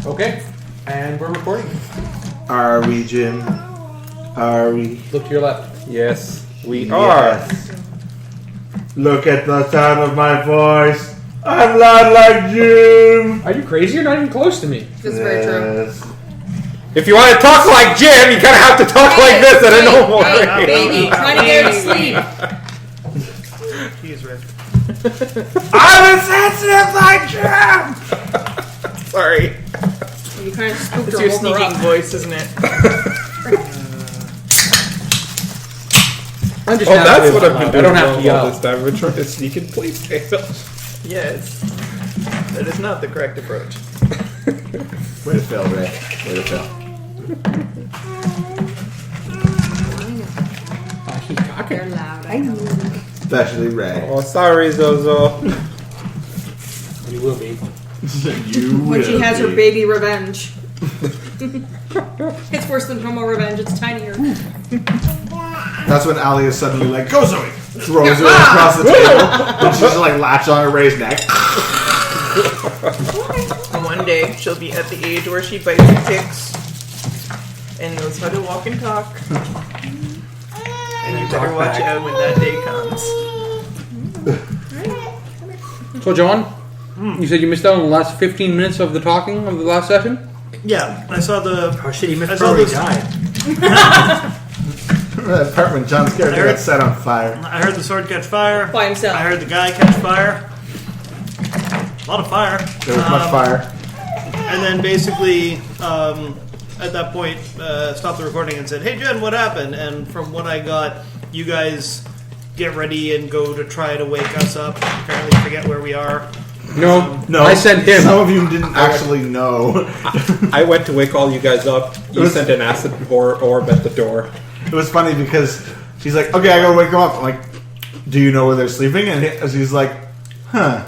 Okay. And we're recording. Are we, Jim? Are we? Look to your left. Yes, we are. Look at the sound of my voice. I'm loud like Jim. Are you crazy? You're not even close to me. This is very true. If you want to talk like Jim, you kind of have to talk like this at a normal Hey, baby, trying to get her to sleep. He's right. I'm insensitive like Jim. Sorry. You kind of spooked It's her your over sneaking up. voice, isn't it? I'm just Oh, happy that's it's what I've loud. been I doing don't have to all yell. this time. We're trying to sneak in police tales. Yes. That is not the correct approach. Way to fail, Ray. Way to fail. She's talking. They're loud. I know. Especially Ray. Oh, sorry, Zozo. You will be. You When she will has her be. baby revenge. It's worse than homo revenge. It's tinier. That's when Alli is suddenly like, go Zoe! Throws her across the table. And she's like latch on her Ray's neck. And one day she'll be at the age where she bites and kicks and knows how to walk and talk. And you better watch out when that day comes. So, John, you said you missed out on the last 15 minutes of the talking of the last session? Yeah, I saw the. Oh shit, he missed I saw probably this- died. That apartment John's character got set on fire. I heard the sword catch fire. By himself. I heard the guy catch fire. A lot of fire. There was much fire. And then basically, at that point, stopped the recording and said, "Hey Jen, what happened?" And from what I got, you guys get ready and go to try to wake us up. Apparently, forget where we are. No. No, I sent him. Some of you didn't actually know. I went to wake all you guys up. You sent an acid orb at the door. It was funny because she's like, okay, I gotta wake them up. I'm like, do you know where they're sleeping? And she's like, huh,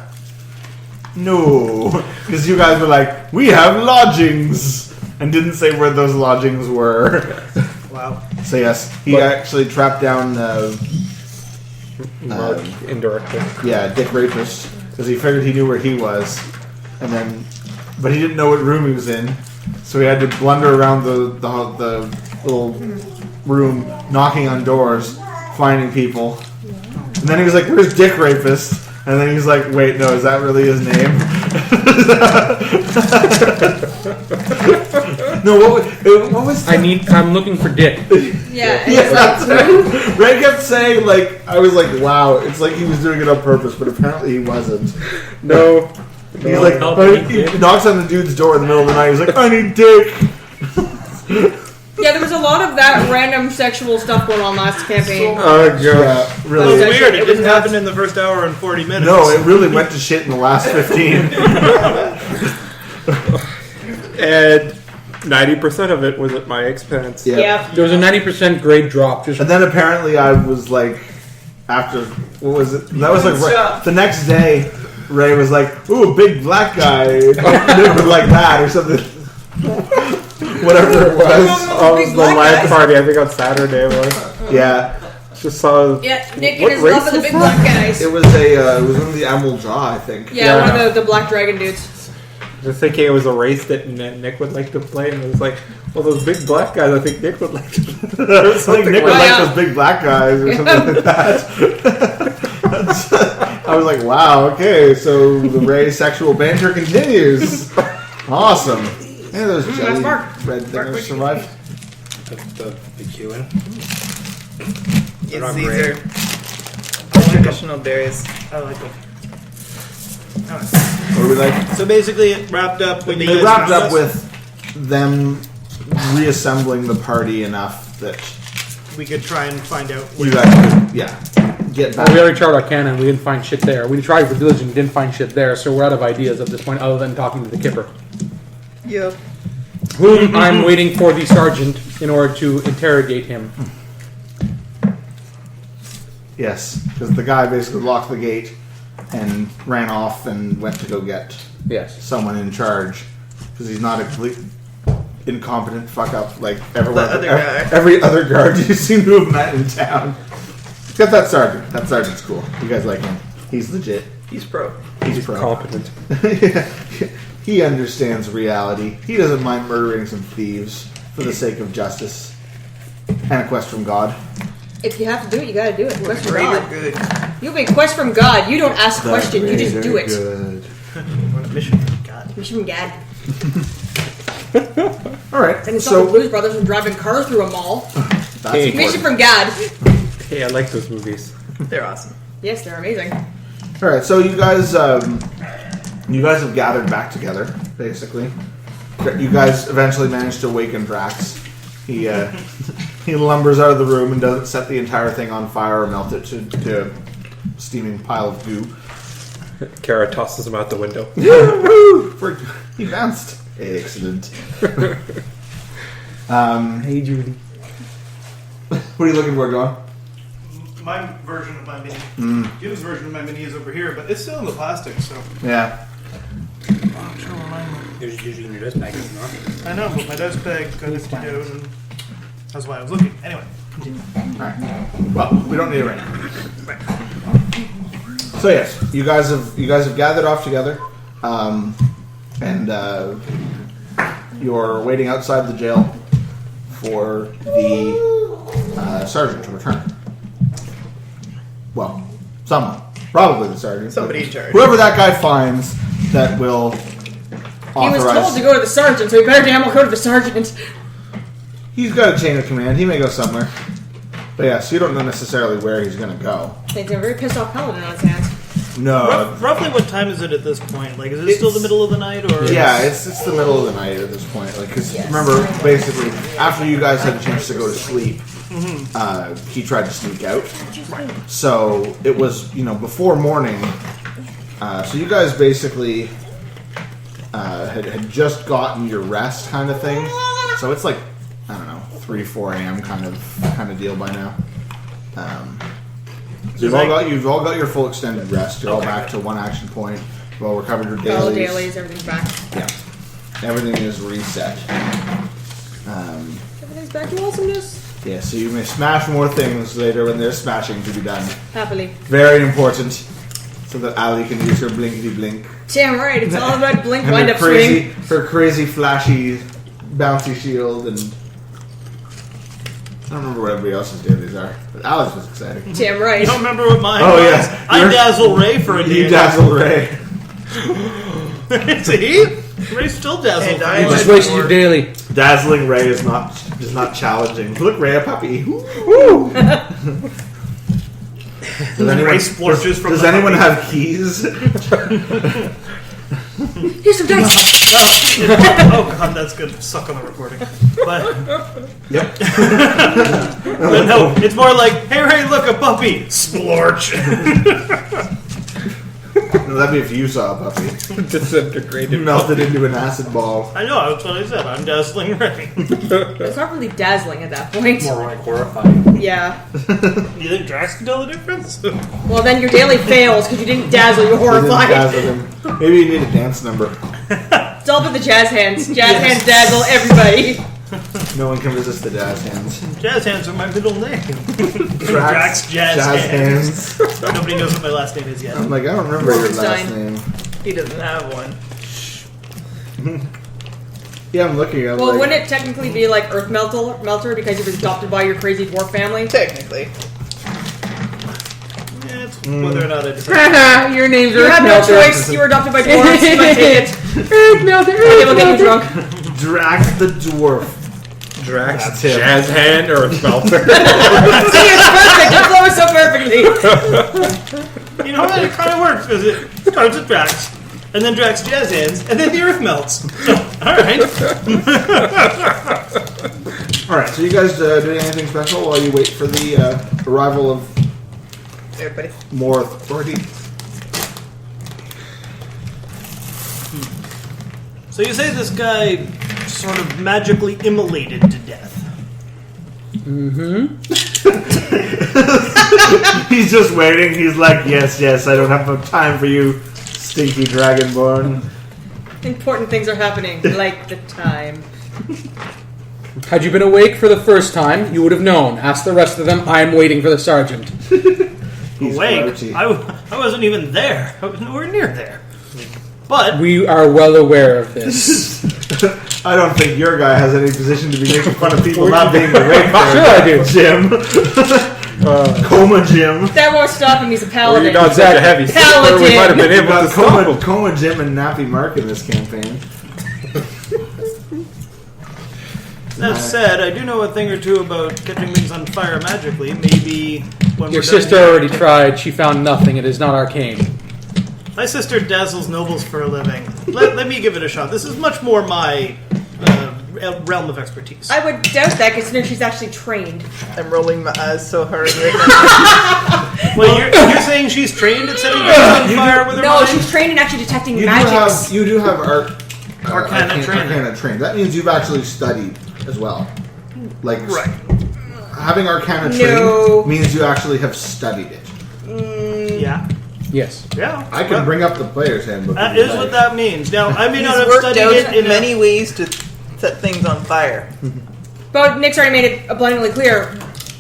no. Because you guys were like, we have lodgings. And didn't say where those lodgings were. Wow. So yes, he actually trapped down, Marc, indirectly. Dick Rapist. Because he figured he knew where he was. And then, but he didn't know what room he was in. So he had to blunder around the little room, knocking on doors, finding people. And then he was like, where's Dick Rapist? And then he's like, wait, no, is that really his name? No, what was I'm looking for Dick. Yeah. yeah, that's right. Ray kept saying, like, I was like, wow, it's like he was doing it on purpose, but apparently he wasn't. No. He's like, he knocks on the dude's door in the middle of the night, he's like, I need Dick! Yeah, there was a lot of that random sexual stuff going on last campaign. Oh, God. Yeah, It was really. weird. It It was didn't happen in the first hour and 40 minutes. No, it really went to shit in the last 15. And 90% of it was at my expense. Yeah. There was a 90% grade drop. Just And then apparently I was like, after, what was it? That was like, the next day, Ray was like, ooh, big black guy. Like that or something. Whatever it was. Oh, it was the live party, I think on Saturday was. Yeah. Just saw. Yeah, Nick What and his love race of the was big that? black guys. It was one of the Emerald Jaw, I think. Yeah, one of the black dragon dudes. Just thinking it was a race that Nick would like to play, and it was like, well, those big black guys, I think Nick would like to play. It's like Nick would like like that. those big black guys or something like that. I was like, wow, okay, so the Ray sexual banter continues. Awesome. Yeah, those jelly Marc. red thingers survived. The queuing. Yes, on these break. are traditional berries. I like them. What do we like? So basically, it wrapped up when you They guys wrapped found up us. with them reassembling the party enough that We could try and find out. you guys could, get we back. already tried Arcana and we didn't find shit there. We tried for Diligent and didn't find shit there, so we're out of ideas at this point other than talking to the Kipper. Yep. Whom I'm waiting for the sergeant in order to interrogate him. Yes, because the guy basically locked the gate and ran off and went to go get Yes. someone in charge because he's not a complete incompetent fuck up like everyone. The other guy. Every other guard you seem to have met in town. Except that sergeant. That sergeant's cool. You guys like him. He's legit. He's pro. He's pro. Competent. Yeah. He understands reality. He doesn't mind murdering some thieves for the sake of justice and a quest from God. If you have to do it, you gotta do it. Quest from Greater God. good. You make quest from God. You don't ask questions. You just do it. Good. On a mission from God. Mission from God. All right. And it's not the Blues Brothers from driving cars through a mall. That's Hey. Mission important. from God. Hey, I like those movies. They're awesome. Yes, they're amazing. All right. So you guys have gathered back together, basically. You guys eventually managed to awaken Drax. He he lumbers out of the room and doesn't set the entire thing on fire or melt it to a steaming pile of goo. Kara tosses him out the window. He bounced. Excellent. Hey, Judy. What are you looking for, John? My version of my mini. Jim's version of my mini is over here, but it's still in the plastic, so. Yeah. I'm sure mine. There's usually in your dust bag, is it not? I know, but my dust bag got emptied out, and that's why I was looking. Anyway. Alright. Well, we don't need it right now. So yes, you guys have gathered off together, and you're waiting outside the jail for the sergeant to return. Well, someone, probably the sergeant. Somebody in charge. Whoever that guy finds that will He was authorize. told to go to the sergeant, so he better damn well go to the sergeant. He's got a chain of command. He may go somewhere. But yeah, so you don't know necessarily where he's going to go. I think he's a very pissed off Paladin on his hands. No. Roughly what time is it at this point? Like, is it still the middle of the night, or? Yeah, it's the middle of the night at this point. Like, cause remember, basically, after you guys had a chance to go to sleep, he tried to sneak out. So it was, before morning. So you guys basically had just gotten your rest, kind of thing. So it's like, I don't know, 3, 4 a.m. kind of deal by now. So you've all got your full extended rest. You're all back to one action point. You've all recovered your dailies. All the dailies, everything's back. Yeah. Everything is reset. Everything's back to awesomeness. Yeah, so you may smash more things later when there's smashing to be done. Happily. Very important. So that Alli can use her blinkety blink. Damn right, it's all about blink And wind up swing. her crazy flashy bouncy shield and I don't remember what everybody else's dailies are. But Alli's was exciting. Damn right. You don't remember what mine Oh, was? yes. I Dazzle Ray for a day. You dazzle Ray. See? Ray's still Dazzle. And I You just like wasted your daily. Dazzling Ray is not challenging. Look, Ray, a puppy. Woo! Ray splurges from Does the anyone puppy. have keys? Here's some dice. Oh god, that's good. Suck on the recording. But Yep. but no, it's more like, hey Ray, look, a puppy. Splorch. No, that'd be if you saw a puppy. Disintegrated. Melted into an acid ball. I know, that's what I said. I'm Dazzling Ray. It's not really dazzling at that point. More like horrifying. Yeah. You think Drax can tell the difference? Well, then your daily fails because you didn't dazzle. You're Didn't horrified. dazzle him. Maybe you need a dance number. It's all about the jazz hands. Jazz hands dazzle everybody. No one can resist the jazz hands. Jazz Hands are my middle name. Drax Jazz hands. Nobody knows what my last name is yet. I'm like, I don't remember your last Wolfenstein. name. He doesn't have one. Yeah, I'm looking. I'm Well, like, wouldn't it technically be like Earthmelter because he was adopted by your crazy dwarf family? Technically. Yeah, it's whether or not I decide. Your name's You had no Earthmelter. choice. You were adopted by dwarves. You might take it. Earthmelter. Okay, we'll get you drunk. Drax the dwarf. Drax, That's him. Jazz Hand, or Earthmelter. See, it's perfect. It flows so perfectly. You know what? It kind of works because it starts with Drax, and then Drax Jazz Hands, and then the Earth melts. Alright. Alright, so you guys doing anything special while you wait for the arrival of Everybody. more authority? So you say this guy sort of magically immolated to death. He's just waiting. He's like, yes, I don't have no time for you, stinky Dragonborn. Important things are happening, like the time. Had you been awake for the first time, you would have known. Ask the rest of them. I am waiting for the sergeant. He's Awake? grouchy. I wasn't even there. I was nowhere near there. But We are well aware of this. I don't think your guy has any position to be making fun of people not being awake. Sure I do. Jim. Coma Jim. That won't stop him. He's a paladin. Not such a heavy sleeper. We might have been We've able to got stop him. Coma Jim and Nappy Mark in this campaign. that said, I do know a thing or two about catching things on fire magically. Maybe when Your we're done sister here- already tried. She found nothing. It is not arcane. My sister dazzles nobles for a living. Let me give it a shot. This is much more my realm of expertise. I would doubt that, considering she's actually trained. I'm rolling my eyes so hard right now. Well, you're saying she's trained at setting things on fire with her No, mind? she's trained in actually detecting You magics. do have Arcana training. Arcana training. That means you've actually studied as well. Like Right. having Arcana No. training means you actually have studied it. Yeah. Yes. Yeah. I can bring up the player's handbook. That if you'd is what like. that means. Now, I may He's not have worked studied out it in many ways to set things on fire. But Nick's already made it abundantly clear.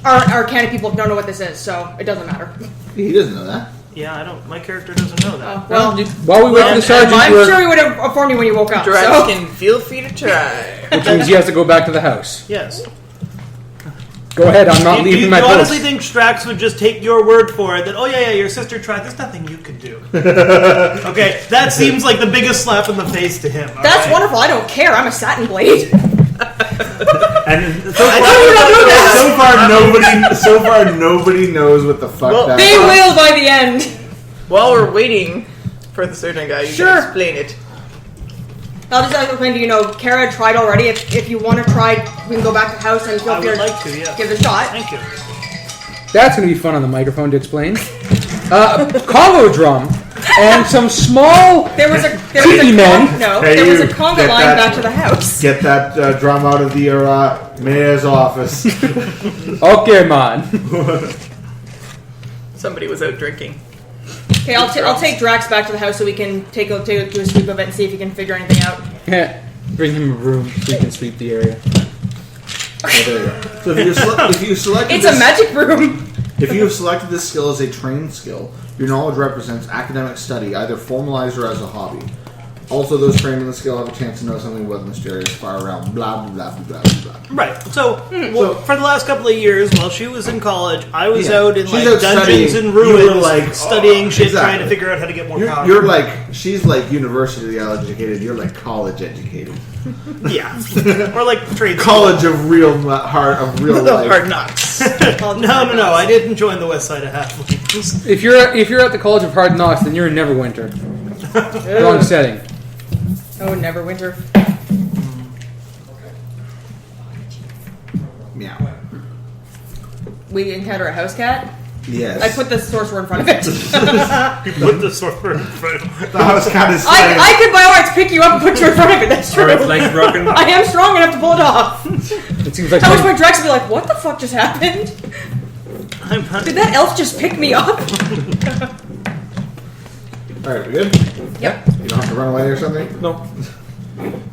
Our Arcana people don't know what this is, so it doesn't matter. He doesn't know that. Yeah, I don't. My character doesn't know that. Well, While we wait for the sergeant, I'm we're- sure he would have informed you when you woke up. Drax So. can feel free to try. which means he has to go back to the house. Yes. Go ahead. I'm not You leaving my post. honestly think Drax would just take your word for it that, oh, yeah, your sister tried. There's nothing you could do. Okay, that seems like the biggest slap in the face to him. all That's right? wonderful. I don't care. I'm a Satinblade. And so far nobody knows what the fuck Well, that They is. will by the end. While we're waiting for the surgeon guy, you Sure. can explain it. I'll just explain to you, Kara tried already. If you want to try, we can go back to the house and feel I free would to like to, yeah. give it a shot. Thank you. That's going to be fun on the microphone to explain. Congo drum and some small. There was a Tiki men. Hey, there was you, a conga get line that- back to the house. Get that drum out of the mayor's office. Okay, man. Somebody was out drinking. Okay, I'll take Drax back to the house so we can do a sweep of it and see if he can figure anything out. Bring him a room so he can sweep the area. Oh, there you go. So if you selected It's a magic room. If you have selected this skill as a trained skill, your knowledge represents academic study, either formalized or as a hobby. Also, those trained in the skill have a chance to know something about the mysterious far realm. Blah blah blah blah blah. Right. So, So- for the last couple of years, while she was in college, I was Yeah. out in She's like out dungeons studying. and You were, ruins, like, studying shit, exactly. trying to figure out how to get more power. You're like she's like university educated. You're like college educated. yeah, or like trade College of real heart of real The life. hard knocks. No. I didn't join the West Side of Halflings. If you're at the College of Hard Knocks, then you're in Neverwinter. Wrong setting. Oh, Neverwinter. Meow. We encounter a house cat. Yes. I put the sorcerer in front of it. You put the sorcerer in front of the house cat is I could by all rights pick you up and put you in front of it. That's true. Or its legs broken. I am strong enough to pull it off. It seems like I wish my Drax would be like, what the fuck just happened? I'm not- Did that elf just pick me up? Alright, we good? Yep. You don't have to run away or something? No.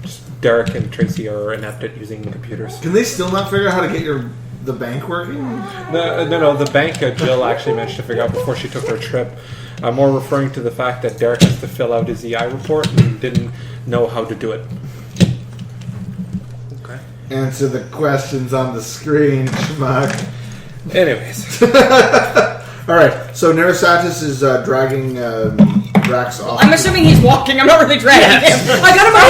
Just Derek and Tracy are inept at using computers. Can they still not figure out how to get the bank working? No. The bank Jill actually managed to figure out before she took her trip. More referring to the fact that Derek has to fill out his EI report and didn't know how to do it. Okay. Answer the questions on the screen, schmuck. Anyways. Alright, so Nerisatis is dragging Drax off. I'm assuming he's walking. I'm not really dragging him. I got him by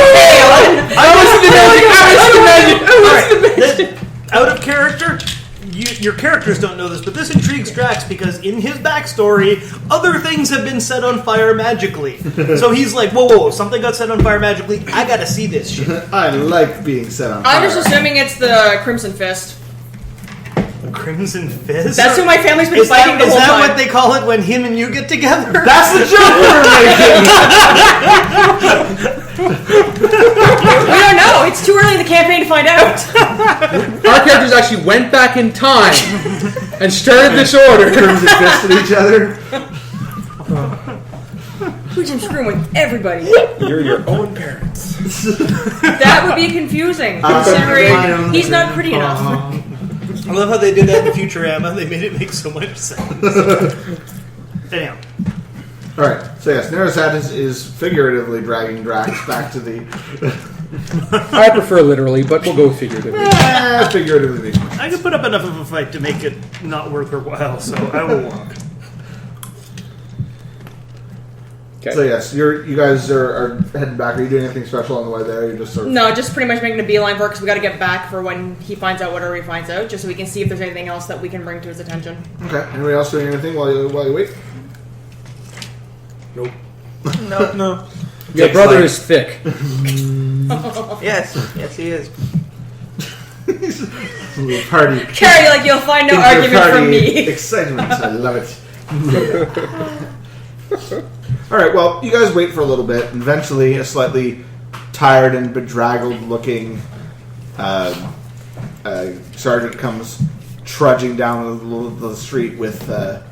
the tail. Out of character, your characters don't know this, but this intrigues Drax because in his backstory, other things have been set on fire magically. So he's like, whoa, something got set on fire magically. I gotta see this shit. I like being set on fire. I'm just assuming it's the Crimson Fist. Crimson Fist? That's who my family's been Is fighting that, the is whole that time. what they call it when him and you get together? That's the joke we're making! We don't know. It's too early in the campaign to find out. Our characters actually went back in time and started this order. Crimson fisted each other. We're just screwing with everybody. You're your own parents. That would be confusing, considering he's not pretty enough. I love how they did that in Futurama. They made it make so much sense. Anyhow. Alright, so yes, Nerisatis is figuratively dragging Drax back to the... I prefer literally, but we'll go figuratively. figuratively makes more sense. I can put up enough of a fight to make it not worth her while, so I will walk. Okay. So yes, you guys are heading back. Are you doing anything special on the way there? You're just sort of... No, just pretty much making a beeline for it because we got to get back for when he finds out whatever he finds out, just so we can see if there's anything else that we can bring to his attention. Okay. Anybody else doing anything while you wait? Nope. No. Your brother is thick. Yes, he is. Little party. Carrie, like you'll find no argument from me. Excitement. I love it. All right. Well, you guys wait for a little bit, and eventually, a slightly tired and bedraggled-looking sergeant comes trudging down the street with the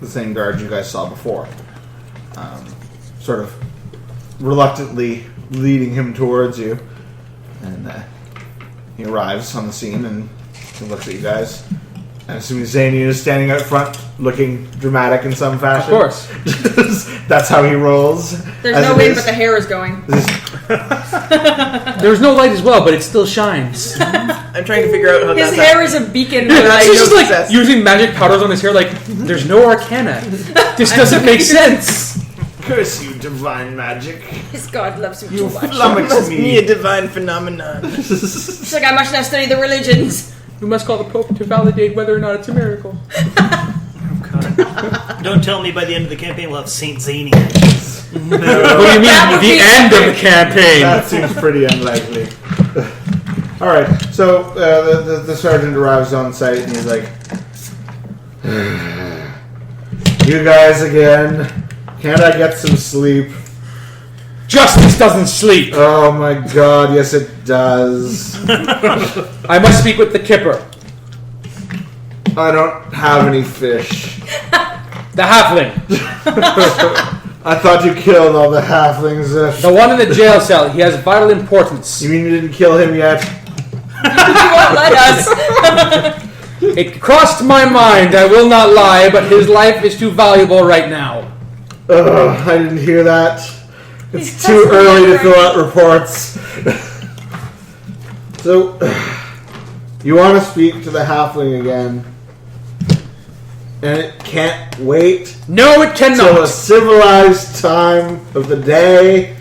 same guard you guys saw before. Sort of reluctantly leading him towards you, and he arrives on the scene and he looks at you guys. And assuming Xanian is standing out front, looking dramatic in some fashion. Of course. That's how he rolls. There's no wind, but the hair is going. There's no light as well, but it still shines. I'm trying to figure out how His that's hair is a beacon. He's I just know like this. using magic powders on his hair. Like there's no arcana. This doesn't make sense. Curse you, divine magic. His god loves him You too much. flummox must be me. a divine phenomenon. It's like I must not study the religions. We must call the Pope to validate whether or not it's a miracle. Don't tell me by the end of the campaign we'll have Saint Xanian. What do you mean? That would The be end of the campaign. That seems pretty unlikely. Alright, so the sergeant arrives on site and he's like, you guys again. Can't I get some sleep? Justice doesn't sleep. Oh my god, yes it does. I must speak with the Kipper, I don't have any fish. the halfling, I thought you killed all the halflings. the one in the jail cell. He has vital importance. You mean you didn't kill him yet? You won't let us. It crossed my mind. I will not lie, but his life is too valuable right now. Ugh, I didn't hear that. It's too early to fill out reports. So, you want to speak to the halfling again, and it can't wait No, it till a cannot. civilized time of the day.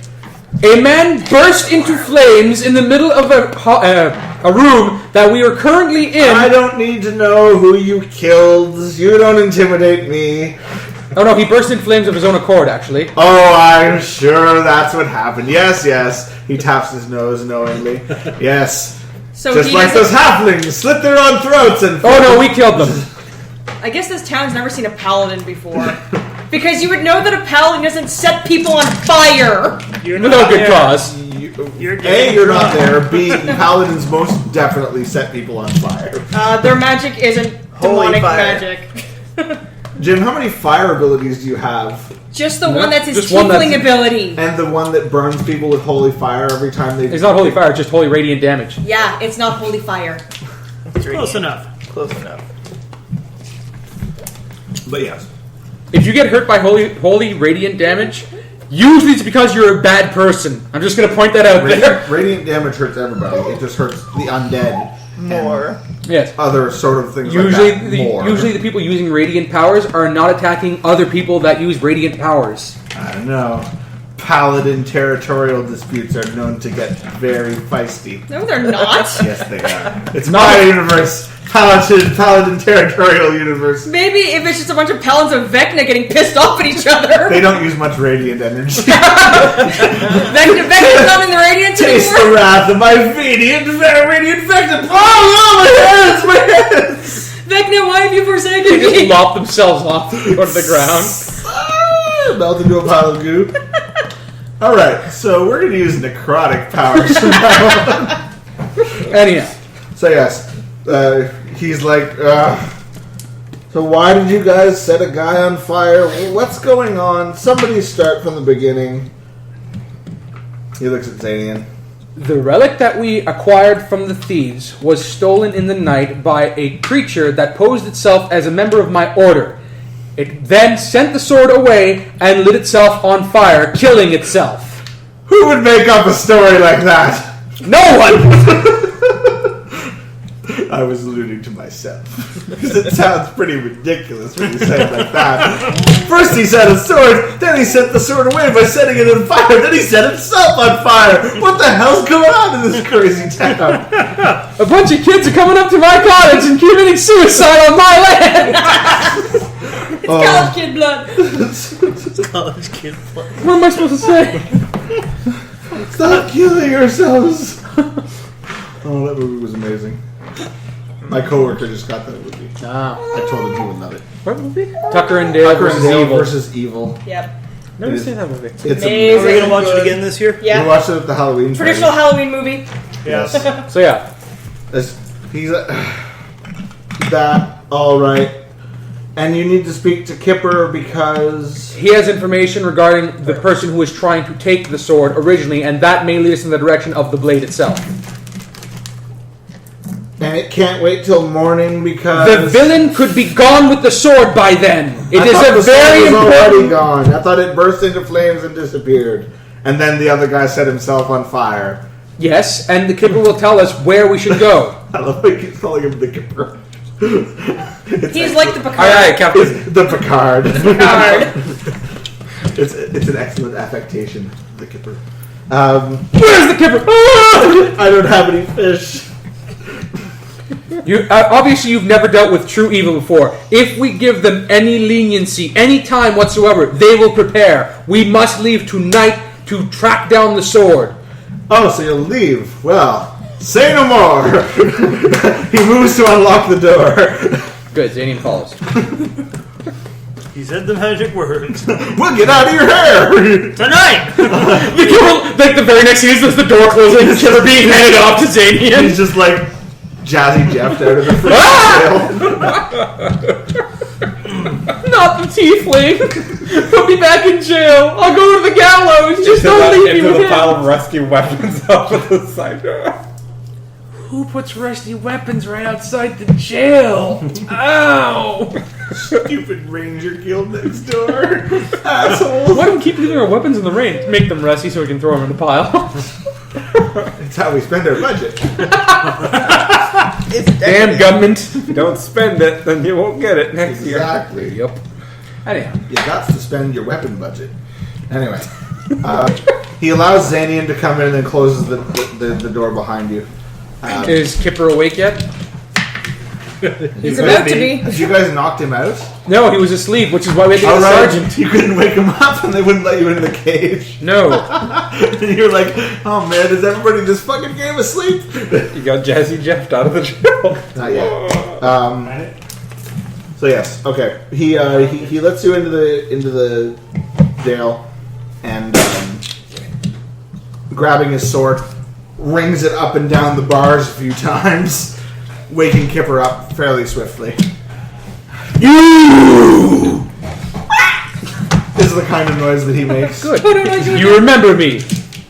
A man burst into flames in the middle of a room that we are currently in. I don't need to know who you killed. You don't intimidate me. Oh no, he burst in flames of his own accord, actually. Oh, I'm sure that's what happened. Yes, yes. He taps his nose knowingly. Yes. So Just he like those doesn't- halflings, slit their own throats and... Oh no, we killed them. I guess this town's never seen a paladin before. Because you would know that a paladin doesn't set people on fire. You're Without good cause. You're A, you're not there. B, paladins most definitely set people on fire. Their magic isn't Holy demonic fire. magic. Jim, how many fire abilities do you have? Just the one that's his just one tiefling that's- ability. And the one that burns people with holy fire every time they... It's not holy fire, it's just holy radiant damage. Yeah, it's not holy fire. close enough. Close enough. But yes. If you get hurt by holy radiant damage, usually it's because you're a bad person. I'm just going to point that out there. Radiant damage hurts everybody. It just hurts the undead. More. Yes. Other sort of things Usually, like that. More. usually the people using radiant powers are not attacking other people that use radiant powers. I don't know. Paladin territorial disputes are known to get very feisty. No, they're not. Yes, they are. It's my universe. Paladin territorial universe. Maybe if it's just a bunch of paladins of Vecna getting pissed off at each other. They don't use much radiant energy. Vecna's not in the radiant Taste the anymore. wrath of my radiant vector. Oh, no, my hands! Vecna, why have you forsaken They just me? lop themselves off and go to the ground. Ah, melt into a pile of goo. Alright, so we're going to use necrotic powers from now on. Anyhow, So yes, he's like, so why did you guys set a guy on fire? What's going on? Somebody start from the beginning. He looks at Xanian. the relic that we acquired from the thieves was stolen in the night by a creature that posed itself as a member of my order. It then sent the sword away and lit itself on fire, killing itself. Who would make up a story like that? No one! I was alluding to myself. Because it sounds pretty ridiculous when you say it like that. First he set a sword, then he set the sword away by setting it on fire, then he set himself on fire. What the hell's going on in this crazy town? A bunch of kids are coming up to my cottage and committing suicide on my land! It's college kid blood. College kid blood. What am I supposed to say? Stop killing yourselves! Oh, that movie was amazing. My coworker just got that movie. Ah. I told him he would love it. What movie? Tucker and Dale Tucker and versus Dale Evil. versus Evil. Yep. Never It is- seen that movie. It's Amazing. Are we gonna watch it again this year? We Yeah. watched it at the Halloween Traditional party. Halloween movie. Yes. So yeah. He's that all right. And you need to speak to Kipper because He has information regarding the person who was trying to take the sword originally, and that may lead us in the direction of the blade itself. and it can't wait till morning because The villain could be gone with the sword by then. It I is thought a the sword very was already important... gone. I thought it burst into flames and disappeared. And then the other guy set himself on fire. Yes, and the Kipper will tell us where we should go. I love how he keeps calling him the Kipper. He's like the Picard. Alright, Captain. It's the Picard. Picard. it's an excellent affectation, the Kipper. Where's the Kipper? I don't have any fish. You obviously you've never dealt with true evil before. If we give them any leniency, any time whatsoever, they will prepare. We must leave tonight to track down the sword. Oh, so you'll leave. Well, say no more. He moves to unlock the door. Good, Xanian follows. He said the magic words. We'll get out of your hair. Tonight! The Kipper, like the very next scene is the door closing, the Kipper being handed off to Xanian. He's just like Jazzy Jeff out of the freaking jail. Not the Tiefling. Put me back in jail. I'll go to the gallows. Just don't leave me into with the him. pile of rescue weapons off of the side. Who puts rusty weapons right outside the jail? Ow! Stupid ranger guild next door. Asshole. Why don't we keep leaving our weapons in the rain? Make them rusty so we can throw them in the pile. It's how we spend our budget. It's Damn decorative. government. If you don't spend it, then you won't get it next year. Exactly. Yep. Anyhow. You got to spend your weapon budget. Anyway, he allows Xanian to come in and then closes the door behind you. Is Kipper awake yet? He's about to be. You guys knocked him out? No, he was asleep, which is why we had to get All the right. sergeant. You couldn't wake him up and they wouldn't let you into the cage. No. And you're like, oh man, is everybody in this fucking game asleep? You got Jazzy Jeff out of the jail. Not yet. So yes, okay. He lets you into the jail and grabbing his sword, rings it up and down the bars a few times, waking Kipper up fairly swiftly. You is the kind of noise that he makes. Good. You remember me.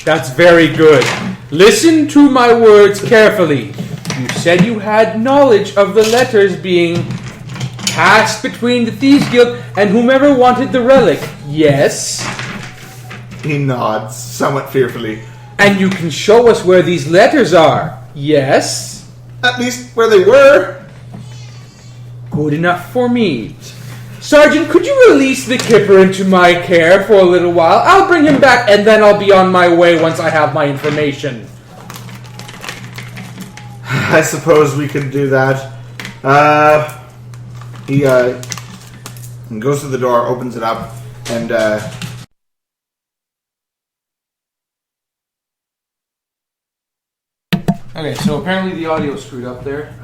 That's very good. Listen to my words carefully. You said you had knowledge of the letters being passed between the Thieves Guild and whomever wanted the relic. Yes? He nods somewhat fearfully. And you can show us where these letters are. Yes? At least where they were. Good enough for me. Sergeant, could you release the Kipper into my care for a little while? I'll bring him back and then I'll be on my way once I have my information. I suppose we could do that. He goes to the door, opens it up, and Okay, so apparently the audio screwed up there.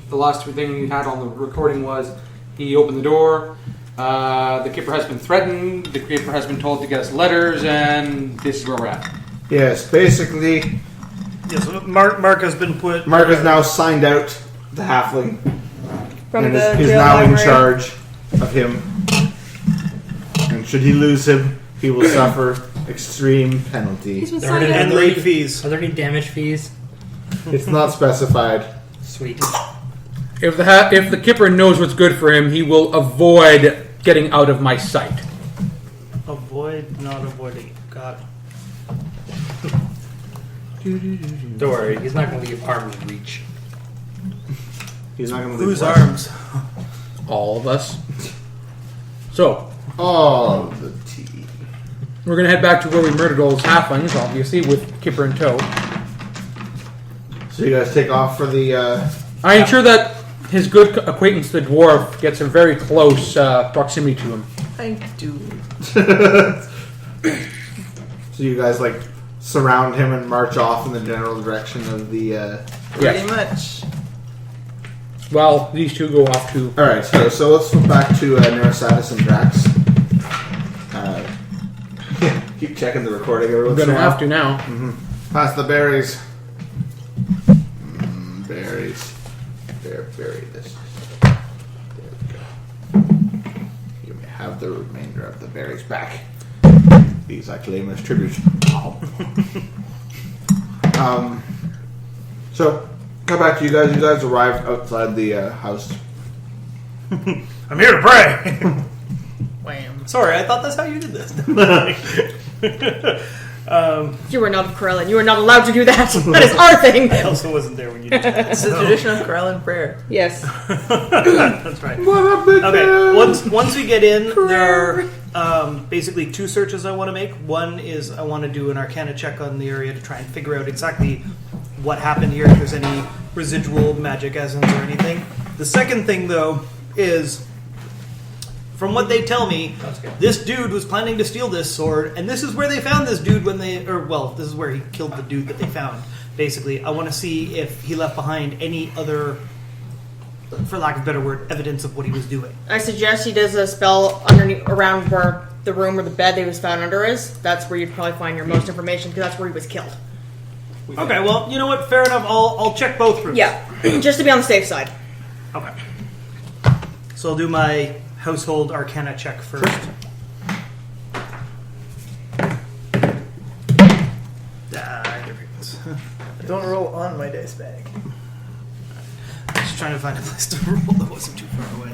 The last thing we had on the recording was he opened the door, the Kipper has been threatened, the Kipper has been told to get us letters, and this is where we're at. yes, basically, Yes, Marc has been put. Marc has now signed out the halfling From and the is jail now in library. charge of him. And should he lose him, he will suffer extreme penalty. He's been Are there, signed And up. late fees. are there any damage fees? It's not specified. Sweet. If the Kipper knows what's good for him, he will avoid getting out of my sight. Avoid, not avoiding. Got it. Don't worry, he's not going to leave arm's reach. He's not going to Whose arms? All of us. So, Oh, the tea. we're going to head back to where we murdered all those halflings, obviously, with Kipper in tow. So you guys take off for the... I ensure that his good acquaintance, the dwarf, gets a very close proximity to him. I do. So you guys, like, surround him and march off in the general direction of the... Pretty much. Well, these two go off to... Alright, so let's flip back to Nerisatis and Drax. Keep checking the recording every We're once going in to a while. have to now. Mm-hmm. Pass the berries. Berries. Berry this. There we go. You may have the remainder of the berries back. These I claim as tribute. So, come back to you guys. You guys arrived outside the house. I'm here to pray. Wham. Sorry, I thought that's how you did this. You are not of Corellin. You are not allowed to do that. That is our thing. I also wasn't there when you did that. It's the tradition of Corellin prayer. Yes. That's right. What up, big Okay, man? once we get in, there are basically two searches I want to make. One is I want to do an Arcana check on the area to try and figure out exactly what happened here, if there's any residual magic essence or anything. The second thing, though, is from what they tell me, this dude was planning to steal this sword, and this is where they found this dude when they... this is where he killed the dude that they found, basically. I want to see if he left behind any other, for lack of a better word, evidence of what he was doing. I suggest he does a spell underneath, around where the room or the bed that he was found under is. That's where you'd probably find your most information, because that's where he was killed. Okay, well, you know what? Fair enough. I'll check both rooms. Yeah, just to be on the safe side. Okay. So I'll do my household Arcana check first. Here it goes. Don't roll on my dice bag. Just trying to find a place to roll that wasn't too far away.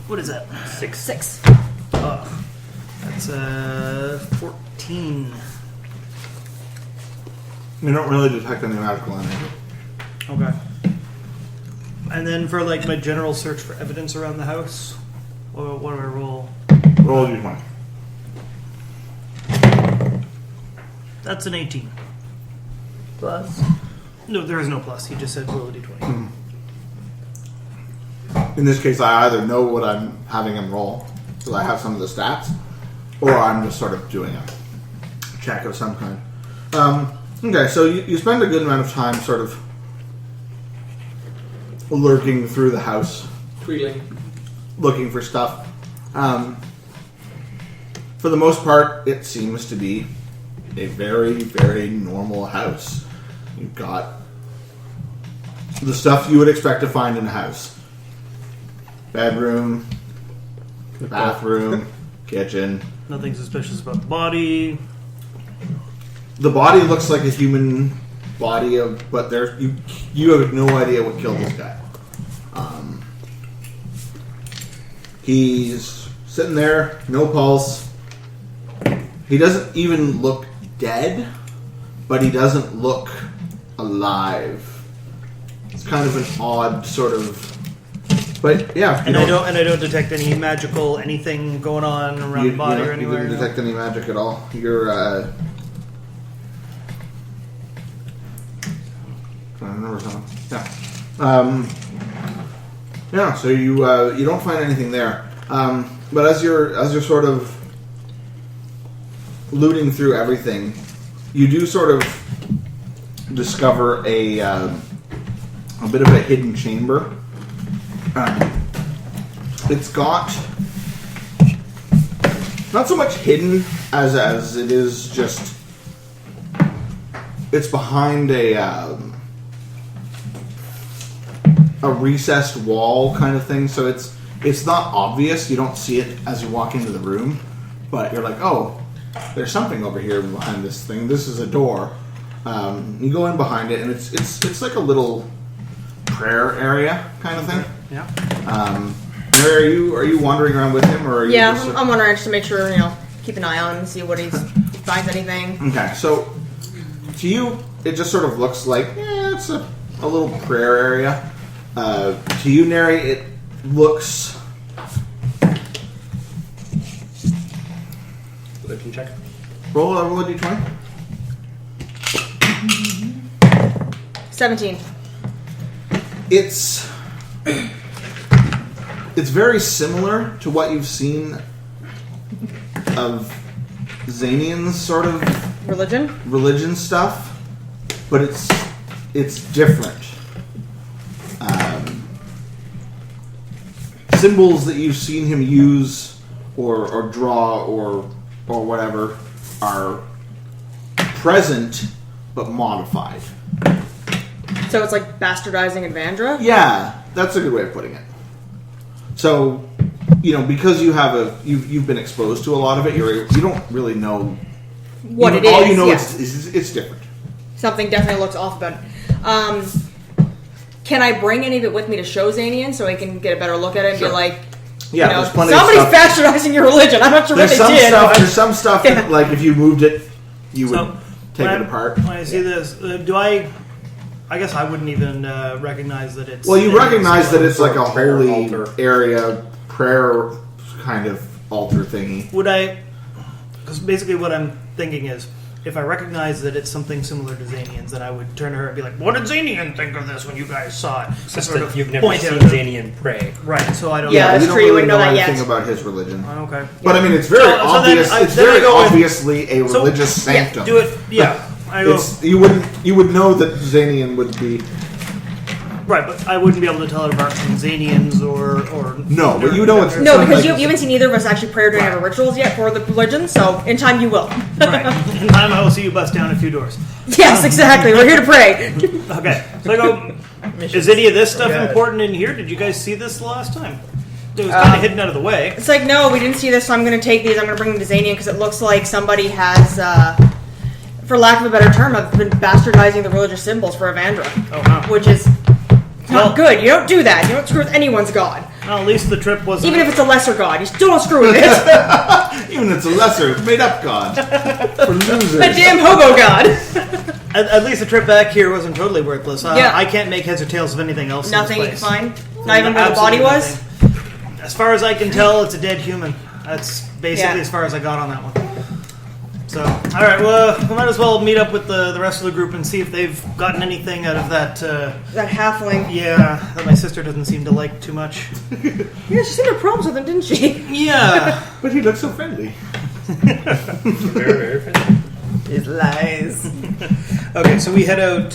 What is that? 6. Oh, that's 14. You don't really detect any magical energy. Okay. And then for like my general search for evidence around the house, what do I roll? Roll your one. That's an 18. Plus. No, there is no plus. He just said roll a d20. In this case, I either know what I'm having him roll, because I have some of the stats, or I'm just sort of doing a check of some kind. Okay, so you spend a good amount of time sort of lurking through the house, Tweeling. looking for stuff. For the most part, it seems to be a very, very normal house. You've got the stuff you would expect to find in a house. Bedroom, bathroom, kitchen. Nothing suspicious about the body. The body looks like a human body, but you have no idea what killed this guy. He's sitting there, no pulse. He doesn't even look dead, but he doesn't look alive. It's kind of an odd sort of. But yeah, And I don't detect any magical anything going on around the body or anywhere. You didn't detect any magic at all. You're. I remember something. Yeah. Yeah. So you don't find anything there. But as you're sort of looting through everything, you do sort of discover a bit of a hidden chamber. It's got not so much hidden as it is just. It's behind a recessed wall kind of thing, so it's not obvious. You don't see it as you walk into the room, but you're like, oh, there's something over here behind this thing. This is a door. You go in behind it, and it's like a little prayer area kind of thing. Yeah. Mary, are you wandering around with him, or are you Yeah, just, I'm wondering just to make sure, keep an eye on him and see what if he finds anything. Okay, so to you, it just sort of looks like it's a little prayer area. To you, Neri, it looks. Religion check. Roll a d20. 17. It's very similar to what you've seen of Xanian's sort of religion stuff, but it's different. Symbols that you've seen him use or draw or whatever are present but modified. So it's like bastardizing Advandra? Yeah, that's a good way of putting it. So, because you've been exposed to a lot of it, you don't really know What it all is. you know yeah. is it's different. Something definitely looks off about it. Can I bring any of it with me to show Xanian so I can get a better look at it and Sure. be like, Yeah, there's plenty of somebody's stuff. bastardizing your religion. I'm not sure what There's they some did. stuff. but- There's some stuff that, like, if you moved it, you would So, take when it apart. When I see this, do I guess I wouldn't even recognize that it's. Well, you recognize that it's like a prayer holy altar. area, prayer kind of altar thingy. Would I? Because basically, what I'm thinking is, if I recognize that it's something similar to Xanian's, then I would turn to her and be like, "What did Xanian think of this when you guys saw it?" It's just Sort that of you've never point seen out that- Xanian pray. Right, so I don't. Yeah, know. that's we don't true, you really wouldn't know that anything yet. about his religion. Okay. But I mean, it's very So then obvious. I- It's then I very go with- obviously a So- religious sanctum. Do it. Yeah. I go. You would know that Xanian would be. Right, but I wouldn't be able to tell it apart from Xanian's or No, but you know it's- No, because Like- you haven't seen either of us actually pray during our rituals yet for the religion, so in time you will. Right. In time, I will see you bust down a few doors. Yes, exactly. We're here to pray. Okay. So I go. Is any of this stuff Yeah. important in here? Did you guys see this the last time? It was kind of hidden out of the way. It's like, no, we didn't see this, so I'm going to take these. I'm going to bring them to Xanian because it looks like somebody has, for lack of a better term, have been bastardizing the religious symbols for Avandra. Oh, wow. Which is Well- not good. You don't do that. You don't screw with anyone's god. Well, at least the trip wasn't. Even if it's a lesser god, you still don't screw with it. Even if it's a lesser, made-up god for losers. A damn hobo god. At least the trip back here wasn't totally worthless. Yeah. I can't make heads or tails of anything else. Nothing in you this can place. find. Not even where the body Absolutely was. nothing. As far as I can tell, it's a dead human. That's basically Yeah. as far as I got on that one. So, all right. Well, we might as well meet up with the rest of the group and see if they've gotten anything out of that. That halfling. Yeah, that my sister doesn't seem to like too much. Yeah, she seemed to have problems with him, didn't she? Yeah. But he looks so friendly. Very, very friendly. His lies. Okay, so we head out.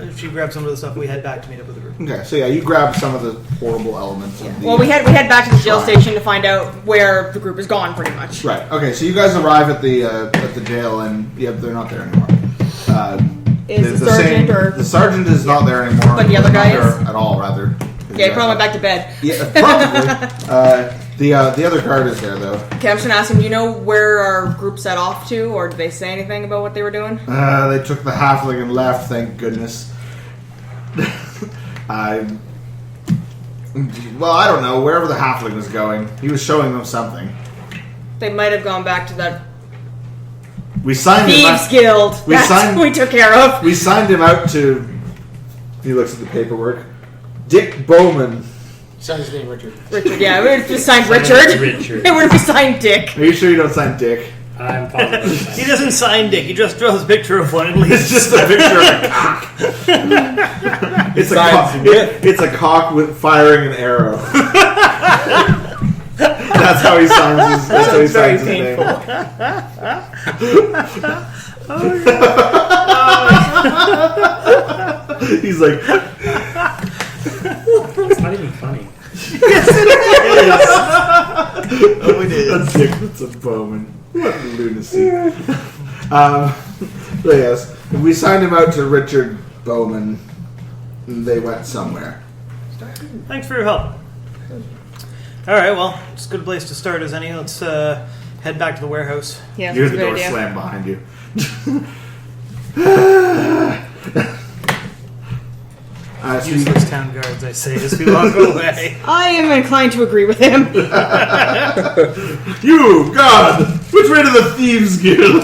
If you grab some of the stuff, we head back to meet up with the group. Okay, so yeah, you grab some of the horrible elements of the... Well, we head back to the jail Shrine. station to find out where the group is gone, pretty much. Right. Okay. So you guys arrive at the jail, and they're not there anymore. Is the sergeant or- the sergeant is not there anymore? But the other Not guy there is? at all, rather. Yeah, he probably went back to bed. Yeah, probably. The other guard is there though. Okay, I'm just gonna ask him, do you know where our group set off to, or did they say anything about what they were doing? They took the halfling and left. Thank goodness. I don't know. Wherever the halfling was going, he was showing them something. They might have gone back to that We signed him Thieves out. Guild. We That's signed- what we took care of. We signed him out to. He looks at the paperwork. Dick Bowman. Sign his name, Richard. Richard, yeah, we would have signed Sign Richard. Richard. It would have signed Dick. Are you sure you don't sign Dick? I'm positive. He doesn't sign Dick. He just draws a picture of one and It's leaves. just a picture of a cock. It's a cock. It's a cock with firing an arrow. That's how he signs his. That's how he Very signs his name. He's like, It's not even funny. oh, it is. That's Dick. That's a Bowman. What lunacy. But yes, we signed him out to Richard Bowman. And they went somewhere. Thanks for your help. All right, well, it's a good place to start as any. Let's head back to the warehouse. Yeah, You hear that's a the good door idea. slam behind you. Yes, we, Useless town guards, I say, as we walk away. I am inclined to agree with him. you, God! Which way to the Thieves Guild?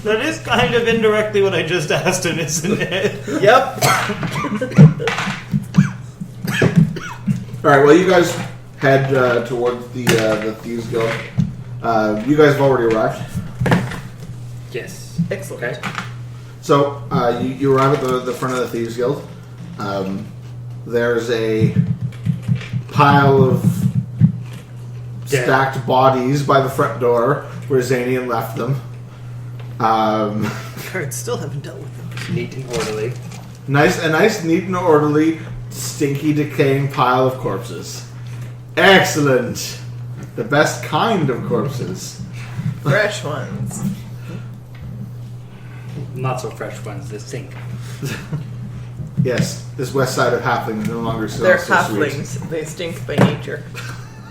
That is kind of indirectly what I just asked him, isn't it? Yep. Alright, well, you guys head towards the Thieves Guild. You guys have already arrived. Yes. Excellent. Okay. So, you arrive at the front of the Thieves Guild. There's a pile of Dead. stacked bodies by the front door where Xanian left them. Guards still haven't dealt with them. Neat and orderly. A nice, neat and orderly, stinky, decaying pile of corpses. Excellent! The best kind of corpses. Fresh ones. Not so fresh ones. They stink. Yes, this west side of Halfling no longer sells They're so halflings. They stink by nature.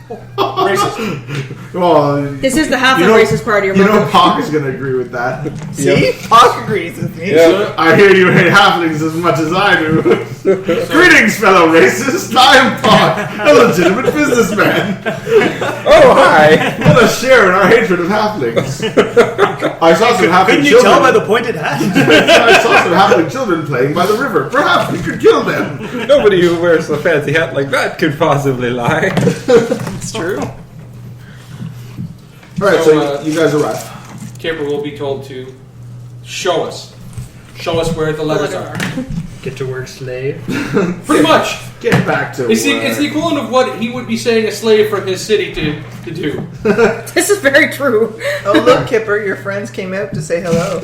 Racist. Well, This is the halfling racist part of your you know mother. Pock is going to agree with that. See? Pock agrees with me. Yeah. I hear you hate halflings as much as I do. Greetings, fellow racist. I am Pock, a legitimate businessman. Oh, hi! Let us share in our hatred of halflings. I saw some halfling Couldn't you children. tell by the pointed hat? I saw some halfling children playing by the river. Perhaps we could kill them. Nobody who wears a fancy hat like that could possibly lie. It's true. All right, so you guys arrive. Kipper will be told to show us where the letters are. Get to work, slave. Pretty much. Get back to It's the work. equivalent of what he would be saying a slave from his city to do. This is very true. Oh, look, Kipper, your friends came out to say hello.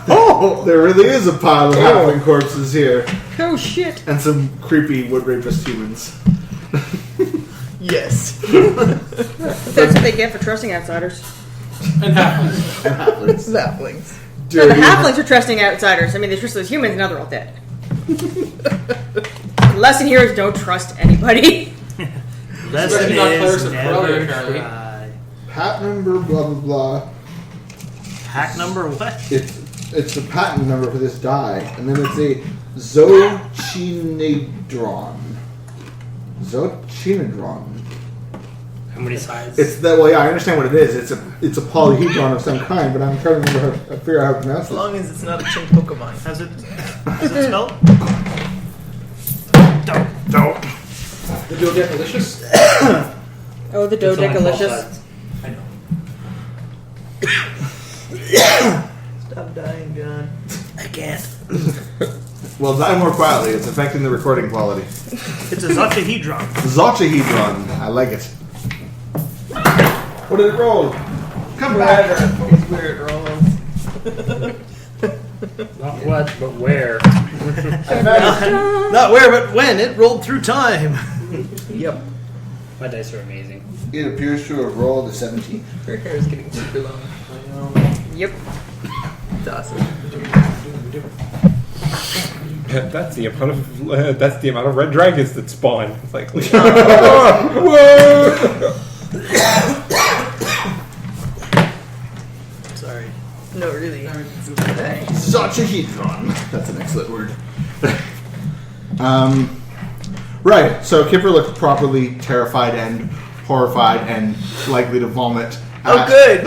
Oh, there really is a pile of halfling corpses here, Oh shit. and some creepy wood rapist humans. Yes. That's what they get for trusting outsiders. And halflings. And halflings. Saplings. No, the halflings are trusting outsiders. I mean, they trust those humans, now they're all dead. The lesson here is don't trust anybody. Lesson Especially not clerics is of never Paladin, apparently. try. Pat number blah blah blah. Hack number what? It's the patent number for this die, and then it's a Zochinedron. Zochinedron. How many sides? It's that. Well, yeah, I understand what it is. It's a polyhedron of some kind, but I'm trying to remember how to figure out how to pronounce As it. long as it's not a chink Pokemon. How's it spelled? Don't. The Dodekalicious. Oh, the It's only 12 Dodekalicious. sides. I know. Stop dying, John. I can't. Well, die more quietly. It's affecting the recording quality. It's a Zacahedron. Zochinedron. I like it. What did it roll? Come back. It's weird rolls. Not what, but where. Not where, but when. It rolled through time. Yep. My dice are amazing. It appears to have rolled a 17. Her hair is getting super long. Yep. It's awesome. That's the amount of red dragons that spawn. It's like, whoa! Sorry. No, really. Zochinedron. That's an excellent word. Right, so Kipper looked properly terrified and horrified and likely to vomit. Oh, good.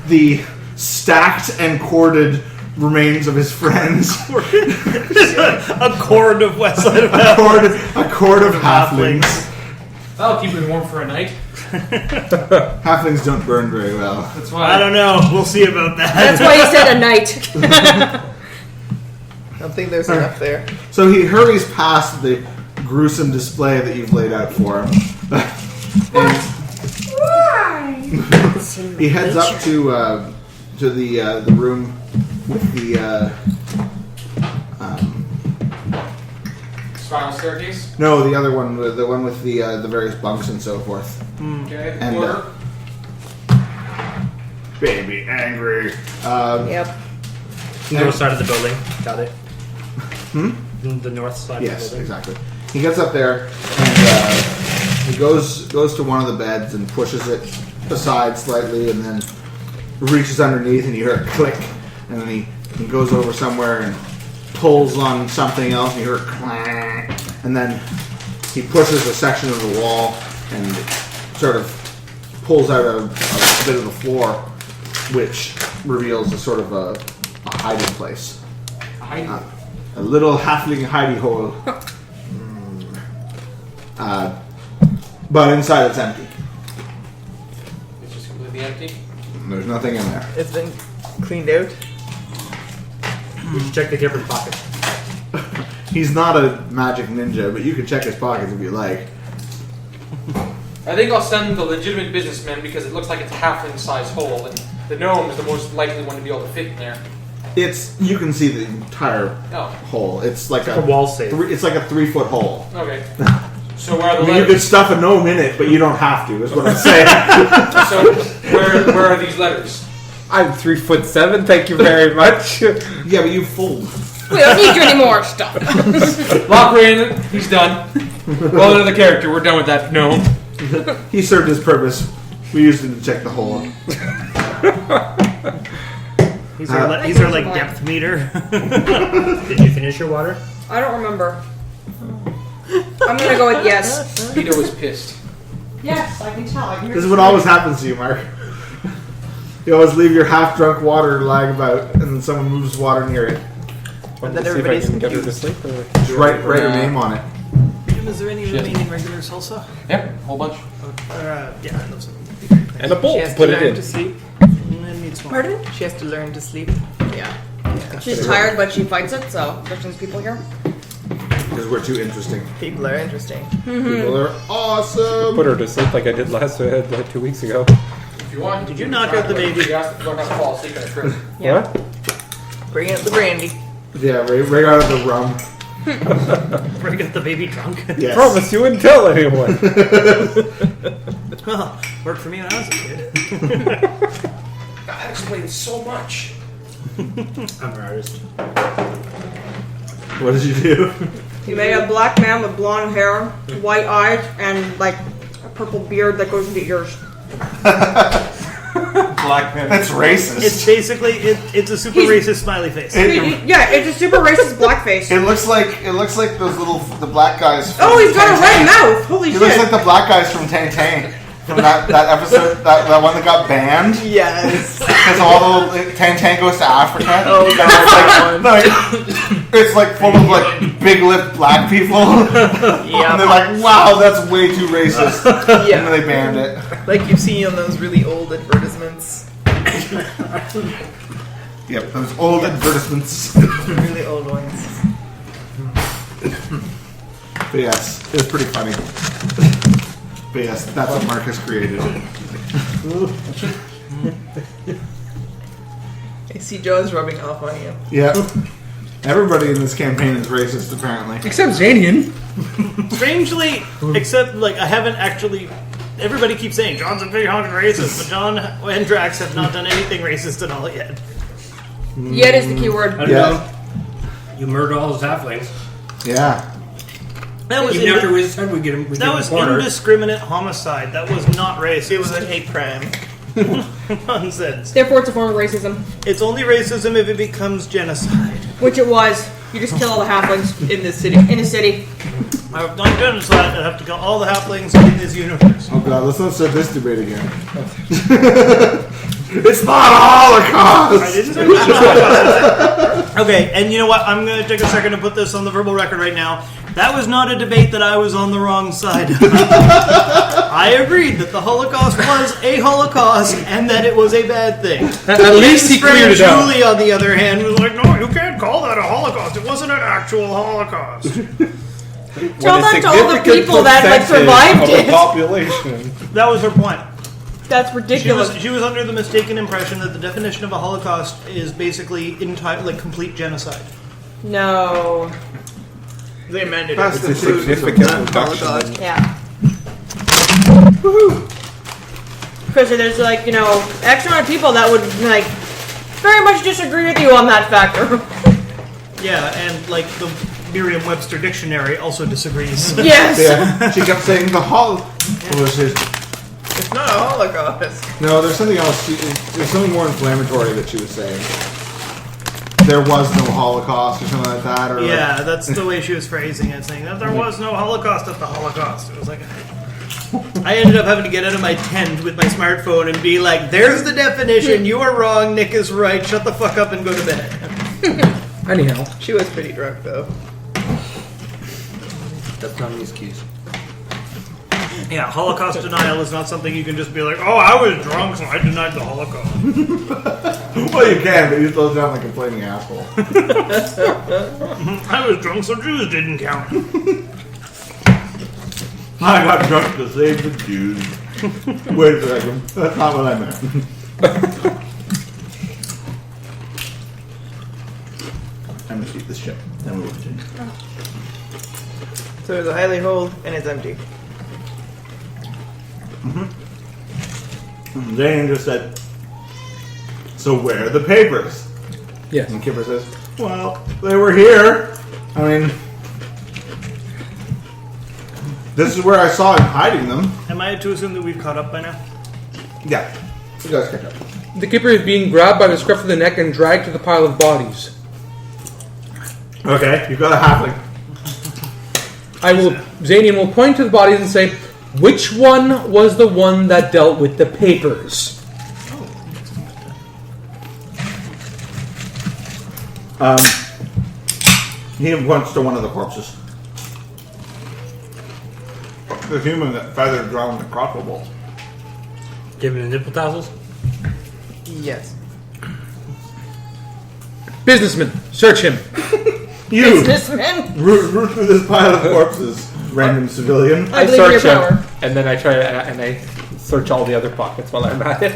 The stacked and corded remains of his friends. A cord of Westside of a cord of halflings. That'll keep it warm for a night. Halflings don't burn very well. That's why. I don't know. We'll see about that. That's why he said a night. I don't think there's enough there. So he hurries past the gruesome display that you've laid out for him. And he heads up to the room with the Spiral staircase. no, the other one, the one with the various bunks and so forth. Okay. And Order. baby angry. Yep. The north side of the building. Got it. The north side of the Yes, building. exactly. He gets up there and he goes to one of the beds and pushes it aside slightly, and then reaches underneath, and you hear a click, and then he goes over somewhere and pulls on something else, and you hear a clang, and then he pushes a section of the wall and sort of pulls out a bit of the floor, which reveals a sort of a hiding place. A little halfling hidey hole. But inside it's empty. It's just completely empty. There's nothing in there. It's been cleaned out. You should check the different pockets. He's not a magic ninja, but you can check his pockets if you like. I think I'll send the legitimate businessman because it looks like it's a halfling-sized hole, and the gnome is the most likely one to be able to fit in there. You can see the entire hole. It's like a wall safe. It's like a 3-foot hole. Okay. So where are the I mean, you could stuff a gnome in it, but you don't have to. Is what I'm saying. So where are these letters? I'm 3'7". Thank you very much. Yeah, but you fold. We don't need you anymore. Stop. Lock in. He's done. Well, another character. We're done with that gnome. He served his purpose. We used him to check the hole. He's our like depth meter. Did you finish your water? I don't remember. I'm gonna go with yes. Vito was pissed. Yes, I can tell. This is what always happens to you, Mark. You always leave your half-drunk water lag about, and then someone moves water near it. And then See if I everybody's can get her to confused. sleep. Or... Just write your name on it. Is there any remaining regular salsa? Yep, whole bunch. Yeah, I love some. And a bowl She to has put to it learn in. to sleep. Pardon? She has to learn to sleep. Yeah. She's tired, but she fights it. So there's some people here. Because we're too interesting. People are interesting. People are awesome. Put her to sleep like I did like 2 weeks ago. If you want, Did you knock out the baby? You asked if you don't have to fall asleep in a trip. Yeah. What? Bring out the brandy. Yeah, right out of the rum. Bring out the baby drunk. Yes. Promise you wouldn't tell anyone. Well, worked for me when I was a kid. That explains so much. I'm an artist. What did you do? You made a black man with blonde hair, white eyes, and like a purple beard that goes into ears. Black man. That's racist. It's basically it's a super racist smiley face. Yeah, it's a super racist blackface. It looks like those the black guys. Oh, he's got a red mouth. Holy He shit. looks like the black guys from Tang Tang. From that episode, that one that got banned. Yes. Because all the Tang Tang goes to Africa. Oh, And it's like full of like big-lipped black people. And they're like, wow, that's way too racist. And then they banned it. Like you've seen on those really old advertisements. Yep, those old advertisements. Really old ones. But yes, it was pretty funny. But yes, that's what Mark has created. I see Joe's rubbing off on you. Yep. Everybody in this campaign is racist, apparently. Except Xanian. Strangely, except like I haven't actually. Everybody keeps saying John's a big honking racist, but John and Drax have not done anything racist at all yet. Yet is the key word. I don't know. You murdered all those halflings. Yeah. That was Even after we said we get him, that was indiscriminate homicide. That was not racist. It was a hate crime. Nonsense. Therefore, it's a form of racism. It's only racism if it becomes genocide. Which it was. You just kill all the halflings In this city. in the city. I have done genocide. I have to kill all the halflings in this universe. Oh god, let's not start this debate again. It's not a Holocaust! I didn't say that. Okay, and you know what? I'm going to take a second to put this on the verbal record right now. That was not a debate that I was on the wrong side of. I agreed that the Holocaust was a Holocaust and that it was a bad thing. At least he cleared it up. Julie, on the other hand, was like, no, you can't call that a Holocaust. It wasn't an actual Holocaust. Tell that to all the people that like survived it. Population. That was her point. That's ridiculous. She was under the mistaken impression that the definition of a Holocaust is basically like complete genocide. No. They amended That's it. the Significant Not reduction. Holocaust. Yeah. Because there's like, you know, X amount of people that would like very much disagree with you on that factor. Yeah, and like the Merriam-Webster dictionary also disagrees. Yes. Yeah, she kept saying the It's not a Holocaust. No, there's something else. There's something more inflammatory that she was saying. there was no Holocaust or something like that. Or Yeah, that's the way she was phrasing it, saying that there was no Holocaust at the Holocaust. It was like, I ended up having to get out of my tent with my smartphone and be like, "There's the definition. You are wrong. Nick is right. Shut the fuck up and go to bed." Anyhow, She was pretty drunk though. That's not an excuse. Yeah, Holocaust denial is not something you can just be like, "Oh, I was drunk, so I denied the Holocaust." Well, you can, but you still sound like a complaining asshole. I was drunk, so Jews didn't count. I got drunk to save the Jews. Wait a second. That's not what I meant. I'm gonna keep this ship. Then we'll continue. So there's a highly hold and it's empty. Xanian just said, "So where are the papers?" yes. And Kipper says, "Well, they were here. I mean, this is where I saw him hiding them." Am I to assume that we've caught up by now? Yeah. You guys catch up. The Kipper is being grabbed by the scruff of the neck and dragged to the pile of bodies. Okay, you've got a halfling. Xanian will point to the bodies and say, which one was the one that dealt with the papers? He points to one of the corpses. The human that feathered drawn the crossbow bolt. Give him the nipple tassels. Yes. Businessman, search him. You! Businessman. Root through this pile of corpses, random civilian. I I believe in your search power. him, and then I try and I search all the other pockets while I'm at it,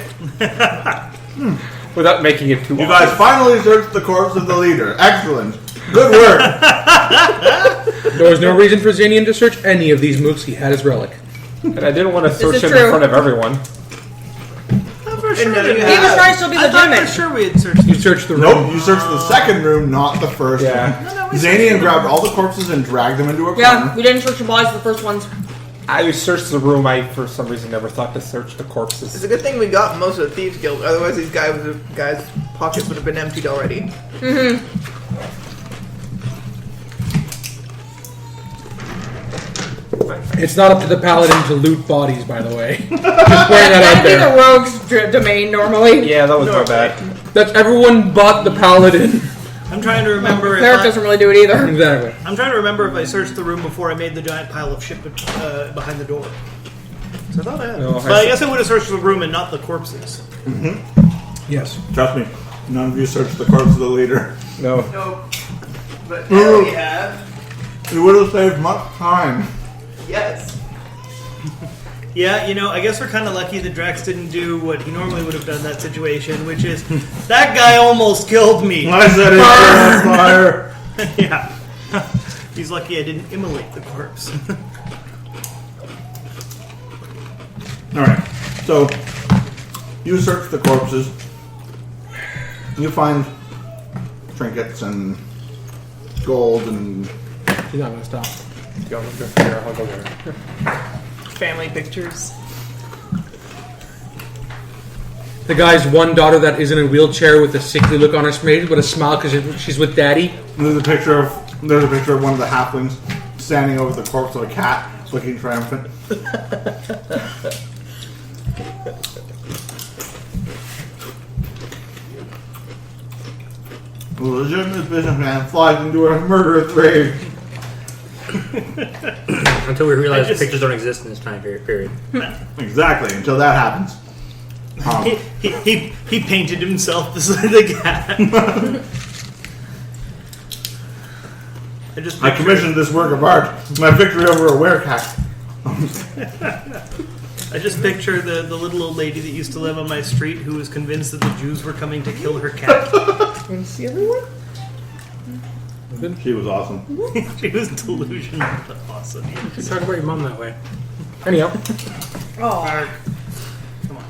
without making it too. You guys finally searched the corpse of the leader. Excellent. Good work. There was no reason for Xanian to search any of these mooks. He had his relic. And I didn't want to search is him true. in front of everyone. For sure. no, we you had. He was trying to still be I thought legitimate. for sure we had searched. You searched the room. Nope, you searched the second room, not the first Yeah. one. No, we Xanian grabbed all the corpses and dragged them into a corner. Yeah, we didn't search the bodies for the first ones. I searched the room. I, for some reason, never thought to search the It's corpses. a good thing we got most of the Thieves Guild, otherwise these guys' pockets would have been emptied already. It's not up to the Paladin to loot bodies, by the way. Just pointing that out That'd be there. the rogue's domain normally. Yeah, that was my bad. That's everyone but the Paladin. I'm trying to remember. If Cleric I, doesn't really do it either. Exactly. I'm trying to remember if I searched the room before I made the giant pile of shit behind the door. So I thought I had. No, But I guess I would have searched the room and not the corpses. Yes. Trust me, none of you searched the corpse of the leader. No. Nope. But now we have. You would have saved much time. Yes. Yeah, I guess we're kind of lucky that Drax didn't do what he normally would have done in that situation, which is, that guy almost killed me. I said it on fire. Yeah. He's lucky I didn't immolate the corpse. Alright, so you search the corpses. You find trinkets and gold and She's not going to stop. Go there. I'll go there. Family pictures. The guy's one daughter that is in a wheelchair with a sickly look on her face, with a smile because she's with daddy. there's a picture of one of the halflings standing over the corpse of a cat, looking triumphant. A legitimate businessman flies into a murderous rage. Until we realize just- pictures don't exist in this time period. Exactly, until that happens. He painted himself beside the cat. I commissioned this work of art, my victory over a werecat. I just picture the little old lady that used to live on my street who was convinced that the Jews were coming to kill her cat. You see everyone? She was awesome. She was delusional but awesome. Just talk about your mom that way. Anyhow, Oh, Marc, come on.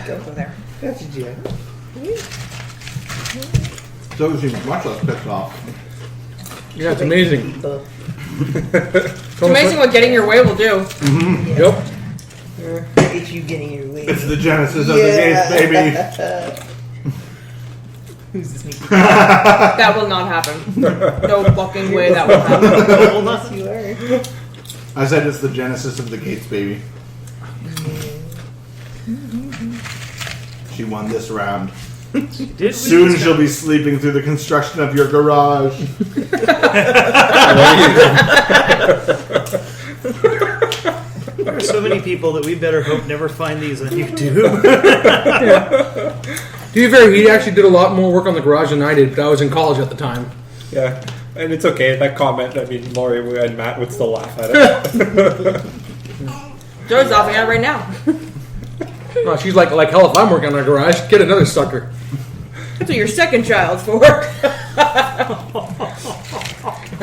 go there. That's a gem. So she was much less pissed off. yeah, it's amazing. It's amazing what getting your way will do. Yep. It's you getting your way. It's the genesis of the gates, baby. Who's the sneaky? That will not happen. No fucking way that will happen. Well, not- You are. I said it's the genesis of the gates, baby. She won this round. Did Soon she'll be sleeping through the construction of your garage. There are so many people that we better hope never find these on YouTube. To be fair, he actually did a lot more work on the garage than I did, but I was in college at the time. Yeah, and it's okay. That comment, I mean, Laurie and Matt would still laugh at it. Joe's laughing at it right now. No, she's like hell if I'm working on a garage, get another sucker. That's what your second child's for.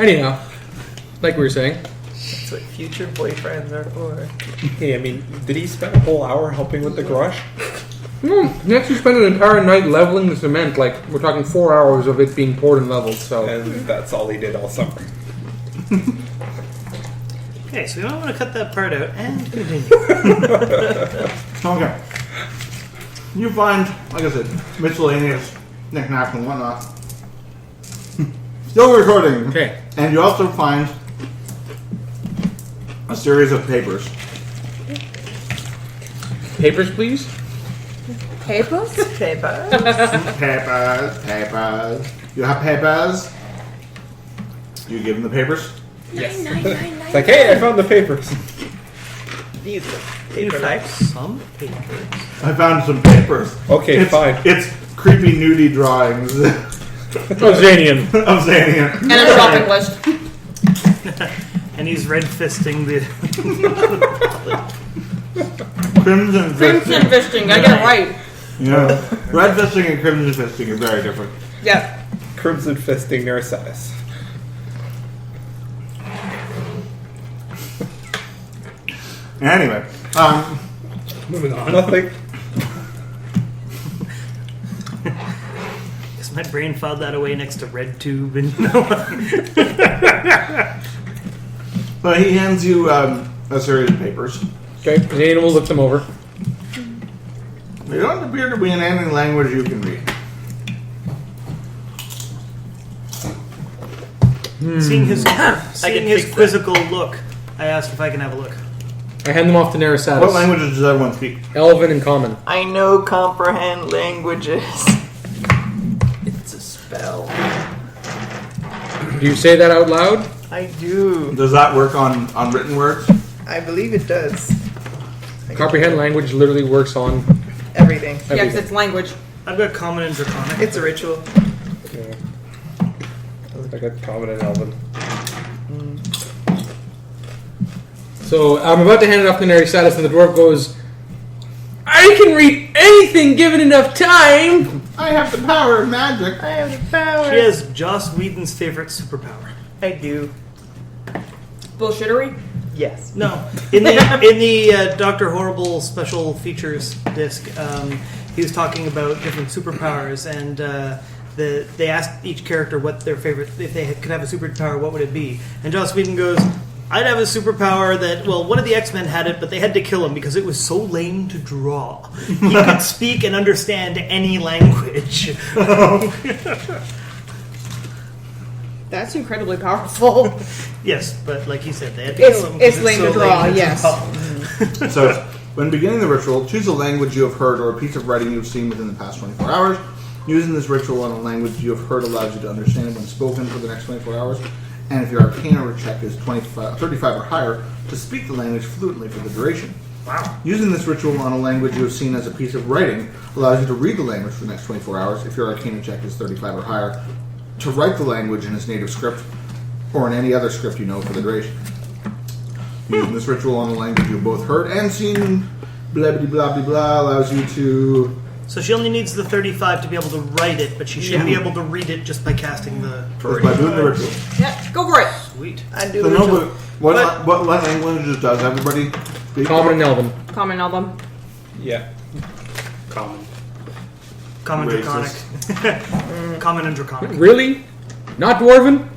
Anyhow, like we were saying. That's what future boyfriends are for. Hey, I mean, did he spend a whole hour helping with the garage? He actually spent an entire night leveling the cement. Like, we're talking 4 hours of it being poured and leveled, so... And that's all he did all summer. Okay, so we might want to cut that part out and continue. Okay. You find, like I said, miscellaneous knickknacks and whatnot. Still recording. Okay. And you also find a series of papers. Papers, please? Papers? Paper. Papers. You have papers? You give them the papers? It's like, hey, I found the papers. These are You paper found knives. some papers. I found some papers. Okay, fine. It's creepy nudie drawings of Oh, Xanian. Xanian. And a shopping list. And he's red fisting the. Crimson Crimson fisting. fisting, I get it right. Yeah. Red fisting and crimson fisting are very different. Yeah. Crimson fisting Nerisatis. Anyway, Moving on. Nothing. Guess my brain filed that away next to red tube and. but he hands you a series of papers. Okay, Xanian will look them over. They don't appear to be in any language you can read. Seeing his fix quizzical look, I asked if I can have a look. I hand them off to Nerisatis. What languages does everyone speak? Elven and Common. I know comprehend languages. It's a spell. Do you say that out loud? I do. Does that work on written words? I believe it does. Comprehend language literally works on Everything. Yes, everything. it's language. I've got common and draconic. It's a ritual. Yeah. I got common and Elven. So I'm about to hand it off to Nerisatis, and the dwarf goes, I can read anything given enough time! I have the power of magic. I have the power. She has Joss Whedon's favorite superpower. I do. Bullshittery? Yes. No, in the Dr. Horrible special features disc, he was talking about different superpowers, and they asked each character what their favorite, if they could have a superpower, what would it be? And Joss Whedon goes, I'd have a superpower that, well, one of the X-Men had it, but they had to kill him because it was so lame to draw. He could speak and understand any language. That's incredibly powerful. Yes, but like he said, they had to kill him. It's 'cause lame to so draw, lame to yes. draw. So, when beginning the ritual, choose a language you have heard or a piece of writing you've seen within the past 24 hours. Using this ritual on a language you have heard allows you to understand it when spoken for the next 24 hours. And if your Arcana check is 35 or higher, to speak the language fluently for the duration. Wow. Using this ritual on a language you have seen as a piece of writing allows you to read the language for the next 24 hours. If your Arcana check is 35 or higher, to write the language in its native script or in any other script you know for the duration. Using this ritual on a language you have both heard and seen, blah blah blah blah blah, allows you to. So she only needs the 35 to be able to write it, but she should be able to read it just by casting the. Just by doing the ritual. Yeah, go for it. Sweet. I do. So no, ritual. but what languages does everybody speak? Common and Elven. Common album. Yeah. Common. Common Racist. draconic. Common and draconic. Really? Not Dwarven?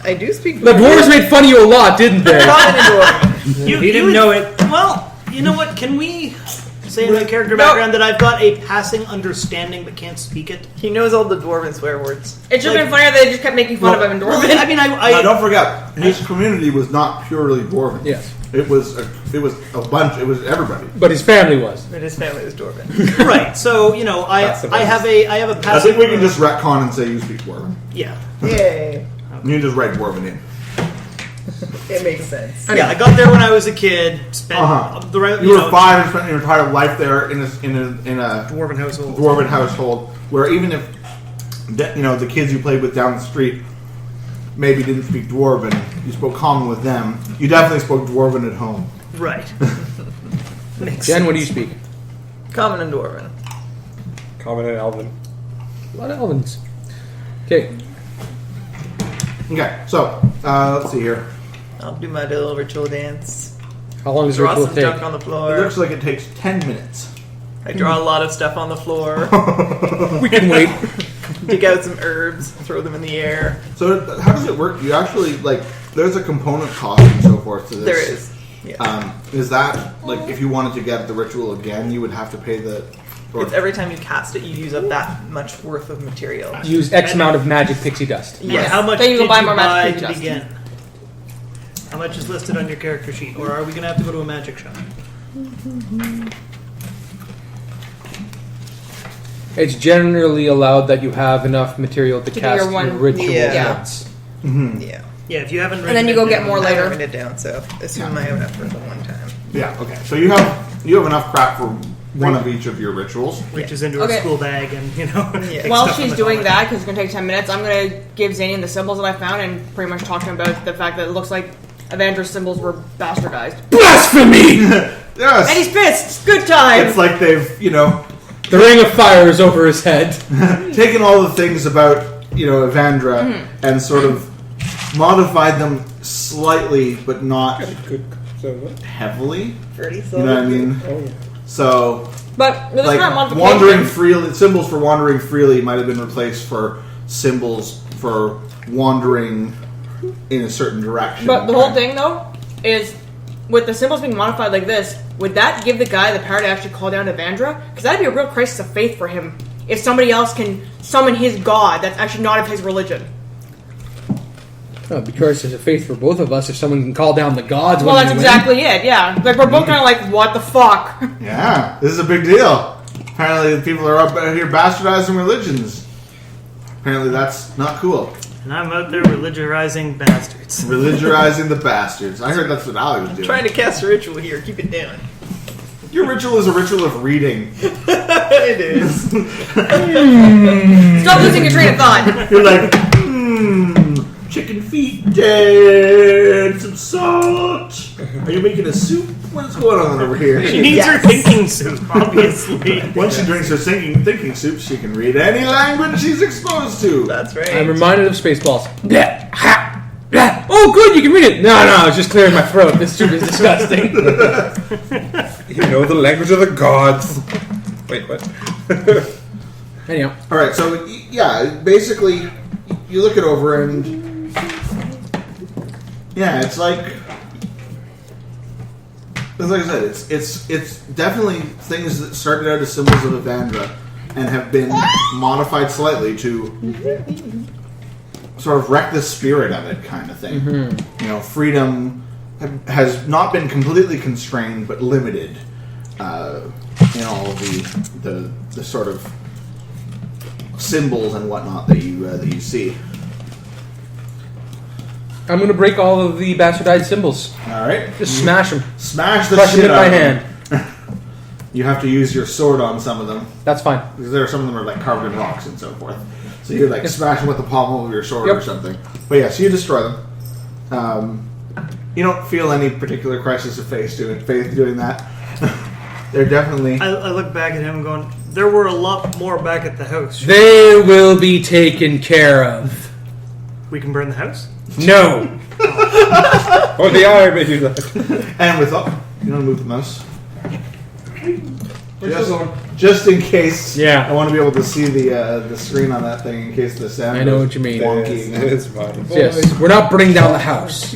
I do speak. The dwarves made fun of you a lot, didn't they? Common and dwarven. He didn't know it. Well, You know what? Can we say in my character background that I've got a passing understanding but can't speak it? He knows all the dwarven swear words. It should have been funnier that they just kept making fun of him in Well, Dwarven. I mean, Now, don't forget, his community was not purely dwarven. Yes. It was a bunch. It was everybody. But his family was. But his family was dwarven. right. So I have a I passing. think we can just retcon and say you speak dwarven. Yeah. Yay. You can just write dwarven in. It makes sense. Yeah, I got there when I was a kid. Spent the right. You were 5 and spent your entire life there in a dwarven household. dwarven household, where even if the kids you played with down the street maybe didn't speak dwarven, you spoke common with them. You definitely spoke dwarven at home. Right. Makes Jen, sense. what do you speak? Common and dwarven. Common and Elven. A lot of Elvens. Okay. Okay, so let's see here. I'll do my little ritual dance. How long does the Draw ritual some take? junk on the It floor. looks like it takes 10 minutes. I draw a lot of stuff on the floor. We can wait. Dig out some herbs, throw them in the air. So how does it work? You actually there's a component cost and so forth to this. There is. Yeah. Is that if you wanted to get the ritual again, you would have to pay the? Or, It's every time you cast it, you use up that much worth of material. Use X amount of magic pixie dust. And Yes. how much Then you did can buy you more buy magic to dust. begin? How much is listed on your character sheet, or are we going to have to go to a magic shop? It's generally allowed that you have enough material to do cast your one- ritual Yeah. once. Yeah. Yeah, if you haven't. And then you go get more I later. write it down, so assume I have enough for the one time. yeah. Okay. So you have enough crap for one of each of your rituals. Reaches into Okay. her school bag and Yeah. takes While stuff from she's the doing closet. that, because it's going to take 10 minutes, I'm going to give Xanian the symbols that I found and pretty much talk to him about the fact that it looks like Evandra's symbols were bastardized. Blasphemy! Yes. And he's pissed! It's good time! It's like they've The ring of fire is over his head. taken all the things about Evandra and sort of modified them slightly, but not Good. So what? heavily. Pretty You know what I mean? Oh, yeah. So But this is not modification. wandering freely, symbols for wandering freely might have been replaced for symbols for wandering in a certain direction. But the whole thing, though, is with the symbols being modified like this, would that give the guy the power to actually call down Evandra? Because that'd be a real crisis of faith for him. If somebody else can summon his god that's actually not of his religion. Oh, because there's a faith for both of us if someone can call down the gods. Well, when that's we win. exactly it, yeah. Like, we're both kind of like, what the fuck? Yeah, this is a big deal. Apparently, the people are up here bastardizing religions. Apparently, that's not cool. And I'm out there religiorizing bastards. Religiorizing the bastards. I heard that's what Alli was doing. Trying to cast a ritual here. Keep it down. Your ritual is a ritual of reading. It is. Stop losing your train of thought. You're like, chicken feet dead, some salt. Are you making a soup? What's going on over here? She needs her thinking soup, obviously. Once she drinks her thinking soup, she can read any language she's exposed to. That's right. I'm reminded of Spaceballs. Blah, ha, blah. Oh, good, you can read it. No, it's just clearing my throat. This soup is disgusting. You know the language of the gods. Wait, what? Anyhow, All right, so yeah, basically, you look it over and yeah, it's like I said, it's definitely things that started out as symbols of Evandra and have been modified slightly to sort of wreck the spirit of it, kind of thing. Freedom has not been completely constrained, but limited in all of the sort of symbols and whatnot that you see. I'm going to break all of the bastardized symbols. All right, Just smash them. smash the Crush them shit in out my of them. hand. You have to use your sword on some of them That's fine. because some of them are like carved in rocks and so forth. So you like smash them with the pommel of your sword or Yep. something. But yeah, so you destroy them. You don't feel any particular crisis of faith doing that. They're definitely. I look back at him going, there were a lot more back at the house. They will be taken care of. We can burn the house? No. Oh, the eye made you that. And with you want to move the mouse? Just in case. Yeah. I want to be able to see the screen on that thing in case the sound. I know goes what you mean. wonky. It's fine. Yes, we're not burning down the house.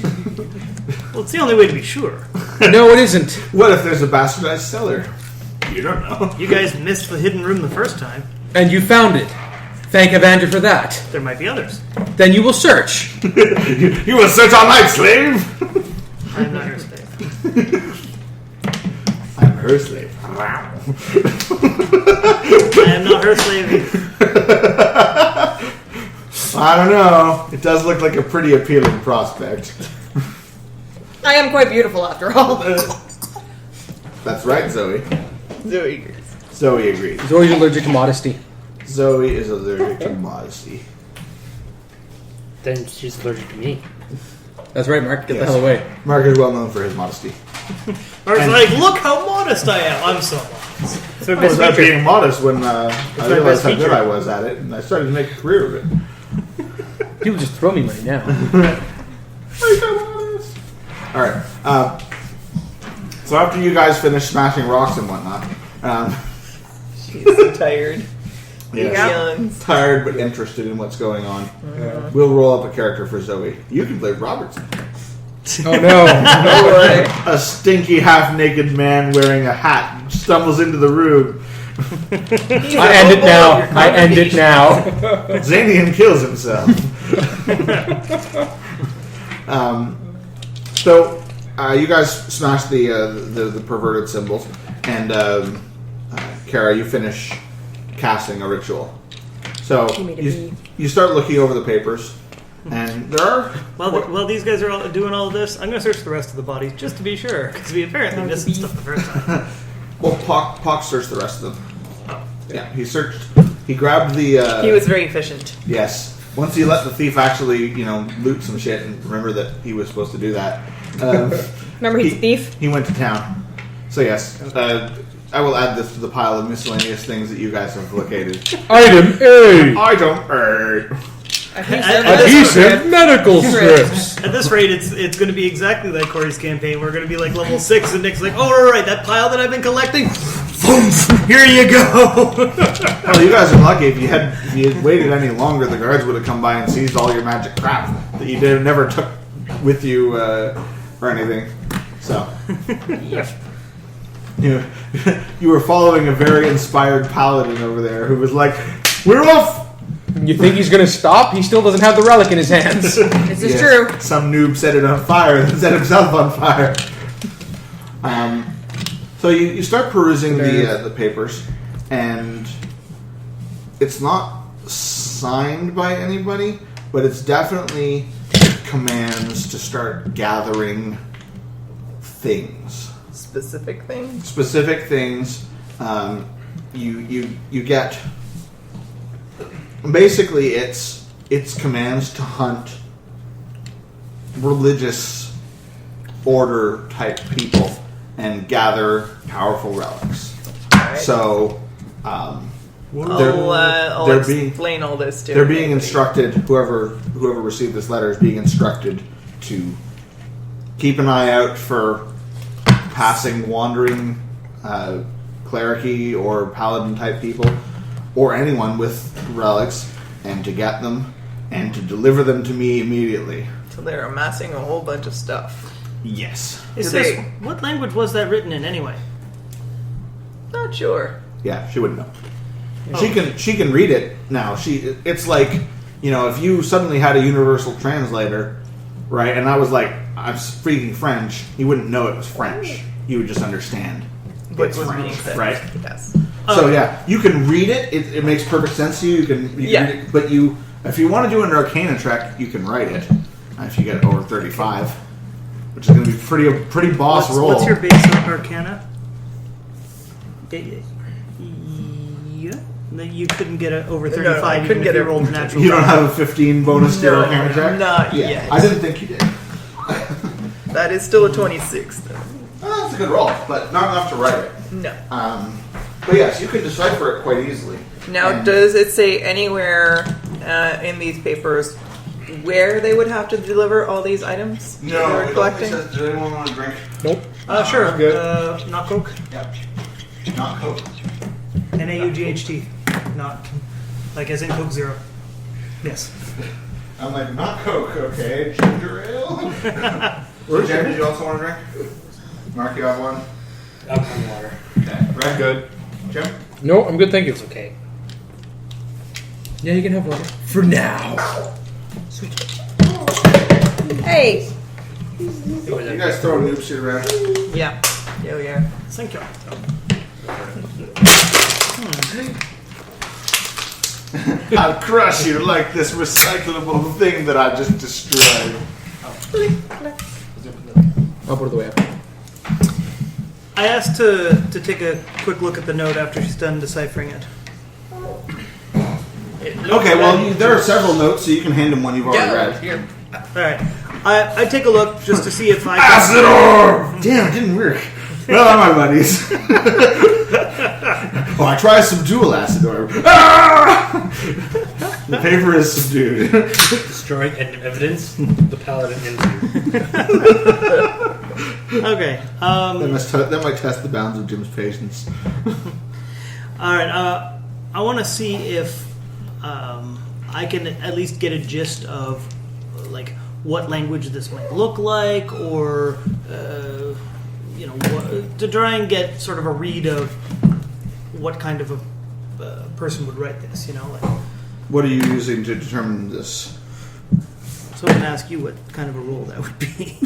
Well, it's the only way to be sure. No, it isn't. What if there's a bastardized cellar? You don't know. You guys missed the hidden room the first time. And you found it. Thank Evander for that. There might be others. Then you will search. You will search all night, slave! I'm not her slave. I'm her slave. I am not her slave either. I don't know. It does look like a pretty appealing prospect. I am quite beautiful after all. That's right, Zoe. Zoe agrees. Zoe agrees. He's always allergic to modesty. Zoe is allergic to modesty. Then she's allergic to me. That's right, Mark. Get Yes. the hell away. Mark is well known for his modesty. Mark's like, look how modest I am. I'm so modest. It's my I was best not feature. being modest when I my realized best how good feature. I was at it, and I started to make a career of it. People just throw me money now. Alright. So after you guys finish smashing rocks and whatnot, She's so tired. yes, Yawns. tired but interested in what's going on, we'll roll up a character for Zoe. You can play Robertson. Oh no. A stinky half-naked man wearing a hat stumbles into the room. I end it now. I end it now. Xanian kills himself. So you guys smash the perverted symbols, and Kara, you finish casting a ritual. So you start looking over the papers, and there are While these guys are all doing all this, I'm going to search the rest of the bodies just to be sure, because we apparently missed some stuff the first time. well, Pock searched the rest of them. Yeah, he searched. He grabbed the. He was very efficient. Yes. Once he let the thief actually, loot some shit and remember that he was supposed to do that. Remember, he's a thief. He went to town. So yes, I will add this to the pile of miscellaneous things that you guys have located. Item A. Item A. Adhesive medical strips. At this rate, it's going to be exactly like Corey's campaign. We're going to be like level 6, and Nick's like, oh, right, that pile that I've been collecting, here you go. Well, you guys are lucky. If you had waited any longer, the guards would have come by and seized all your magic crap that you never took with you or anything. So, you were following a very inspired paladin over there who was like, "We're off." You think he's gonna stop? He still doesn't have the relic in his hands. This is true. Some noob set it on fire and set himself on fire. So you start perusing the papers, and it's not signed by anybody, but it's definitely commands to start gathering things. Specific things? Specific things. You get... Basically, it's commands to hunt religious order type people and gather powerful relics. Right. So, I'll they're being explain all this to they're being instructed. Whoever received this letter is being instructed to keep an eye out for passing, wandering, cleric-y or paladin type people, or anyone with relics, and to get them and to deliver them to me immediately. So they're amassing a whole bunch of stuff. Yes. What language was that written in anyway? Not sure. Yeah, she wouldn't know. She can read it now. It's like, if you suddenly had a universal translator, right? And I was like, I'm speaking French. You wouldn't know it was French. You would just understand. What's It's being French, said. right? Yes. So yeah, you can read it. It makes perfect sense to you. You can read it, but if you want to do an Arcana check, you can write it. If you get over 35, which is going to be pretty boss roll. What's your base of Arcana? Yeah, you couldn't get it over 35. I even couldn't if get you it. rolled natural. You don't have a 15 bonus to your No, Arcana check? not Yeah, yet. I didn't think you did. That is still a 26, though. That's a good roll, but not enough to write it. No. But yes, you can decipher it quite easily. Now, And does it say anywhere in these papers where they would have to deliver all these items that No, they're it only collecting? says, does anyone want to drink? Nope. Sure. I'm good. Not Coke. Yep. Not Coke. NAUGHT. Not like as in Coke Zero. Yes. I'm like, not Coke, okay. Ginger ale? Jen, did you also want a drink? Mark, you have one? I'm on water. Okay. Red, good. Jim? No, I'm good, thank you. It's okay. Yeah, you can have water. For now. Hey! You guys throw noob shit around. Yeah. Yeah, we are. Thank you. I'll crush you like this recyclable thing that I just destroyed. I'll put it away after. I asked to take a quick look at the note after she's done deciphering it. Okay, well, there are several notes, so you can hand him one you've already read. Here. Alright. I take a look just to see if I can... Acid orb! Damn, it didn't work. Well, I'm my buddies. Oh, I tried some dual acid orb. Ah! The paper is subdued. Destroying evidence. The Paladin ends you. Okay. That might test the bounds of Jim's patience. Alright, I want to see if I can at least get a gist of, like, what language this might look like, or, to try and get sort of a read of what kind of a person would write this, like. What are you using to determine this? So I'm going to ask you what kind of a roll that would be.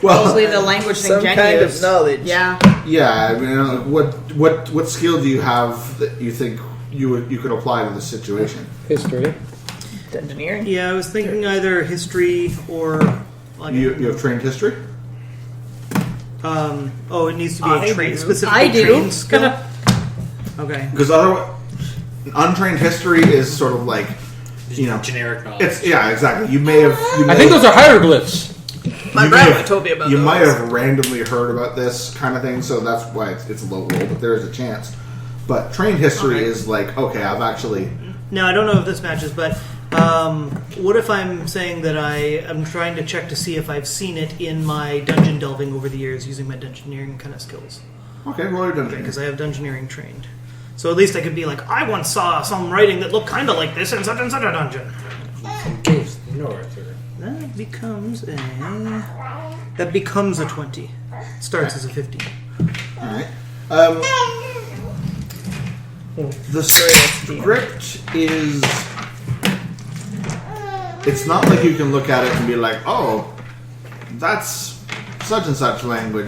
Well, Mostly the language thing Some Jen kind used. of knowledge. Yeah. yeah, I mean, what skill do you have that you think you could apply to this situation? History. Engineering. Yeah, I was thinking either history or... Like, You have trained history? it needs to be I a trained, do. specifically I do. trained skill. Okay. Because otherwise, untrained history is sort of like, Generic knowledge. it's exactly. You may have. I think those are hieroglyphs. My you may grandma have- told me about You those. might have randomly heard about this kind of thing, so that's why it's a low roll, but there is a chance. But trained history is like, okay, I've actually... Now, I don't know if this matches, but what if I'm saying that I'm trying to check to see if I've seen it in my dungeon delving over the years using my dungeoneering kind of skills? Okay, roll your dungeon. Because I have dungeoneering trained. So at least I could be like, I once saw some writing that looked kind of like this in such and such a dungeon. Goes north. That becomes a 20. Starts as a 15. Alright. The script is... It's not like you can look at it and be like, oh, that's such and such language,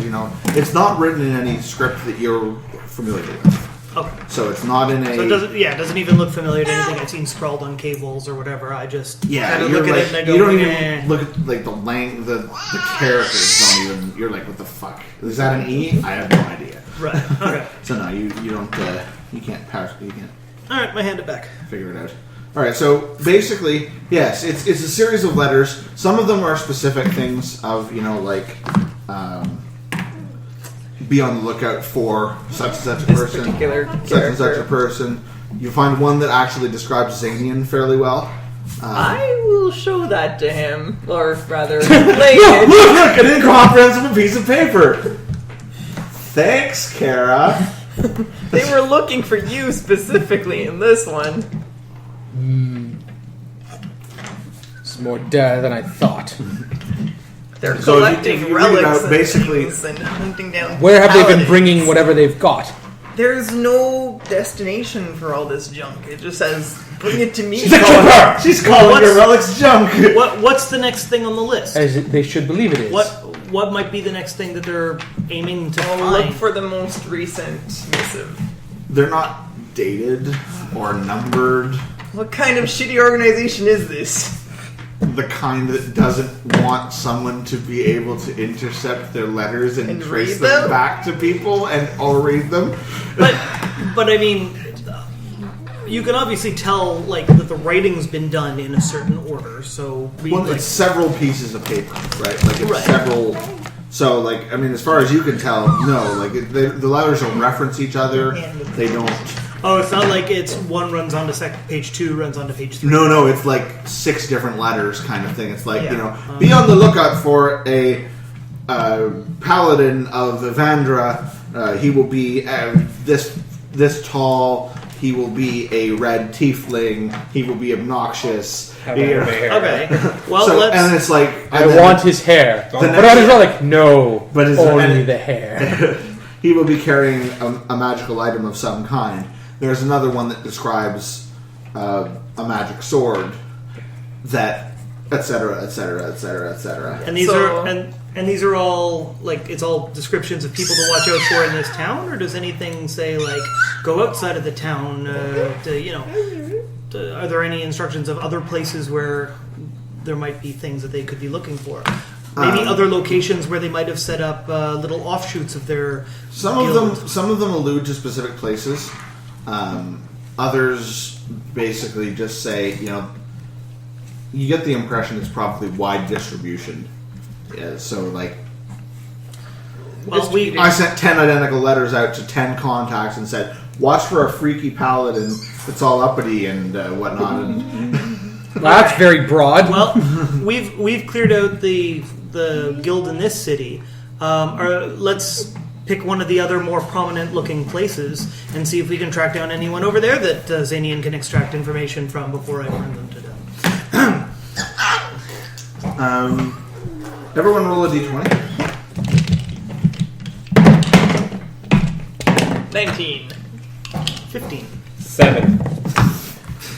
It's not written in any script that you're familiar with. Okay. So it's not in a... So it doesn't even look familiar to anything I've seen sprawled on cave walls or whatever. I just kind of you're look at like, it and I go, you don't "Eh." even look at like the characters don't even. You're like, what the fuck? Is that an E? I have no idea. Right. Okay. So no, you don't. You can't pass. You can't All right. I hand it back. figure it out. All right. So basically, yes, it's a series of letters. Some of them are specific things of be on the lookout for such and such a This person, particular such and such a character. person. You find one that actually describes Xanian fairly well. I will show that to him, or rather, play Look, it. an incomprehensible piece of paper. Thanks, Kara. They were looking for you specifically in this one. It's more dead than I thought. They're So if collecting you read it relics out, basically- and, things and hunting down. Where have they been paladins. bringing whatever they've got? There's no destination for all this junk. It just says, "Bring it to me." She's calling What's- your relics junk. What's the next thing on the list? As they should believe it is. What might be the next thing that they're aiming to I'll find? look for the most recent missive. They're not dated or numbered. What kind of shitty organization is this? The kind that doesn't want someone to be able to intercept their letters and And trace read them them? back to people or read them. But I mean, you can obviously tell that the writing's been done in a certain order. So read, Well, it's several pieces of paper, right? Like it's Right. several. So, as far as you can tell, no. The letters don't reference each other. They don't. oh, it's not like it's one runs onto page 2, runs onto page 3. No, it's like 6 different letters kind of thing. It's like, Yeah. be on the lookout for a Paladin of Evandra. He will be this tall. he will be a red tiefling. He will be obnoxious. Have all the hair. Okay. Well, So, let's. and it's like I and then want his hair. The But next- others are like, no, But his- only and- the hair. he will be carrying a magical item of some kind. There's another one that describes a magic sword, that etc. etc. etc. etc. And these So- are and these are all like it's all descriptions of people to watch out for in this town, or does anything say like go outside of the town? Are there any instructions of other places where there might be things that they could be looking for? Maybe other locations where they might have set up little offshoots of their Some guild. of them allude to specific places. Others basically just say, you get the impression it's probably wide distribution. Yeah, so like, Well, I sent 10 identical letters out to 10 contacts and said, watch for a freaky paladin that's all uppity and whatnot. And That's very broad. Well, we've cleared out the guild in this city. Let's pick one of the other more prominent looking places and see if we can track down anyone over there that Xanian can extract information from before I burn them to death. everyone roll a d20. 19. 15. 7.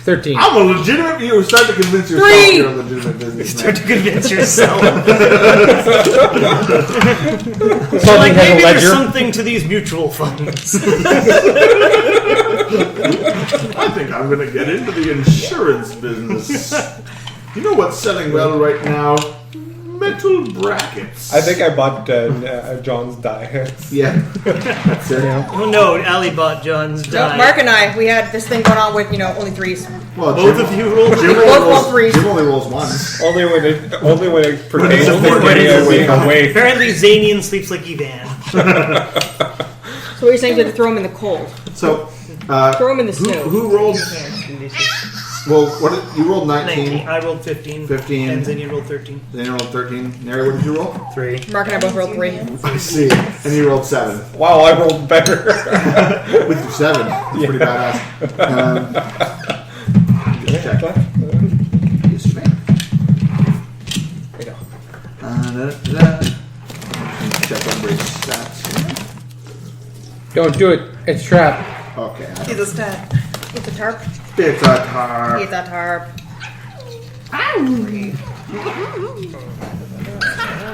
13. I'm a legitimate. You start to convince yourself 3. you're a legitimate businessman. Start to convince yourself. Something Like has a maybe there's ledger. something to these mutual funds. I think I'm going to get into the insurance business. You know what's selling well right now? Metal brackets. I think I bought John's die. Yeah, that's it. Oh no, Alli bought John's die. No, Mark and I, we had this thing going on with, only threes. Well, Both of you rolled. Jim both only roll rolls threes. Jim only rolls ones. Only when it pertains it's a to four getting days away. away. Apparently, Xanian sleeps like Evan. So what you're saying is to throw him in the cold. So, Throw him in the snow. who rolled? Well, what did you rolled 19? I rolled 15. 15. And Xanian rolled 13. Then you rolled 13. Neri, what did you roll? 3. Mark and I both rolled 3. I see. And you rolled 7. Wow, I rolled better. With your 7. That's pretty badass. Just check. Yes, you may. Check everybody's stats. Don't do it. It's trap. Okay. He's a stat. It's a tarp. It's a tar. It's a tarp.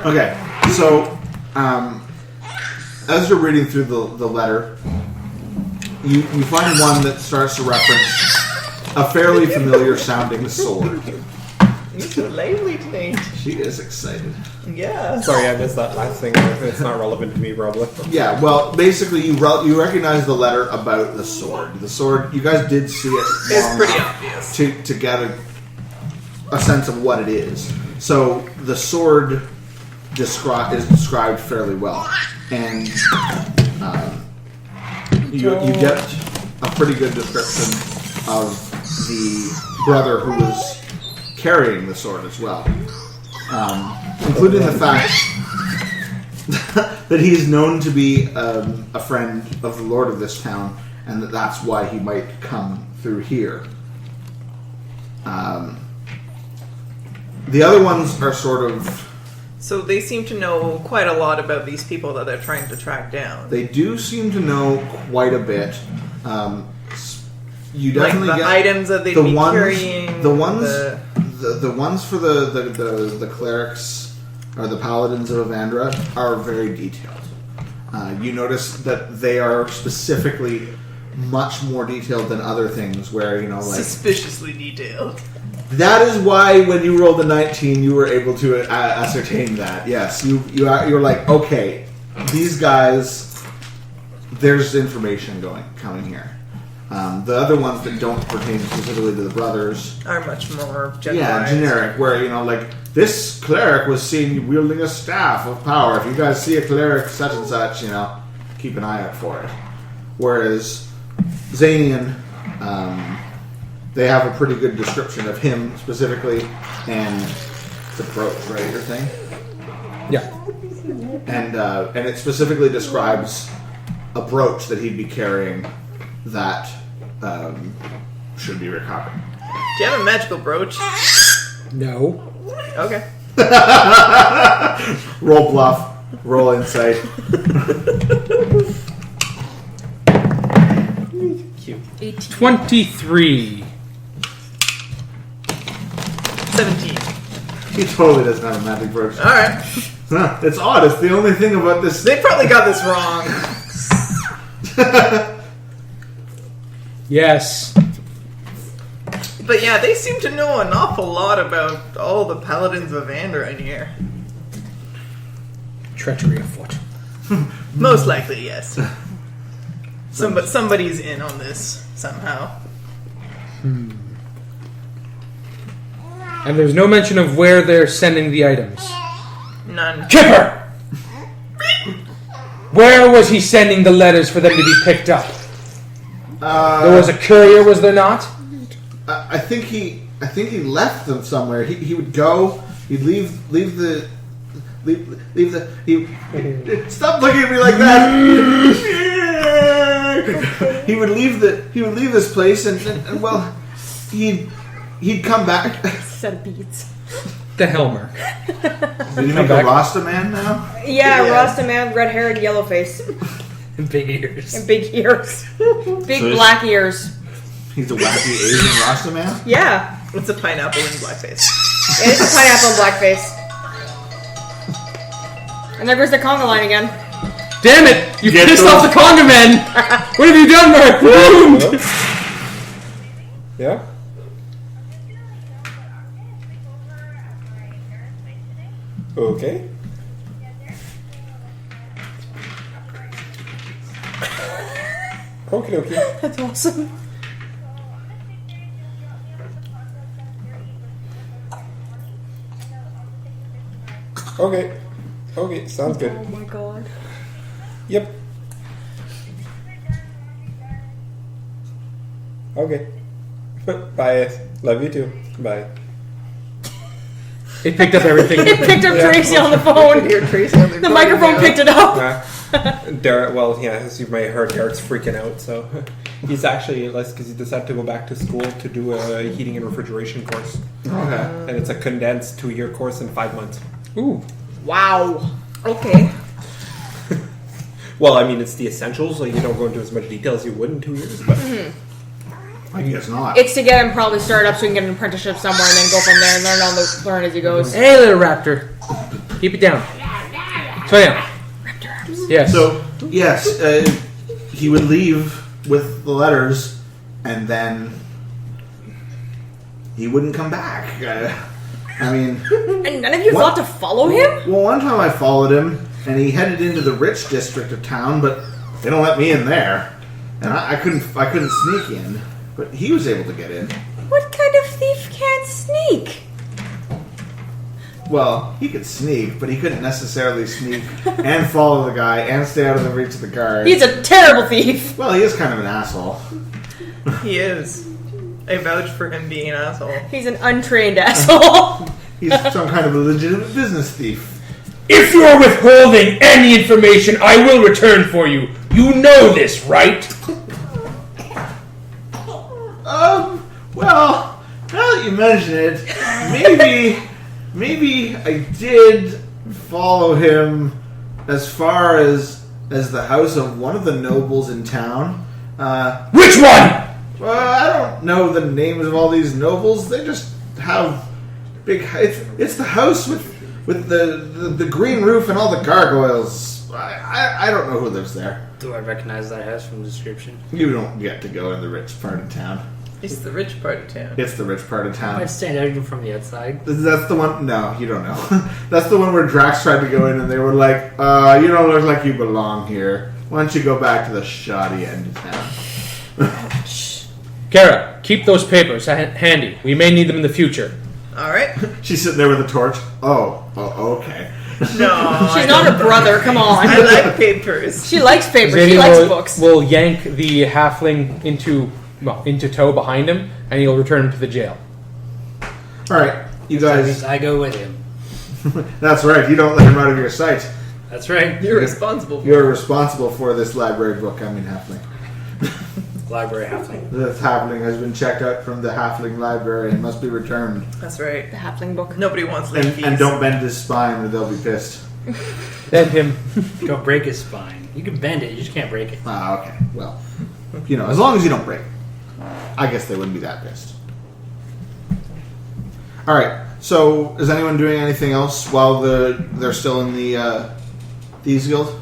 Okay, so as you're reading through the letter, you find one that starts to reference a fairly familiar sounding sword. You're so lively tonight. She is excited. Yeah. Sorry, I missed that last thing. It's not relevant to me, probably. Yeah, well, basically you recognize the letter about the sword. The sword, you guys did see it. It's long pretty enough obvious. to get a sense of what it is. So the sword is described fairly well, and you get a pretty good description of the brother who was carrying the sword as well, including the fact that he is known to be a friend of the lord of this town, and that's why he might come through here. The other ones are sort of... So they seem to know quite a lot about these people that they're trying to track down. They do seem to know quite a bit. You definitely like the get items that they'd the be ones, carrying. the ones for the clerics or the paladins of Evandra are very detailed. You notice that they are specifically much more detailed than other things. Where Suspiciously detailed. that is why when you rolled the 19, you were able to ascertain that. Yes, you're like, okay, these guys. There's information coming here. The other ones that don't pertain specifically to the brothers Are much more generalized. yeah, generic. Where this cleric was seen wielding a staff of power. If you guys see a cleric such and such, keep an eye out for it. Whereas Xanian, they have a pretty good description of him specifically and the brooch, right? Your thing, Yeah. and it specifically describes a brooch that he'd be carrying that should be recovered. Do you have a magical brooch? No. Okay. Roll bluff. Roll insight. Cute. 23. 17. He totally doesn't have a magic brooch. Alright. Huh, it's odd. It's the only thing about this. They probably got this wrong. Yes. But yeah, they seem to know an awful lot about all the paladins of Andra in here. Treachery afoot. Most likely, yes. Somebody's in on this somehow. And there's no mention of where they're sending the items. None. Kipper! Where was he sending the letters for them to be picked up? There was a courier, was there not? I think he left them somewhere. He would go. He'd leave the. Stop looking at me like that. He would leave this place and well, he'd come back. Set of beads. The Helmer. Did you make a Rasta man now? Yeah, Rasta man, red hair and yellow face. Big ears. And big ears. Big So black ears. He's a wacky Asian Rasta man. Yeah. It's a pineapple in blackface. It is a pineapple and blackface. And there goes the conga line again. Damn it! You Get pissed those- off the conga men! What have you done, Marc? Ruined! Yeah? Okay. Okie dokie. That's awesome. Okay. Okay, sounds good. Oh my god. Yep. Okay. Bye. Love you too. Bye. It picked up everything. It picked up Tracy on the phone. Hear Tracy on The microphone picked it up. Derek, well, yeah, as you may have heard, Derek's freaking out, so he's actually, because he decided to go back to school to do a heating and refrigeration course. Okay. And it's a condensed 2-year course in 5 months. Ooh. Wow. Okay. Well, I mean, it's the essentials, so you don't go into as much detail as you would in 2 years, but I guess not. It's to get him probably started up so he can get an apprenticeship somewhere and then go from there and learn as he goes. Hey, little raptor. Keep it down. So yeah. Yes. So yes, he would leave with the letters, and then he wouldn't come back. I mean, And none of you thought to follow him? well, one time I followed him, and he headed into the rich district of town, but they don't let me in there, and I couldn't sneak in. But he was able to get in. What kind of thief can't sneak? Well, he could sneak, but he couldn't necessarily sneak and follow the guy and stay out of the reach of the guard. He's a terrible thief. Well, he is kind of an asshole. He is. I vouch for him being an asshole. He's an untrained asshole. He's some kind of a legitimate business thief. If you are withholding any information, I will return for you. You know this, right? Well, now that you mention it, maybe I did follow him as far as the house of one of the nobles in town. Which one? Well, I don't know the names of all these nobles. They just have big. It's the house with the green roof and all the gargoyles. I don't know who lives there. Do I recognize that house from the description? You don't get to go in the rich part of town. It's the rich part of town. It's the rich part of town. I'd stand out even from the outside. That's the one. No, you don't know. That's the one where Drax tried to go in, and they were like, "You don't look like you belong here. Why don't you go back to the shoddy end of town?" Kara, keep those papers handy. We may need them in the future. Alright. She's sitting there with a torch. Oh, okay. No. She's not her brother, come on. I like papers. She likes papers, she Xanian likes books. will yank the halfling into tow behind him, and he'll return him to the jail. All right, you guys. I go with him. That's right. You don't let him out of your sight. That's right. You're responsible for You're responsible for this library book. I mean, halfling. Library halfling. The halfling has been checked out from the halfling library and must be returned. That's right. The halfling book. Nobody wants late fees. And don't bend his spine or they'll be pissed. Bend him. Don't break his spine. You can bend it, you just can't break it. Ah, okay. Well, as long as you don't break it. I guess they wouldn't be that pissed. All right. So, is anyone doing anything else while they're still in the Thieves Guild?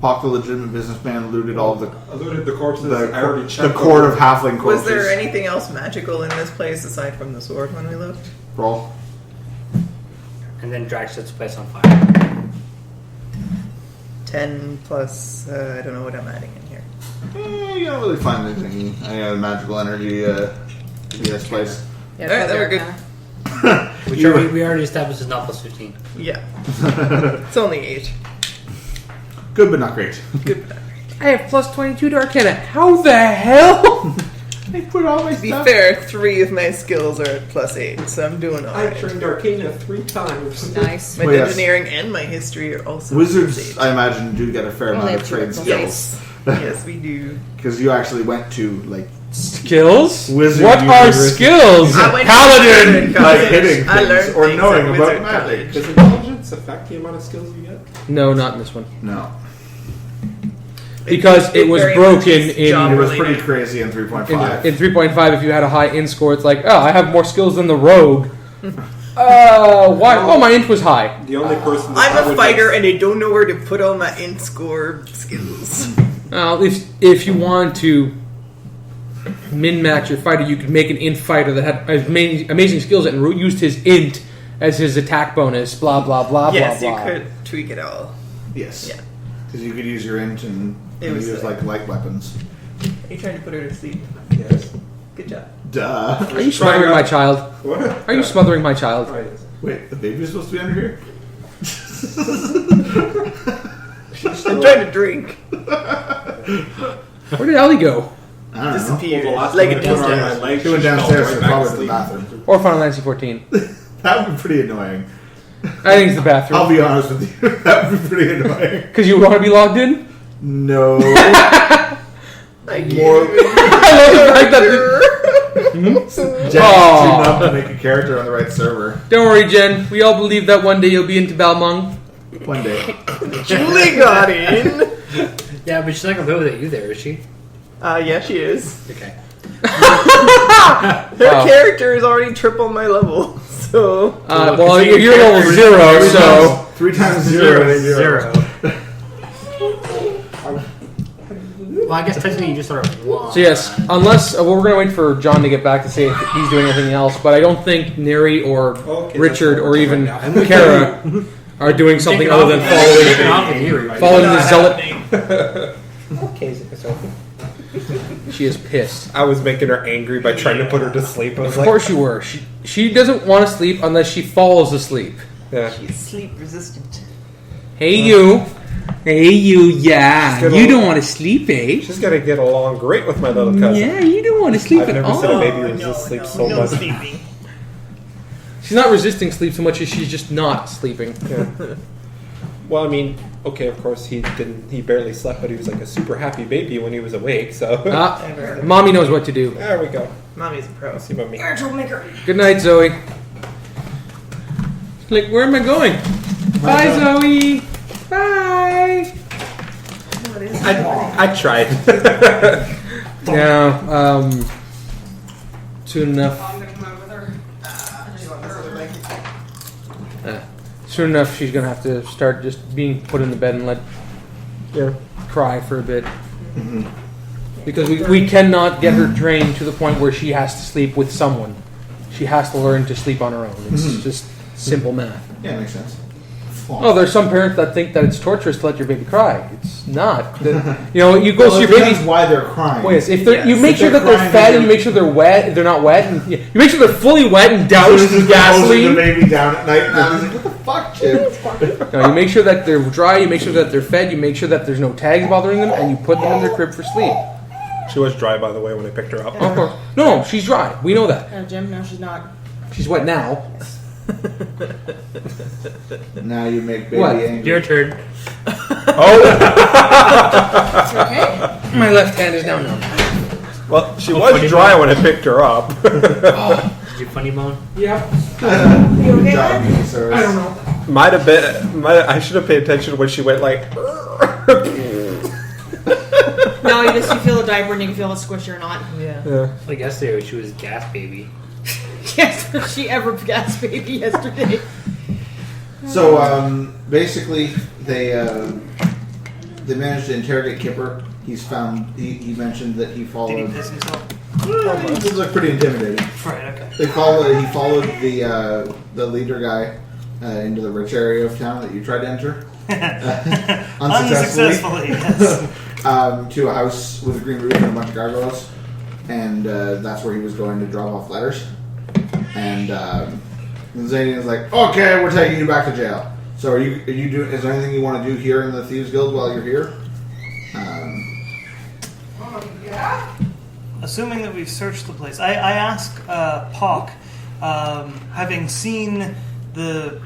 Pock, the legitimate businessman, looted all of the I looted the corpses. I already checked the court of halfling corpses. Was there anything else magical in this place aside from the sword when we looked? Roll. And then Drax sets the place on fire. 10 plus, I don't know what I'm adding in here. You don't really find anything. Any other magical energy in this place? Yeah, Alright, then we're good. Which we already established is not plus 15. Yeah. It's only 8. Good, but not great. Good. I have plus 22 to Arcana. How the hell? I put all my To be stuff. fair, 3 of my skills are at plus 8, so I'm doing I alright. trained Arcana 3 times. Nice. My Well, yes. engineering and my history are also Wizards, plus 8. I imagine, do get a fair Only amount of have two trade plus skills. Yes, we do. Because you actually went to, like, Skills? Wizard What are University. skills? I went to Paladin! wizard Like college. hitting I learned things or things knowing at about wizard magic. college. Does intelligence affect the amount of skills you get? No, not in this one. No. Because it was very broken much is in- job It was related. pretty crazy in 3.5. In 3.5, if you had a high int score, it's like, oh, I have more skills than the rogue. Why? Oh, my int was high. The only person that I'm a would fighter make- and I don't know where to put all my int score skills. Well, if you want to min-max your fighter, you could make an int fighter that had amazing skills and used his int as his attack bonus, blah, blah, blah, Yes, blah, you blah. could tweak it all. Yes. Yeah. Because you could use your int and It was use, like, light weapons. Are you trying to put her to sleep? Yes. Good job. Duh. Are you smothering my child? What? Are you smothering my child? Oh, yes. Wait, the baby's supposed to be under here? I'm trying to drink. Where did Alli go? I don't know. Disappeared. Well, the last Like time a I put her on my downstairs. leg, She went fell downstairs right and back probably to to the sleep. bathroom. Or Final Fantasy 14. That would be pretty annoying. I think it's the bathroom. I'll be honest with you. That would be pretty annoying. Because you want to be logged in? No. Like More. I love the fact that... Jen's too Aw. numb to make a character on the right server. Don't worry, Jen. We all believe that one day you'll be into Balmung. One day. Julie got in. Yeah, but she's not going to play with you there, is she? Yeah, she is. Okay. Her Wow. character is already triple my level, so Well, you're level 0, so... 3 times 0 is 0. Well, I guess technically you just sort of won. So yes, unless... well, we're going to wait for John to get back to see if he's doing anything else, but I don't think Neri or Okay, Richard that's or what even we're doing Kara are doing something Take it other off. than Take it off of you, right? following the Not zealot. happening. Okay, it's okay. She is pissed. I was making her angry by trying to put her to sleep. I was Of like, course you were. She doesn't want to sleep unless she falls asleep. yeah. She's sleep resistant. Hey you. Hey you, yeah. Good You old- don't want to sleep, eh? She's gonna get along great with my little cousin. Yeah, you don't want to sleep I've at never all. seen a baby Oh, resist sleep so no much. sleeping. She's not resisting sleep so much as she's just not sleeping. Yeah. Well, I mean, okay, of course he didn't. He barely slept, but he was like a super happy baby when he was awake. So Mommy knows what to do. there we go. Mommy's a pro. See about me. You're a troublemaker. Good night, Zoe. Like, where am I going? Bye, Zoe. Bye. What is I tried. Now, soon enough. I'm gonna come out with her. Soon enough, she's gonna have to start just being put in the bed and let cry for a bit. Because we cannot get her trained to the point where she has to sleep with someone. She has to learn to sleep on her own. It's just simple math. Yeah, makes sense. Oh, there's some parents that think that it's torturous to let your baby cry. It's not. You go see your baby. That's why they're crying. Well, yes, if they're, you Yes, make if sure they're that they're crying, fed they're- and you make sure they're wet. They're not wet. And, you make sure they're fully wet and doused in Closing the gasoline. baby down at night. And I was like, what the fuck, Chip? No, you make sure that they're dry. You make sure that they're fed. You make sure that there's no tags bothering them, and you put them in their crib for sleep. She was dry, by the way, when I picked her up. Of course. No, she's dry. We know that. Jim, no, she's not. She's wet now. Now you make baby What? angry. Your turn. Oh, Is she okay? My left hand is now numb. Well, she was dry when I picked her up. Did you funny bone? Yeah. You okay, Good job, man? Service. I don't know. Might have been. I should have paid attention when she went like. No, you feel the diaper and you can feel it squish or not. Yeah. Like yesterday when she was gas baby. Yes, was she ever gas baby yesterday? So basically, they managed to interrogate Kipper. He's found. He mentioned that he followed. Did he piss himself? This is like pretty intimidating. Right. Okay. He followed the leader guy into the rich area of town that you tried to enter. Unsuccessfully. Yes. To a house with a green roof and a bunch of gargoyles, and that's where he was going to drop off letters. And Xanian is like, "Okay, we're taking you back to jail. So are you doing? Is there anything you want to do here in the Thieves Guild while you're here?" Assuming that we've searched the place, I ask Pock, having seen the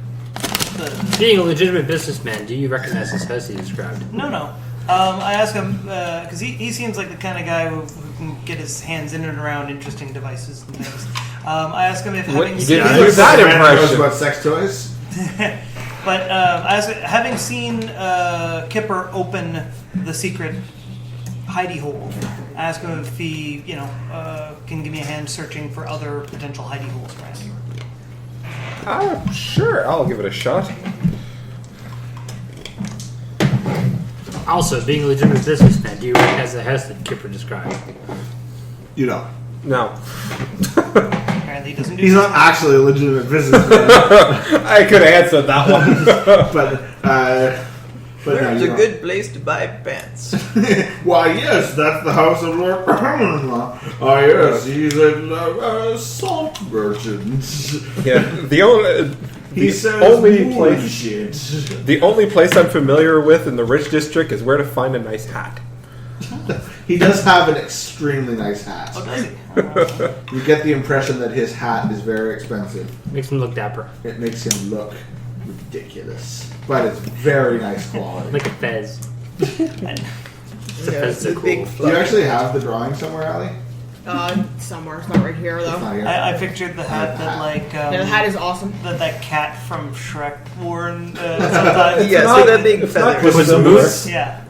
Being a legitimate businessman, do you recognize this house he described? No. I ask him because he seems like the kind of guy who can get his hands in and around interesting devices and things. I ask him if having seen, Use that knows impression. about sex toys. but I ask, having seen Kipper open the secret hidey hole, I ask him if he, can give me a hand searching for other potential hidey holes around here. Sure, I'll give it a shot. Also, being a legitimate businessman, do you recognize the house that Kipper described? You know, No. Apparently, he doesn't do he's not actually a legitimate businessman, I could have answered that one. but no, Where's you a don't. good place to buy pants? Why, yes, that's the house of Lord Brahman. Oh, yes, he's a salt merchant. Yeah, the He sells only place shit. the only place I'm familiar with in the rich district is where to find a nice hat. He does have an extremely nice hat. Oh, does he? You get the impression that his hat is very expensive. Makes him look dapper. It makes him look ridiculous, but it's very nice quality. Like a fez. It's a big Do you fluff. actually have the drawing somewhere, Alli? Somewhere. It's not right here, It's though. not here. I pictured the hat that Yeah, the hat is awesome. that cat from Shrek wore sometimes. Yes, with a big feather. Was the moose? Yeah.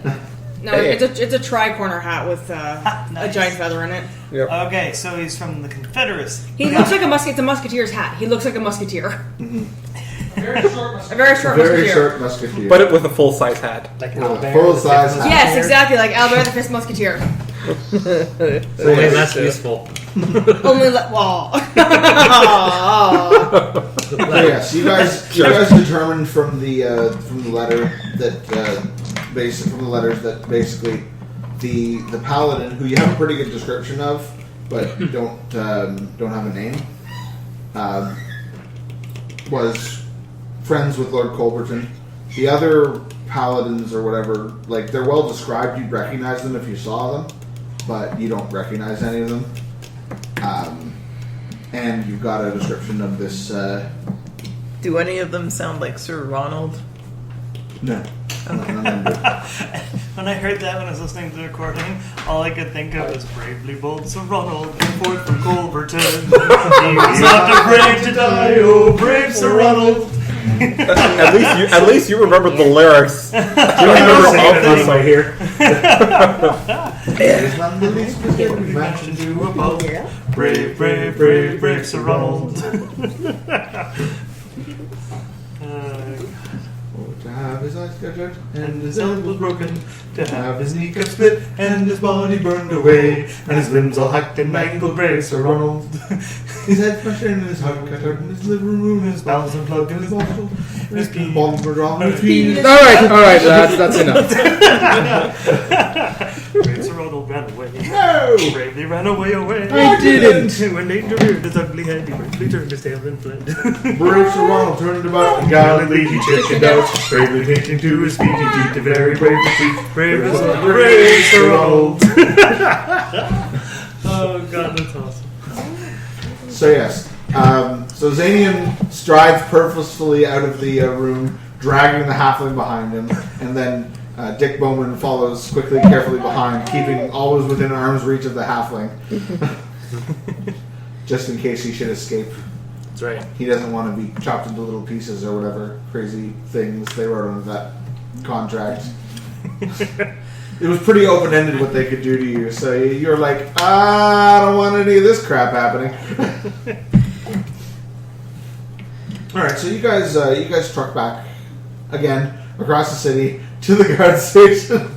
No, Hey. it's a tri-corner hat with a Nice. giant feather in it. Okay, so he's from the Confederacy. He looks like it's a musketeer's hat. He looks like a musketeer. A very short Very musketeer. short musketeer. But with a full-size hat. Like full size hat. Yes, exactly, like Albert the Fifth Musketeer. Only less useful. Only well. So yes, you guys determined from the letter that from the letters that basically the Paladin, who you have a pretty good description of, but don't have a name, was friends with Lord Colberton. The other Paladins or whatever, like they're well described. You'd recognize them if you saw them, but you don't recognize any of them. And you've got a description of this. Do any of them sound like Sir Ronald? No. When I heard that when I was listening to the recording, all I could think of was bravely bold Sir Ronald, forth from Colberton. He was not afraid to die, oh brave Sir Ronald. At least you remember the lyrics. Do you remember all this right here. There's none the least bit of Mansion to a pub. Yeah. Brave, brave, brave, brave Sir Ronald. To have his eyes cut out And his elbows broken, to have his kneecap split, and his body burned away, and his limbs all hacked and mangled, brave Sir Ronald. his head smashed in and his heart cut out and his liver removed and His bowels unplugged, and his bottle, and his pee. bones were drawn with feet. All right, lads, that's enough. Brave Sir Ronald ran away. No! Bravely ran away. I didn't. When danger reared his ugly head, he bravely turned his tail and fled. Brave Sir Ronald turned about and Gallantly he chickened out, bravely taking to his feet, he beat a very brave defeat. Brave Sir Ronald. Oh god, that's awesome. So yes, so Xanian strides purposefully out of the room, dragging the halfling behind him, and then Dick Bowman follows quickly, carefully behind, keeping always within arm's reach of the halfling. Just in case he should escape. That's right. He doesn't want to be chopped into little pieces or whatever crazy things they wrote into that contract. It was pretty open-ended what they could do to you, so you're like, I don't want any of this crap happening. Alright, so you guys truck back again across the city to the guard station.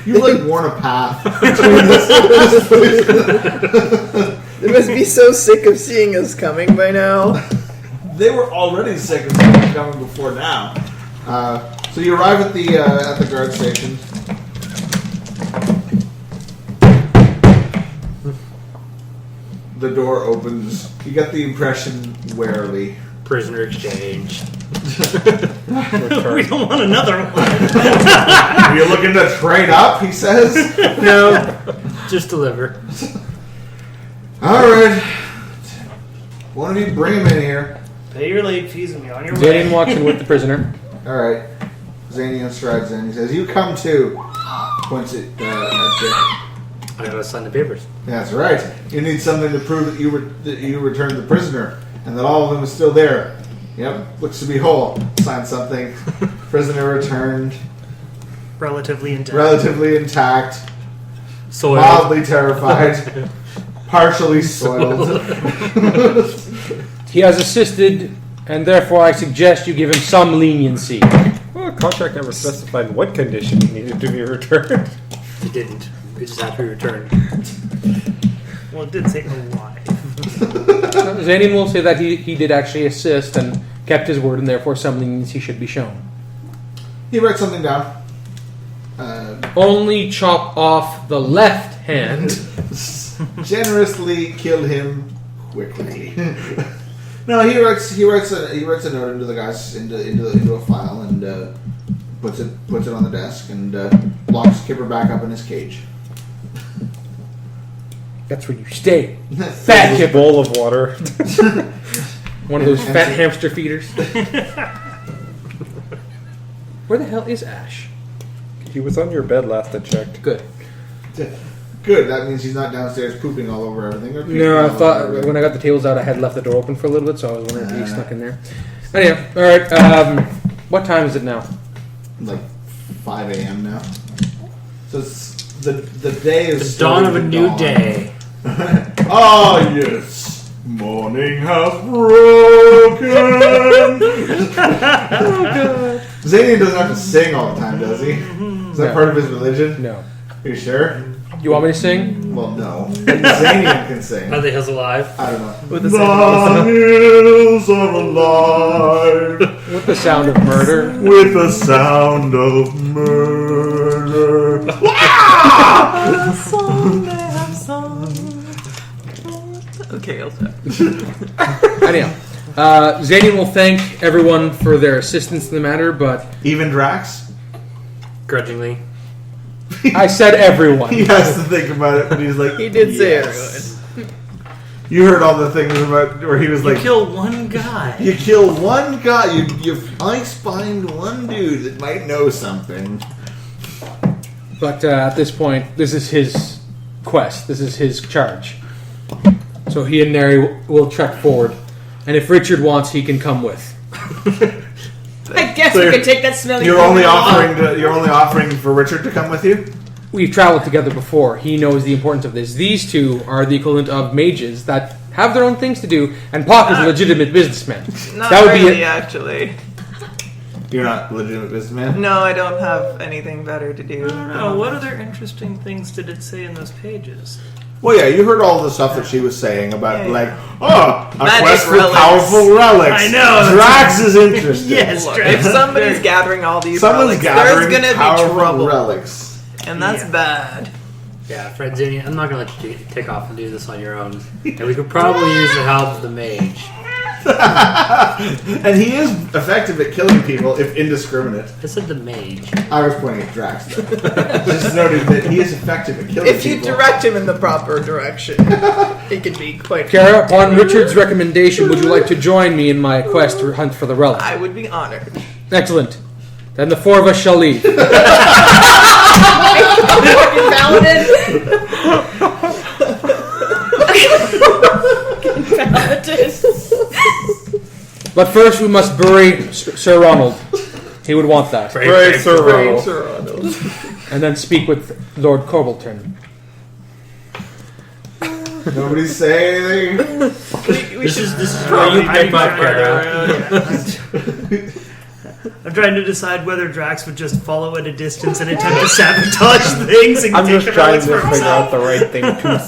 You've like worn a path between this place. They must be so sick of seeing us coming by now. They were already sick of something coming before now. So you arrive at the guard station. The door opens. You get the impression warily. Prisoner exchange. We don't want another one. Are you looking to trade up? He says. No, just deliver. All right. One of you bring him in here. Pay your late fees and be on your way. Xanian walks in with the prisoner. All right. Xanian strides in. He says, "You come too." Points at Dick. I gotta sign the papers. That's right. You need something to prove that you returned the prisoner and that all of them is still there. Yep. Looks to be whole. Sign something. Prisoner returned. Relatively intact. Relatively intact. Soiled. Mildly terrified. Partially soiled. He has assisted, and therefore I suggest you give him some leniency. Well, the contract never specified in what condition he needed to be returned. It didn't. It just had to be returned. Well, it did say why. Xanian will say that he did actually assist and kept his word, and therefore some leniency should be shown. He writes something down. Only chop off the left hand. Generously kill him quickly. No, he writes a note into the guys into a file and puts it on the desk and locks Kipper back up in his cage. That's where you stay. Fat Fat Kipper. bowl of water. One of those fat hamster feeders. Where the hell is Ash? He was on your bed last I checked. Good. Good. That means he's not downstairs pooping all over everything. Or No, I all thought over when I got the tables out, I had left the door open for a little bit, so I was wondering if he snuck in there. Anyway, all right. What time is it now? like 5 a.m. now. So it's the day is The dawn of a starting to new dawn. day. Ah, yes. Morning has broken. Xanian doesn't have to sing all the time, does he? Is that No. part of his religion? No. Are you sure? You want me to sing? Well, no. Xanian can sing. Are the hills alive? I don't know. With the The same hills are alive With the sound of murder. with the sound of murder. Okay, I'll stop. Anyhow, Xanian will thank everyone for their assistance in the matter, but Even Drax? Grudgingly. I said everyone. He has to think about it, but he's like, He did say yes. You heard all the things about where he was like, Kill one guy. you kill one guy, you find one dude that might know something. But at this point, this is his quest. This is his charge. So he and Neri will trek forward. And if Richard wants, he can come with. I guess So we you're- can take that smelly. You're only offering for Richard to come with you? We've traveled together before. He knows the importance of this. These two are the equivalent of mages that have their own things to do, and Pock is a legitimate businessman. Not That would be really, it. actually. You're not a legitimate businessman? No, I don't have anything better to do. Oh, what other interesting things did it say in those pages? Well, yeah, you heard all the stuff that she was saying about, Yeah, like, yeah. a Magic quest for relics. powerful relics. I know. Drax is interested. Yes, Look, Drax. if somebody's gathering all these Someone's relics, gathering there's gonna powerful be trouble. relics. And that's bad. Yeah, Fred Xanian, I'm not gonna let you take off and do this on your own. And we could probably use the help of the mage. And he is effective at killing people if indiscriminate. I said the mage. I was pointing at Drax, though. Just noted that he is effective at killing If you people. direct him in the proper direction, it can be quite. Kara, upon Richard's recommendation, would you like to join me in my quest to hunt for the relic? I would be honored. Excellent. Then the four of us shall leave. Fucking Paladin. Paladin. But first we must bury Sir Ronald. He would want that. Brave Sir Ronald. And then speak with Lord Corbleton. Nobody say anything. This is where you pick my I'm trying to decide whether Drax would just follow at a distance and attempt to sabotage things and I'm take just the trying relics to for figure out himself. the right thing to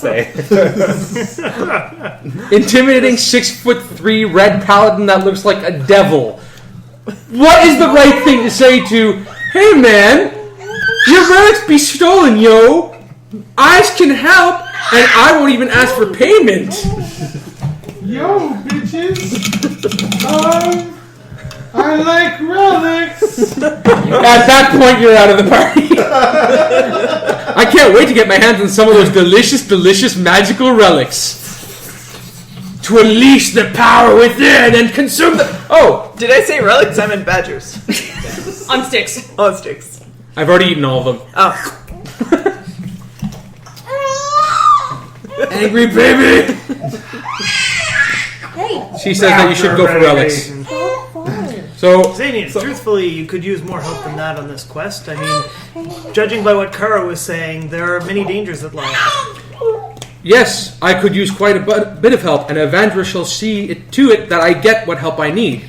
say. Intimidating 6'3" red paladin that looks like a devil. What is the right thing to say to, hey man, your relics be stolen, yo. Eyes can help, and I won't even ask for payment. Yo, bitches. I like relics. At that point, you're out of the party. I can't wait to get my hands on some of those delicious, delicious magical relics. To unleash the power within and consume the... Oh! Did I say relics? I meant badgers. On sticks. Oh, sticks. I've already eaten all of them. Oh. Angry baby! Hey, She says that you should go for relics. So, Xanian, truthfully, you could use more help than that on this quest. I mean, judging by what Kara was saying, there are many dangers that lie ahead. yes, I could use quite a bit of help, and Evandra shall see it to it that I get what help I need.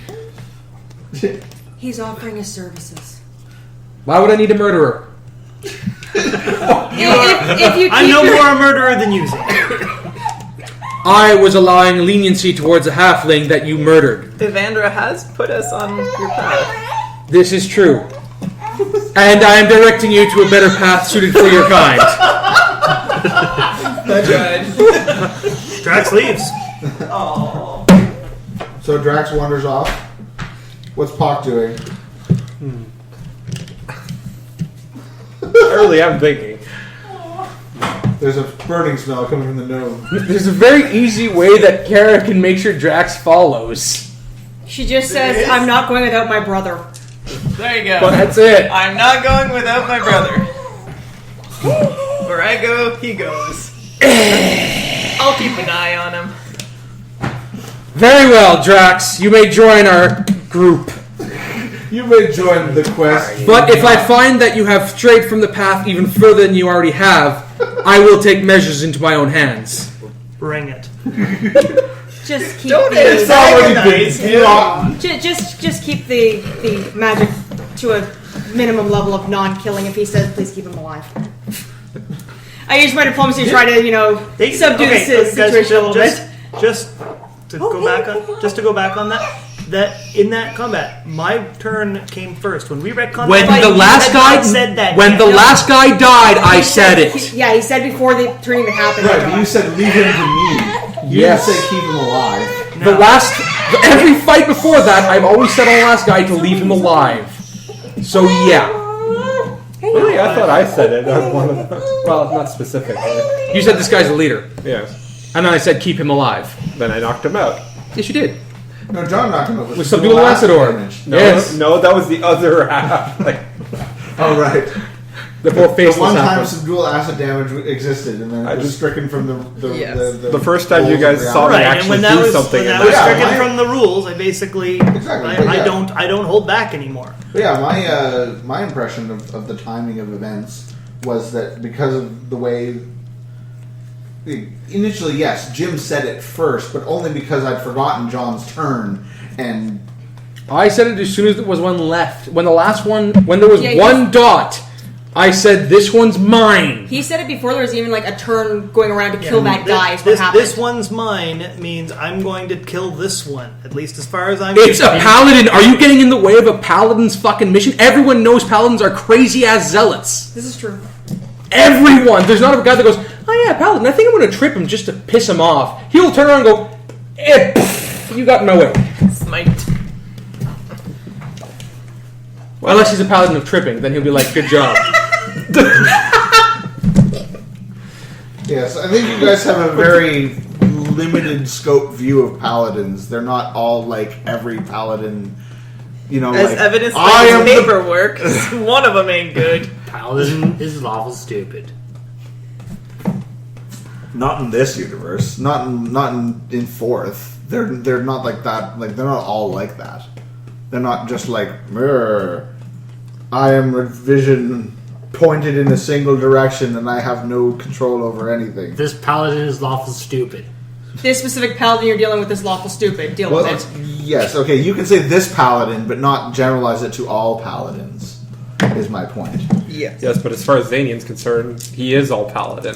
he's offering his services. Why would I need a murderer? If you I'm keep no your- more a murderer than you, Xanian. I was allowing leniency towards a halfling that you murdered. Evandra has put us on your path. This is true. And I am directing you to a better path suited for your kind. Drax leaves. So Drax wanders off. What's Pock doing? Early, I'm thinking. There's a burning smell coming from the gnome. There's a very easy way that Kara can make sure Drax follows. She just says, I'm not going without my brother. There you go. But that's it. I'm not going without my brother. Where I go, he goes. I'll keep an eye on him. Very well, Drax. You may join our group. You may join the quest. But if I find that you have strayed from the path even further than you already have, I will take measures into my own hands. Bring it. Just keep It's the, already been rotten. just keep the magic to a minimum level of non-killing. If he says, please keep him alive. I use my diplomacy to try to, subdue the situation a little bit. Just to go back on that. That in that combat, my turn came first. When we retconned When fight, the you last had guy not said that. when yet. the last guy died, I said it. He said before the turn even happened. Right, but you said leave him to me. You Yes. didn't say keep him alive. Every fight before that, I've always said on the last guy to leave him alive. So yeah, Really? I thought I said it on one of them. Well, not specific. you said this guy's a leader, Yes. and then I said keep him alive. Then I knocked him out. Yes, you did. No, John knocked him over. With some dual acid orb. No, Yes. no, that was the other half. Oh, right. The poor The faceless one time happened. some dual acid damage existed, and then I it was just- stricken from the The first time you guys saw me Right, and actually when that do was something, when and that was Yeah, stricken my- from the rules, I basically Exactly, but I yeah. don't hold back anymore. But yeah, my impression of the timing of events was that because of the way. Initially, yes, Jim said it first, but only because I'd forgotten John's turn, and I said it as soon as there was one left. When there was Yeah, one dot, I said this one's mine. He said it before there was even like a turn going around to kill that guy. Is what This happened. one's mine means I'm going to kill this one. At least as far as I'm. It's a concerned. paladin. Are you getting in the way of a paladin's fucking mission? Everyone knows paladins are crazy ass zealots. This is true. Everyone. There's not a guy that goes, oh yeah, paladin. I think I'm going to trip him just to piss him off. He'll turn around and go, pff, you got in my way. Smite. Well, unless he's a paladin of tripping, then he'll be like, good job. yes, I think you guys have a very limited scope view of paladins. They're not all like every paladin. As like, evidenced I by am his the- paperwork, one of them ain't good. Paladin is lawful stupid. Not in this universe. Not in fourth. They're not like that. Like they're not all like that. They're not just like, I am a vision pointed in a single direction and I have no control over anything. This paladin is lawful stupid. This specific paladin you're dealing with is lawful stupid. Deal with it. Yes, okay, you can say this paladin, but not generalize it to all paladins, is my point. Yes. Yes, but as far as Xanian's concerned, he is all paladin.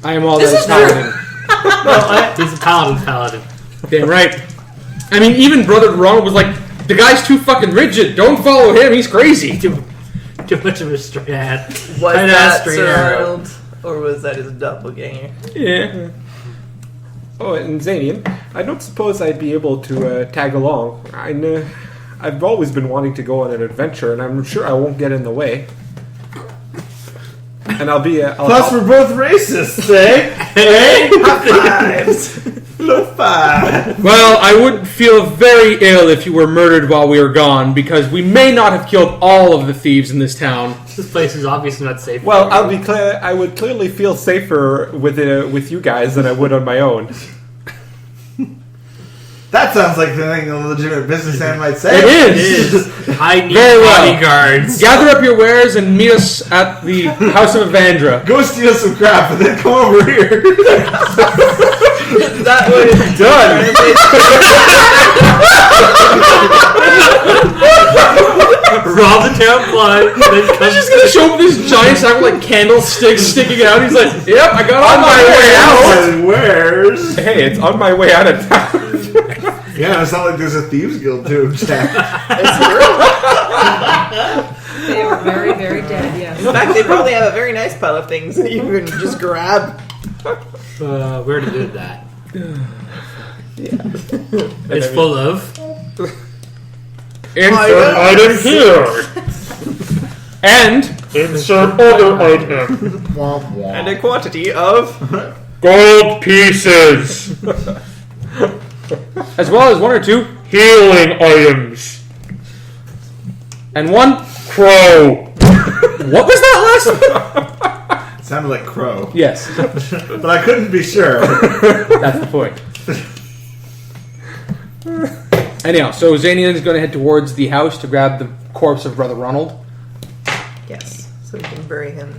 I am all This that is paladin. He's a paladin. Damn right. I mean, even Brother Ronald was like, the guy's too fucking rigid. Don't follow him. He's crazy. Too much of a straight hat. Was Straight that ass, straight Sir arrow. Arnold? Or was that his doppelganger? Yeah. Oh, and Xanian, I don't suppose I'd be able to tag along. I've always been wanting to go on an adventure, and I'm sure I won't get in the way. And I'll be. Plus, we're both racists, eh? Hey? High fives! Low five! Well, I would feel very ill if you were murdered while we were gone, because we may not have killed all of the thieves in this town. This place is obviously not safe. Well, I'll be clear. I would clearly feel safer with you guys than I would on my own. That sounds like the thing a legitimate businessman might say. It It is! is. I need Very well. bodyguards. Gather up your wares and meet us at the House of Evandra. Go steal some crap and then come over here. That was Done! Rob the town blind. Then He's come just gonna show up with this giant sack with like candlesticks sticking out. He's like, yep, I got on my way out. Where's? Hey, it's on my way out of town. Yeah, it's not like there's a thieves guild too, Jack. They are very, very dead, yes. In fact, they probably have a very nice pile of things that you can just grab. we already did that. It's full of. Insert item here. And insert other item. And a quantity of... Gold pieces. As well as 1 or 2 healing items. And 1 crow. What was that last one? Sounded like crow. Yes, But I couldn't be sure. that's the point. Anyhow, so Xanian is going to head towards the house to grab the corpse of Brother Ronald. Yes, so we can bury him.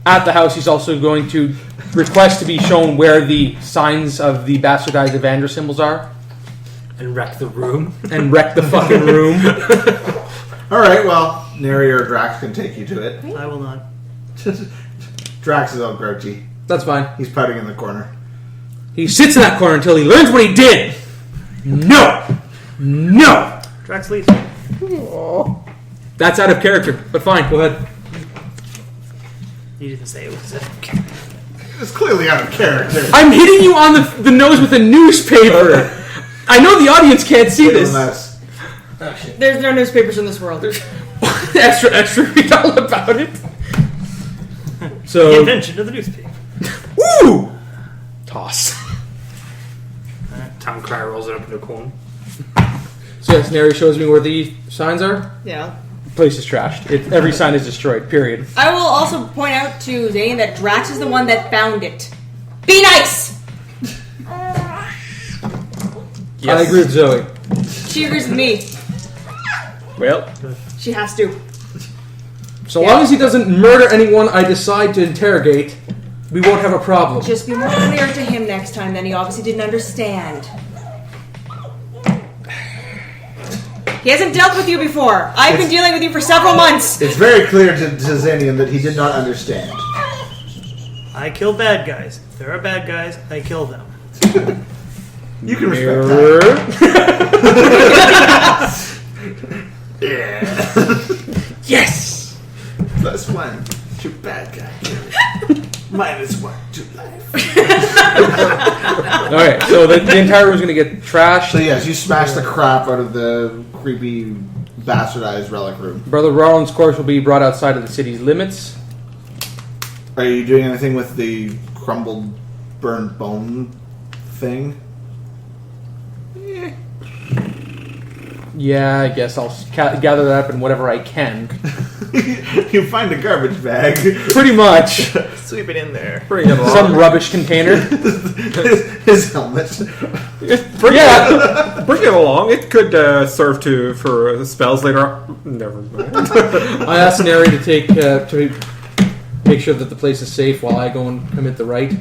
At the house, he's also going to request to be shown where the signs of the bastardized Evandra symbols are. And wreck the room. And wreck the fucking room. Alright, well, Neri or Drax can take you to it. I will not. Drax is all grouchy. That's fine. He's pouting in the corner. He sits in that corner until he learns what he did. No! No! Drax leaves. That's out of character, but fine, go ahead. You didn't say it was It's clearly out of character. I'm hitting you on the nose with a newspaper. I know the audience can't see this. Unless- There's no newspapers in this world. extra, read all about it. the So, invention of the newspaper. woo! Toss. Town crier rolls it up in a cone. So yes, Neri shows me where the signs are. Yeah. Place is trashed. Every sign is destroyed, period. I will also point out to Zane that Drax is the one that found it. Be nice! I agree with Zoe. She agrees with me. Well, She has to. So long as he doesn't murder anyone I decide to interrogate, we won't have a problem. Just be more clear to him next time, then he obviously didn't understand. He hasn't dealt with you before. I've been dealing with you for several months. It's very clear to Xanian that he did not understand. I kill bad guys. If there are bad guys, I kill them. You can respect that. Yes! +1 to bad guy. -1 to life. Alright, so the entire room's gonna get trashed. So yes, you smash the crap out of the creepy, bastardized relic room. Brother Roland's corpse will be brought outside of the city's limits. Are you doing anything with the crumbled, burned bone thing? Yeah, I guess I'll gather that up in whatever I can. You find a garbage bag. Pretty much. Sweep it in there. Bring it along. Some rubbish container. His helmet. Bring it along. It could serve for spells later on. Never mind. I asked Neri to take to make sure that the place is safe while I go and commit the rite.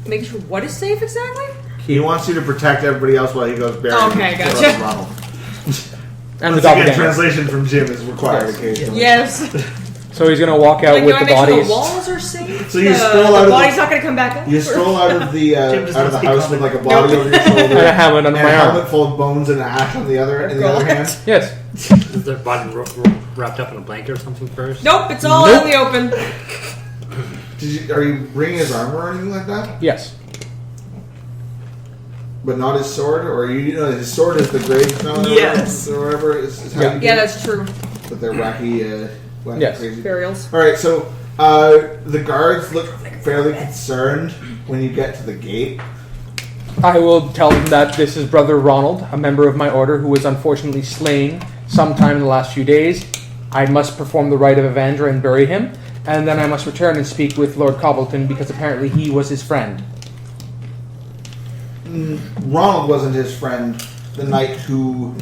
Making sure what is safe exactly? He wants you to protect everybody else while he goes bury. Okay, gotcha. Ronald. And the Once again, doppelganger. translation from Jim is required occasionally. Yes. So he's gonna walk out Like, with do I the make sure bodies. the walls are safe? So you stroll out the of body's the, not gonna come back up? you stroll out of the does not speak house common. with like a body over your shoulder And a helmet on and my a arm. helmet full of bones and ash on the other hand. Yes. Is their body wrapped up in a blanket or something first? Nope, it's all Nope. in the open. Are you bringing his armor or anything like that? Yes. But not his sword, or his sword is the gravestone, Yes. or whatever. Is how Yeah. you do Yeah, it? that's true. But they're wacky, Yes. crazy. Burials. All right, so the guards look fairly concerned when you get to the gate. I will tell them that this is Brother Ronald, a member of my order who was unfortunately slain sometime in the last few days. I must perform the rite of Evandra and bury him, and then I must return and speak with Lord Cobbleton because apparently he was his friend. Ronald wasn't his friend. The knight who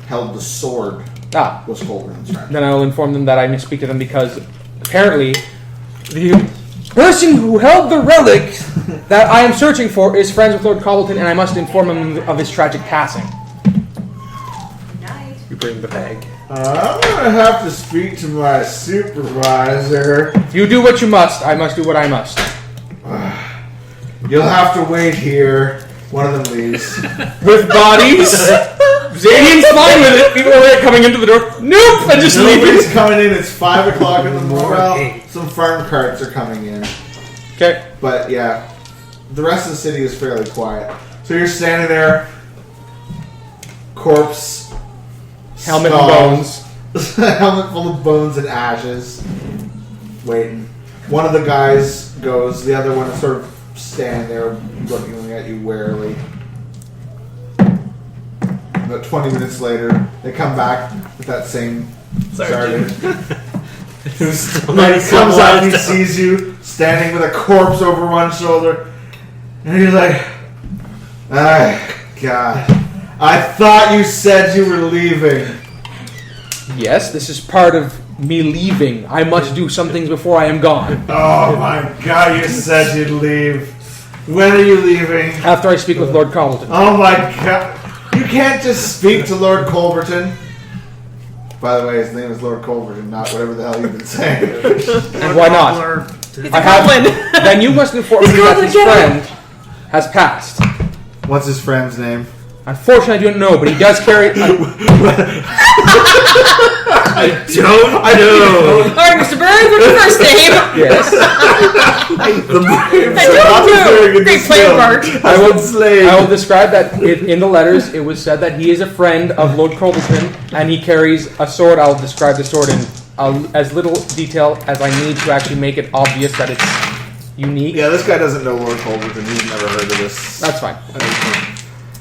held the sword Ah, was Colburn's friend. then I will inform them that I must speak to them because apparently the person who held the relic that I am searching for is friends with Lord Cobbleton, and I must inform him of his tragic passing. Night. You bring the bag. I'm gonna have to speak to my supervisor. You do what you must. I must do what I must. You'll have to wait here. One of them leaves. With bodies? Xanian's fine with it. People are coming into the door. Nope! I just leave Nobody's it. coming in. It's 5 o'clock in the morning. Well, Okay. some farm carts are coming in. Okay. But yeah, the rest of the city is fairly quiet. So you're standing there, corpse, Helmet skull, and bones. helmet full of bones and ashes, waiting. One of the guys goes, the other one is sort of standing there looking at you warily. About 20 minutes later, they come back with that same sergeant. And he comes out and he sees you standing with a corpse over one shoulder. And he's like, ah, God. I thought you said you were leaving. Yes, this is part of me leaving. I must do some things before I am gone. Oh my God, you said you'd leave. When are you leaving? After I speak with Lord Cobbleton. Oh my God. You can't just speak to Lord Culverton. By the way, his name is Lord Culverton, not whatever the hell you've been saying. And why not? I have. Then you must inform me that his friend has passed. What's his friend's name? Unfortunately, I don't know, but he does carry. I don't know. Alright, Mr. Burns, what's your first name? Yes. I don't know. Great play, Marc. I will describe that in the letters. It was said that he is a friend of Lord Cobbleton, and he carries a sword. I'll describe the sword in as little detail as I need to actually make it obvious that it's unique. Yeah, this guy doesn't know Lord Culverton. He's never heard of this. That's fine.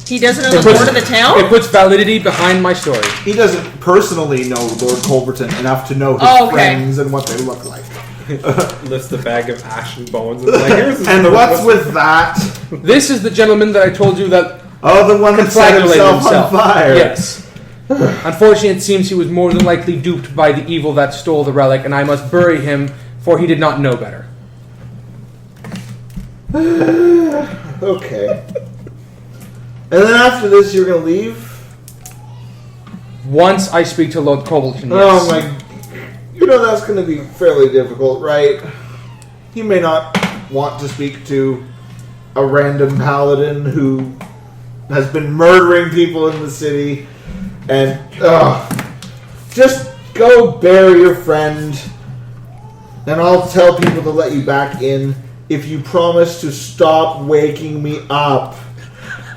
He doesn't know the lord of the town? It puts validity behind my story. He doesn't personally know Lord Culverton enough to know his Oh, okay. friends and what they look like. Lifts the bag of ash and bones and is like, here's his And what's with that? This is the gentleman that I told you that Oh, the one that set confabulated himself on fire. Yes. Unfortunately, it seems he was more than likely duped by the evil that stole the relic, and I must bury him, for he did not know better. Okay. And then after this, you're going to leave? Once I speak to Lord Cobbleton, yes. Oh my... You know that's going to be fairly difficult, right? You may not want to speak to a random paladin who has been murdering people in the city. And, just go bury your friend. And I'll tell people to let you back in if you promise to stop waking me up.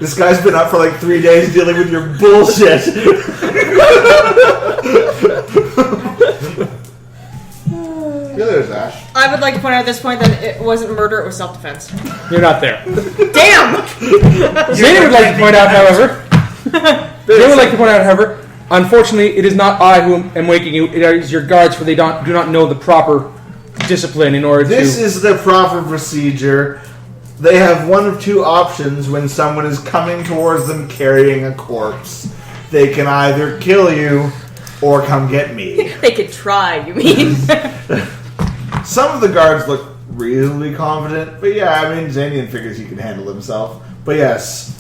This guy's been up for like 3 days dealing with your bullshit. Yeah, there's Ash. I would like to point out at this point that it wasn't murder, it was self-defense. You're not there. Damn! Zane would like to point out, however, They would like to point out, however, unfortunately, it is not I who am waking you. It is your guards, for they do not know the proper discipline in order This to... is the proper procedure. They have one of two options when someone is coming towards them carrying a corpse. They can either kill you or come get me. They could try, you mean? Some of the guards look reasonably confident, but yeah, I mean, Xanian figures he can handle himself. But yes,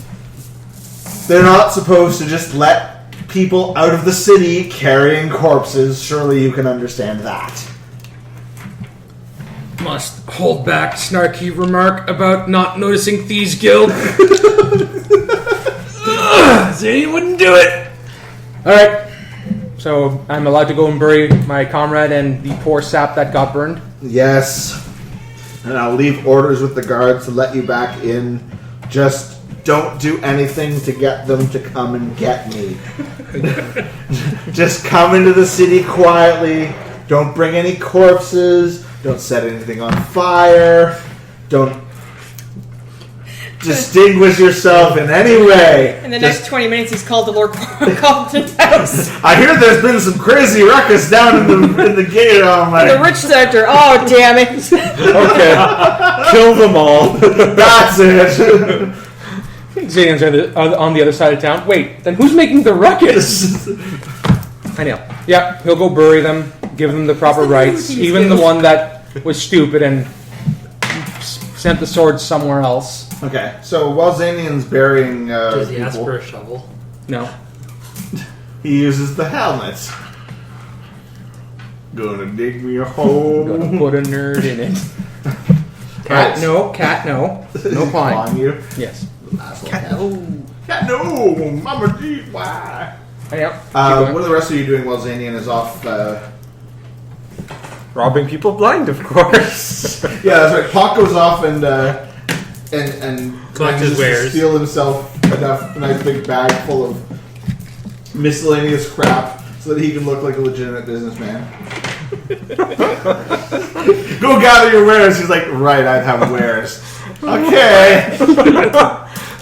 they're not supposed to just let people out of the city carrying corpses. Surely you can understand that. Must hold back snarky remark about not noticing Thieves Guild. Xanian wouldn't do it. Alright, so I'm allowed to go and bury my comrade and the poor sap that got burned? Yes. And I'll leave orders with the guards to let you back in. Just don't do anything to get them to come and get me. Just come into the city quietly. Don't bring any corpses. Don't set anything on fire. Don't distinguish yourself in any way. In the next 20 minutes, he's called to Lord Compton's house. I hear there's been some crazy ruckus down in the gate. Oh my! The rich sector. Oh, damn it. Okay. Kill them all. That's it. Xanian's on the other side of town. Wait, then who's making the ruckus? I know. Yeah, he'll go bury them, give them the proper rights, even the one that was stupid and sent the sword somewhere else. Okay, so while Xanian's burying Does he ask people, for a shovel? No. he uses the helmet. Gonna dig me a hole. Gonna put a nerd in it. Right. Cat, no. No pine. On you. Yes. Cat, no. Mama G, why? Yep. What are the rest of you doing while Xanian is off? Robbing people blind, of course. Yeah, that's right. Pock goes off and Collect his manages to wares. steal himself a nice big bag full of miscellaneous crap so that he can look like a legitimate businessman. Go gather your wares. He's like, right, I'd have wares. Okay.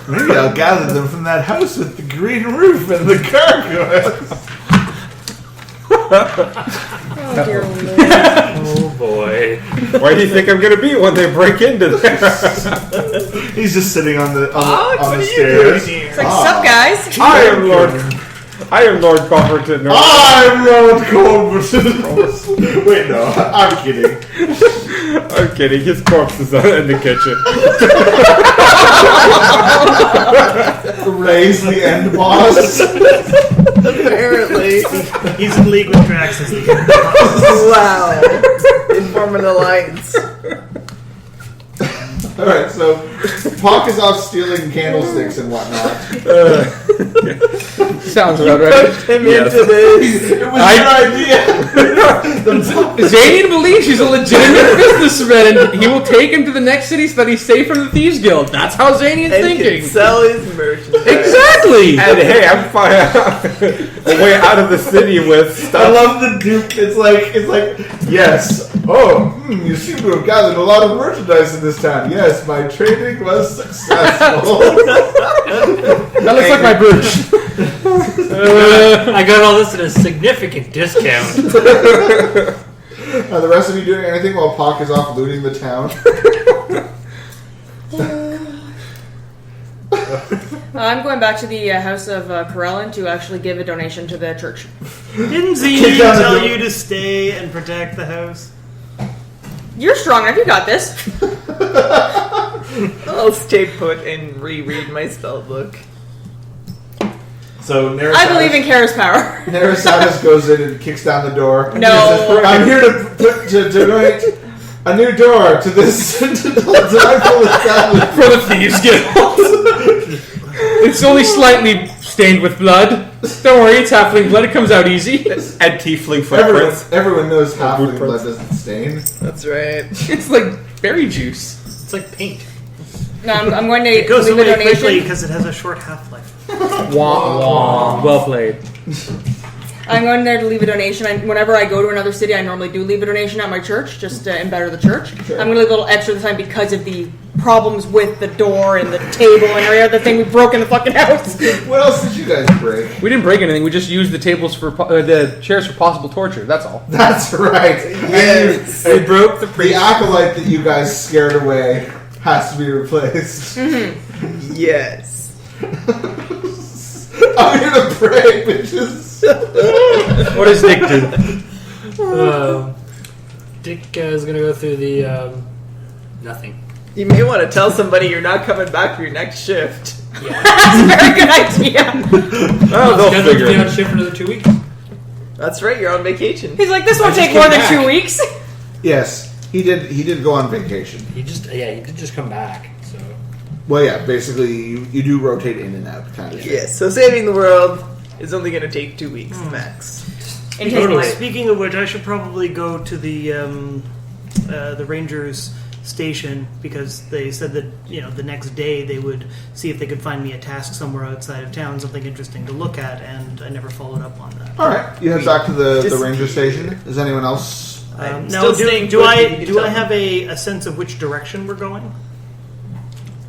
Maybe I'll gather them from that house with the green roof and the gargoyles. Oh, dear Lord. Oh boy. Where do you think I'm going to be when they break into this? He's just sitting on the Alex, on what the are you stairs. doing here? It's like, sup, guys? I am Lord Cofferton. No, I'm Lord Coleman. Wait, no, I'm kidding. I'm kidding. His corpse is in the kitchen. Raise the end boss. Apparently. He's in league with Drax as the Wow. Inform an alliance. Alright, so Pock is off stealing candlesticks and whatnot. Sounds about right. Him into this. It was your idea. Xanian believes he's a legitimate businessman and he will take him to the next city so that he's safe from the Thieves Guild. That's how Xanian's And thinking. can sell his merchandise. Exactly! And hey, I'm fine. Way out of the city with I stuff. love the Duke. It's like, yes. Oh, you seem to have gathered a lot of merchandise in this town. Yes, my trading was successful. That looks like my brooch. I got all this at a significant discount. Are the rest of you doing anything while Pock is off looting the town? I'm going back to the house of Corellin to actually give a donation to the church. Didn't Kick Xanian down the tell door. you to stay and protect the house? You're strong enough, you got this. I'll stay put and reread my spell book. So Nerisatis, I believe in Kara's power. Nerisatis goes in and kicks down the door. No. I'm here to donate a new door to this delightful establishment. For the Thieves Guild. It's only slightly stained with blood. Don't worry, it's halfling blood. It comes out easy. And tiefling footprints. Everyone knows halfling Footprints. blood doesn't stain. That's right. It's like berry juice. It's like paint. No, I'm going to It goes leave a away quickly donation. because it has a short half-life. Wah, wah. Well played. I'm going there to leave a donation. Whenever I go to another city, I normally do leave a donation at my church, just to embetter the church. Sure. I'm going to leave a little extra this time because of the problems with the door and the table and every other thing we broke in the fucking house. What else did you guys break? We didn't break anything. We just used the tables for the chairs for possible torture. That's all. That's right. Yes. We broke the acolyte that you guys scared away has to be replaced. Yes. I'm here to pray, bitches. What does Nick do? Dick is going to go through the nothing. You may want to tell somebody you're not coming back for your next shift. That's a very good idea. Oh, they'll Scheduled figure to be on it. shift for another 2 weeks. That's right, you're on vacation. He's like, this won't I just take more came than back. 2 weeks. Yes, he did. He did go on vacation. He did just come back. So Well, yeah. Basically, you do rotate in and out, kind of. thing. Yes, so saving the world is only going to take 2 weeks max. And take life. Speaking of which, I should probably go to the Rangers station because they said that the next day they would see if they could find me a task somewhere outside of town, something interesting to look at, and I never followed up on that. All right, you head back to the Just- ranger station. Is anyone else? I'm Now, still staying do put, but you I can do tell I me. have a sense of which direction we're going?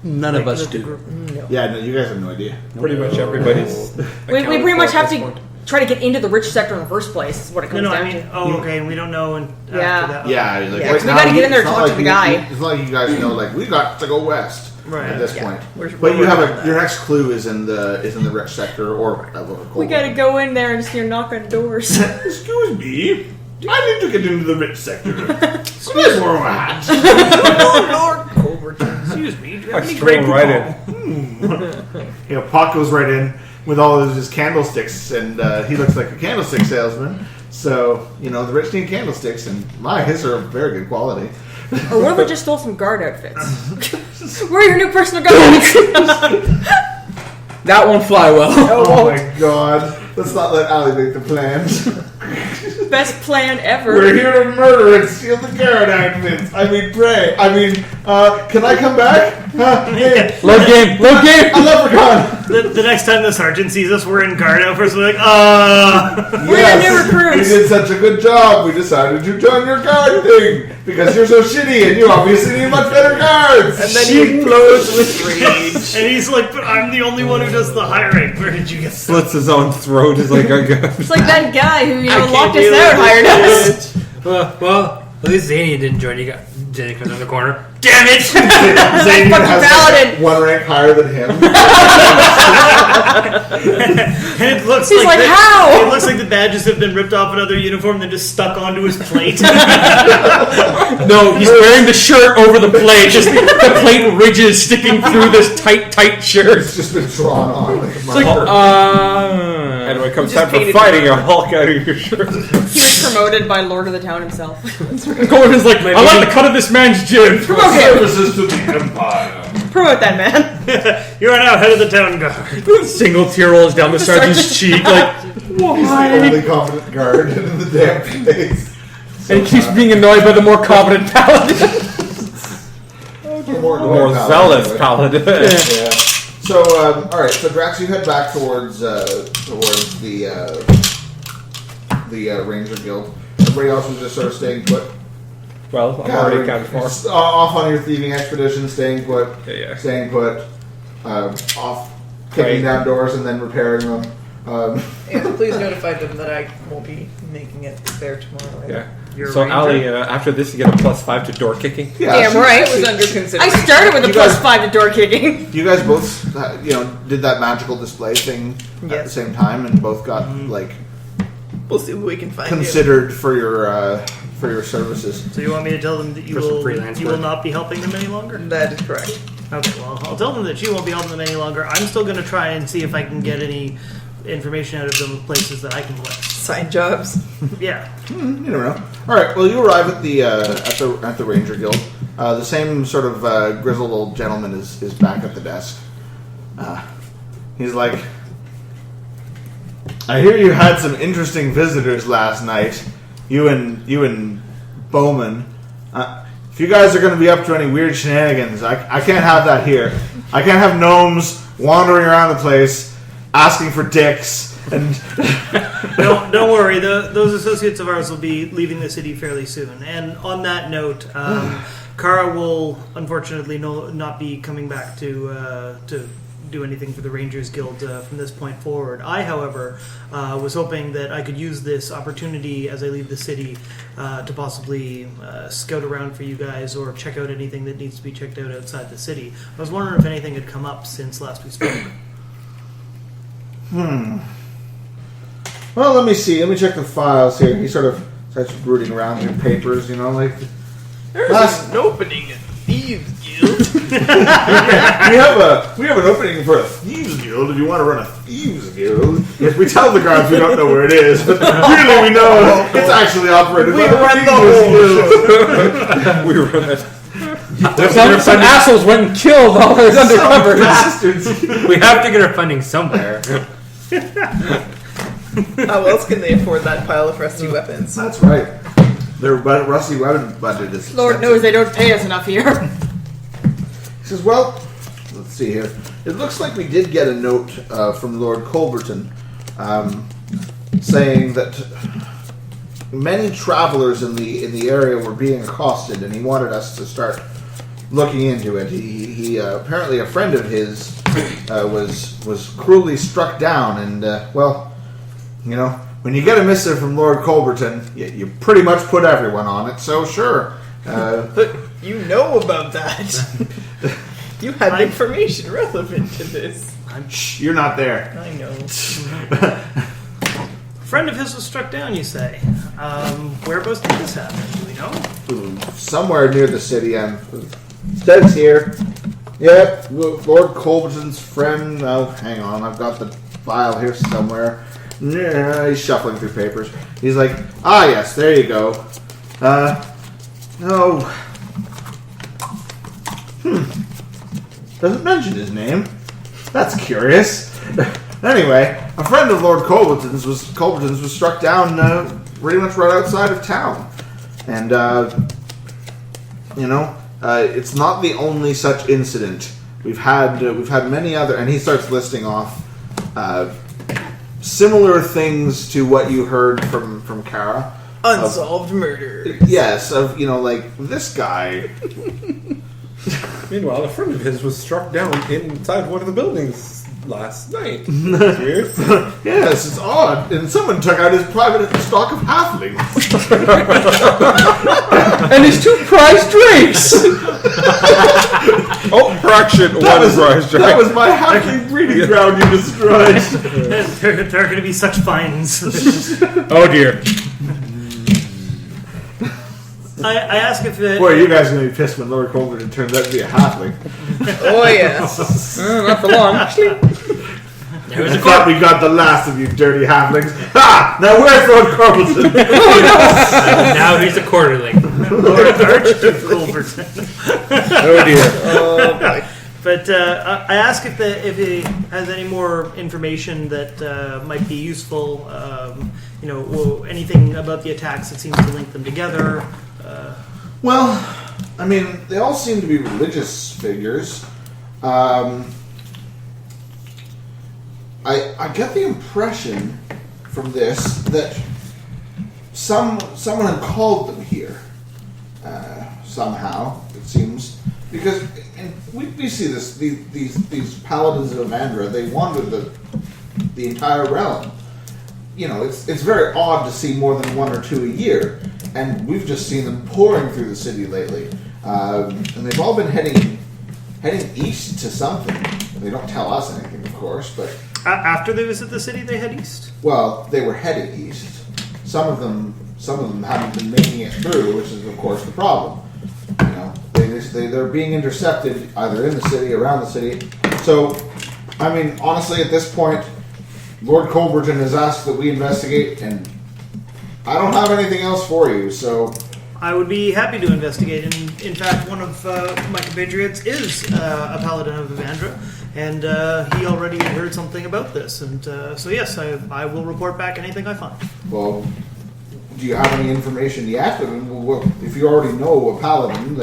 None of us Like, the do. group- Yeah, no, you guys have no idea. Pretty much everybody's. We pretty much have to try to get into the rich sector in the first place, is what it No, comes no, I down mean, to. oh, okay, and we don't know after Yeah. that. Yeah, like, Yeah, right 'cause we now, gotta get in there and it's not talk to like the you- guy. It's not like you guys know, like we got to go west Right. at this Yeah. point. We're But you have working on your that. next clue is in the rich sector or We gotta go in there and just knock on doors. Excuse me, I need to get into the rich sector. Please wear my hat. Excuse me, do you I have any stroll great right in. Pock goes right in with all of his candlesticks, and he looks like a candlestick salesman. So the rich need candlesticks, and his are of very good quality. Or what if we just stole some guard outfits? We're your new personal guards. That won't fly well. Oh my god! Let's not let Alli make the plans. Best plan ever. We're here to murder and steal the guard outfits. Pray. Can I come back? Hey, Load game. a leprechaun. The next time the sergeant sees us, we're in guard outfits. We're like, We're your new recruits. You did such a good job. We decided to join your guard thing because you're so shitty and you obviously need much better guards. And then he explodes with rage. and he's like, but I'm the only one who does the hiring. Where did you get that? Slits his own throat. He's like, I got. It's like that guy who, can't locked us deal out, with hired this us. well, at least Xanian didn't join. Jenny comes in the corner. Damn it! Xanian fucking has Paladin. one rank higher than him. And it looks He's like, how? It looks like the badges have been ripped off another uniform, then just stuck onto his plate. No, he's wearing the shirt over the plate. Just the plate ridges sticking through this tight shirt. It's just been drawn on like a It's like, marker. And when it comes Just time for painted fighting, it. you Hulk out of your shirt. He was promoted by Lord of the Town himself. Gordon's like, I like the cut of this man's jib. Promote him. Services to the Empire. Promote that man. You are now head of the town guard. Single tear rolls down the sergeant's cheek, like, He's the only competent guard in the damn place. and he keeps being annoyed by the more competent paladin. More zealous paladin. Yeah. So, all right. So, Drax, you head back towards the Ranger Guild. Everybody else was just sort of staying put. Well, I'm already accounted for. Off on your thieving expedition, staying put. Yeah. Staying put. Off kicking down doors and then repairing them. And please notify them that I won't be making it there tomorrow. Right? Yeah. You're a So, ranger? Alli, after this, you get a +5 to door kicking. Yeah, Damn so right. It was under consideration. I started with a You plus guys- 5 to door kicking. You guys both, did that magical display thing at the Yes. same time, and both got We'll see what we can find. considered for your services. So you want me to tell them that you For some will freelance you will work. not be helping them any longer? That is correct. Okay, well, I'll tell them that you won't be helping them any longer. I'm still going to try and see if I can get any information out of them of places that I can bless. Side jobs. Yeah. You never know. All right. Well, you arrive at the Ranger Guild. The same sort of grizzled old gentleman is back at the desk. He's like, I hear you had some interesting visitors last night. You and Bowman. If you guys are going to be up to any weird shenanigans, I can't have that here. I can't have gnomes wandering around the place asking for dicks and. Don't worry. Those associates of ours will be leaving the city fairly soon. And on that note, Kara will unfortunately not be coming back to do anything for the Rangers Guild from this point forward. I, however, was hoping that I could use this opportunity as I leave the city to possibly scout around for you guys or check out anything that needs to be checked out outside the city. I was wondering if anything had come up since last we spoke. Well, let me see. Let me check the files here. He sort of starts rooting around in papers, like... There's an opening at Thieves Guild. we have an opening for a Thieves Guild if you want to run a Thieves Guild. Yes, we tell the guards we don't know where it is, but really we know it's actually operated by the Thieves Guild. We run it. Some assholes went and killed all those undercover bastards. We have to get our funding somewhere. How else can they afford that pile of rusty weapons? That's right. Their rusty weapon budget is Lord expensive. knows they don't pay us enough here. He says, well, let's see here. It looks like we did get a note from Lord Colberton saying that many travelers in the area were being accosted, and he wanted us to start looking into it. He apparently a friend of his was cruelly struck down, and when you get a missive from Lord Colberton, you pretty much put everyone on it. So sure. But you know about that. You had information relevant to this. Shh, you're not there. I know. A friend of his was struck down, you say. Whereabouts did this happen? Do we know? Somewhere near the city. Says here. Yep, Lord Colberton's friend. Oh, hang on, I've got the file here somewhere. Yeah, he's shuffling through papers. He's like, yes, there you go. No. Doesn't mention his name. That's curious. Anyway, a friend of Lord Colberton's was struck down pretty much right outside of town. And, it's not the only such incident. We've had many other, and he starts listing off similar things to what you heard from Kara. Unsolved murder. Yes, this guy. Meanwhile, a friend of his was struck down inside one of the buildings last night. Weird. Yes, it's odd. And someone took out his private stock of halflings. and his 2 prize drakes. Correction, one prize drake. That was my halfling breeding ground you destroyed. There are going to be such fines. Oh dear. I ask if it... Boy, you guys are going to be pissed when Lord Colberton turns out to be a halfling. Oh, yes. Not for long. I thought we got the last of you dirty halflings. Ha! Now where's Lord Colberton? Now he's a quarterling. Lord Archduke Colberton. Oh dear. Oh, boy. But I ask if he has any more information that might be useful. Anything about the attacks that seems to link them together. Well, I mean, they all seem to be religious figures. I get the impression from this that someone had called them here somehow. It seems because we see this these paladins of Amandra. They wander the entire realm. It's very odd to see more than 1 or 2 a year, and we've just seen them pouring through the city lately. And they've all been heading east to something. They don't tell us anything, of course, but After they visit the city, they head east? well, they were heading east. Some of them haven't been making it through, which is, of course, the problem. They're being intercepted either in the city, around the city. So, I mean, honestly, at this point, Lord Colberton has asked that we investigate, and I don't have anything else for you, so... I would be happy to investigate. And in fact, one of my compatriots is a paladin of Evandra, and he already had heard something about this. And so, yes, I will report back anything I find. Well, do you have any information yet? I mean, well, if you already know a paladin,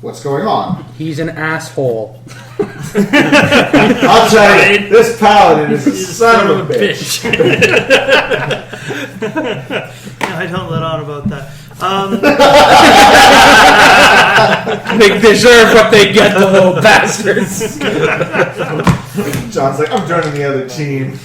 what's going on? He's an asshole. I'll tell you, this paladin is a son of a bitch. I don't let on about that. They deserve what they get, the little bastards. John's like, I'm joining the other team.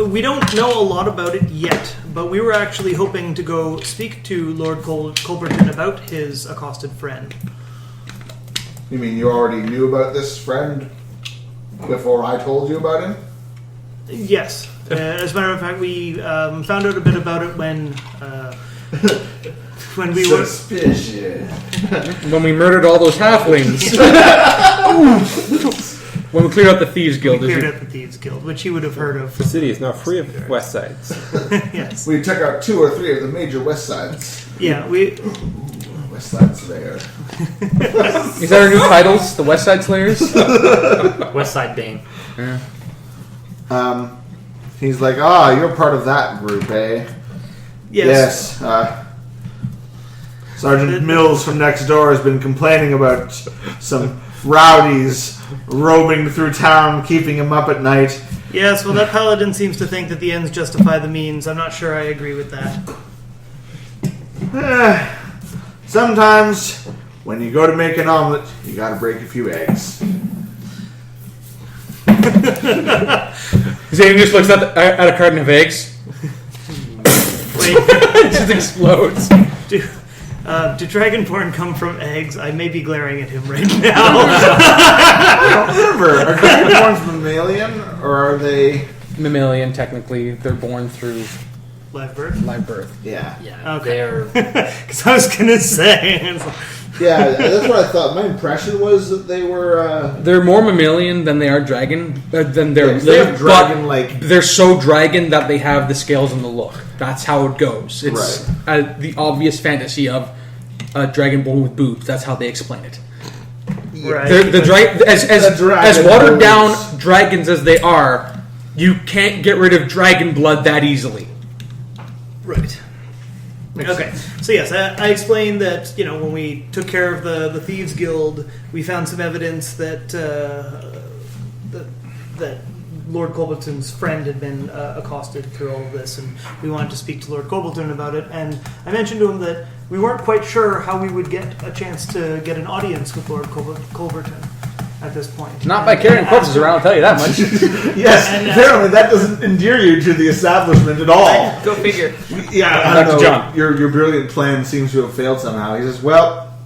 We don't know a lot about it yet, but we were actually hoping to go speak to Lord Culberton about his accosted friend. You mean you already knew about this friend before I told you about him? Yes. As a matter of fact, we found out a bit about it when we were... Suspicious. When we murdered all those halflings. When we cleared out the Thieves Guild. We cleared out the Thieves Guild, which he would have heard of. The city is now free of West Sides. Yes. We took out 2 or 3 of the major West Sides. Yeah, we... West Side Slayer. Is that our new titles? The West Side Slayers? West Side Bane. Yeah. He's like, you're part of that group, eh? Yes. Sergeant Mills from next door has been complaining about some rowdies roaming through town, keeping him up at night. Yes, well, that paladin seems to think that the ends justify the means. I'm not sure I agree with that. Sometimes, when you go to make an omelet, you gotta break a few eggs. Xanian just looks at a carton of eggs. Wait. It just explodes. Do Dragonborn come from eggs? I may be glaring at him right now. I don't remember. Are Dragonborns mammalian, or are they... Mammalian, technically. They're born through Live birth? live birth. Yeah. Yeah, Okay. they're Because I was going to say... Yeah, that's what I thought. My impression was that they were... They're more mammalian than they are dragon. Than they're they have but dragon-like... they're so dragon that they have the scales and the look. That's how it goes. It's the obvious fantasy of a dragonborn with boobs. That's how they explain it. Right. As watered down dragons as they are, you can't get rid of dragon blood that easily. Right. Okay. So yes, I explained that when we took care of the Thieves Guild, we found some evidence that that Lord Culberton's friend had been accosted through all of this, and we wanted to speak to Lord Culberton about it. And I mentioned to him that we weren't quite sure how we would get a chance to get an audience with Lord Culberton at this point. Not by carrying corpses around, I'll tell you that much. Yes, apparently that doesn't endear you to the establishment at all. Go figure. Yeah, I don't know. John. Your brilliant plan seems to have failed somehow. He says, well,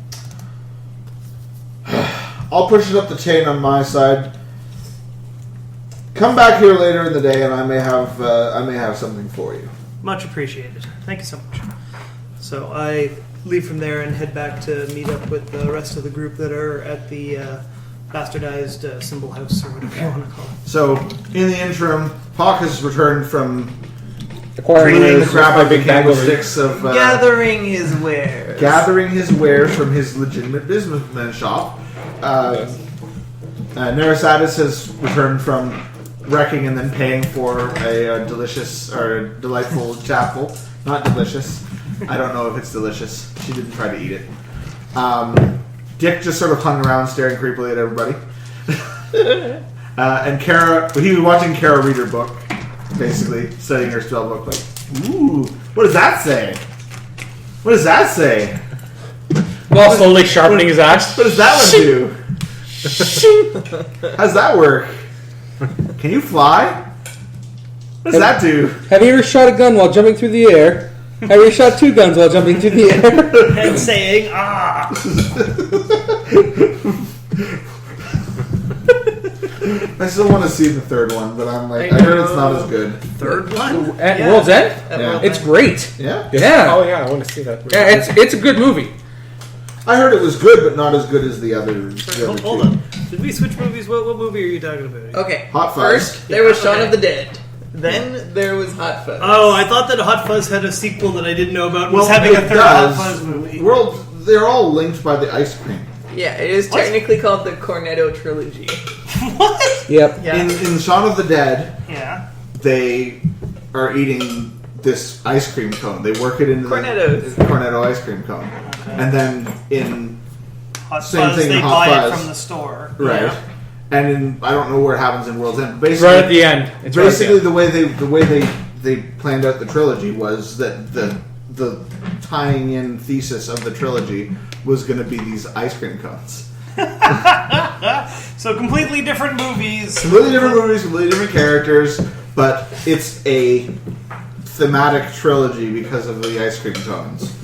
I'll push it up the chain on my side. Come back here later in the day, and I may have something for you. Much appreciated. Thank you so much. So I leave from there and head back to meet up with the rest of the group that are at the bastardized symbol house, or whatever you want to call it. So, in the interim, Pock has returned from Acquiring cleaning the wares crap by out of the big bag over. candlesticks of Gathering his wares. gathering his wares from his legitimate businessman shop. Nerisatis has returned from wrecking and then paying for a delicious or delightful chapel. Not delicious. I don't know if it's delicious. She didn't try to eat it. Dick just sort of hung around staring creepily at everybody. And Kara, he was watching Kara read her book, basically, studying her spell book, like, ooh, what does that say? What does that say? While slowly sharpening his axe. What does that one do? How's that work? Can you fly? What does that do? Have you ever shot a gun while jumping through the air? Have you ever shot 2 guns while jumping through the air? And saying, ah! I still want to see the third one, but I'm like, I heard it's not as good. Third one? At World's End? Yeah. It's great. Yeah? Yeah. Oh yeah, I want to see that. Yeah, it's a good movie. I heard it was good, but not as good as the other. Sorry, hold on. Did we switch movies? What movie are you talking about? Okay. Hot Fuzz. First, there was Shaun okay. of the Dead. Then there was Hot Fuzz. Oh, I thought that Hot Fuzz had a sequel that I didn't know about and was having a it third does. Hot Fuzz movie. They're all linked by the ice cream. Yeah, it is technically called the Cornetto Trilogy. What? Yep. Yeah. In Shaun of the Dead, Yeah. they are eating this ice cream cone. They work it into Cornettos. the Cornetto ice cream cone. And then in Hot Same Fuzz, thing in they Hot buy Fuzz. it from the store. right, Yeah. and in I don't know where it happens in World's End. Basically, Right at the end. It's right at the basically end. the way they planned out the trilogy was that the the tying in thesis of the trilogy was going to be these ice cream cones. So completely different movies. Completely different movies, completely different characters, but it's a thematic trilogy because of the ice cream cones.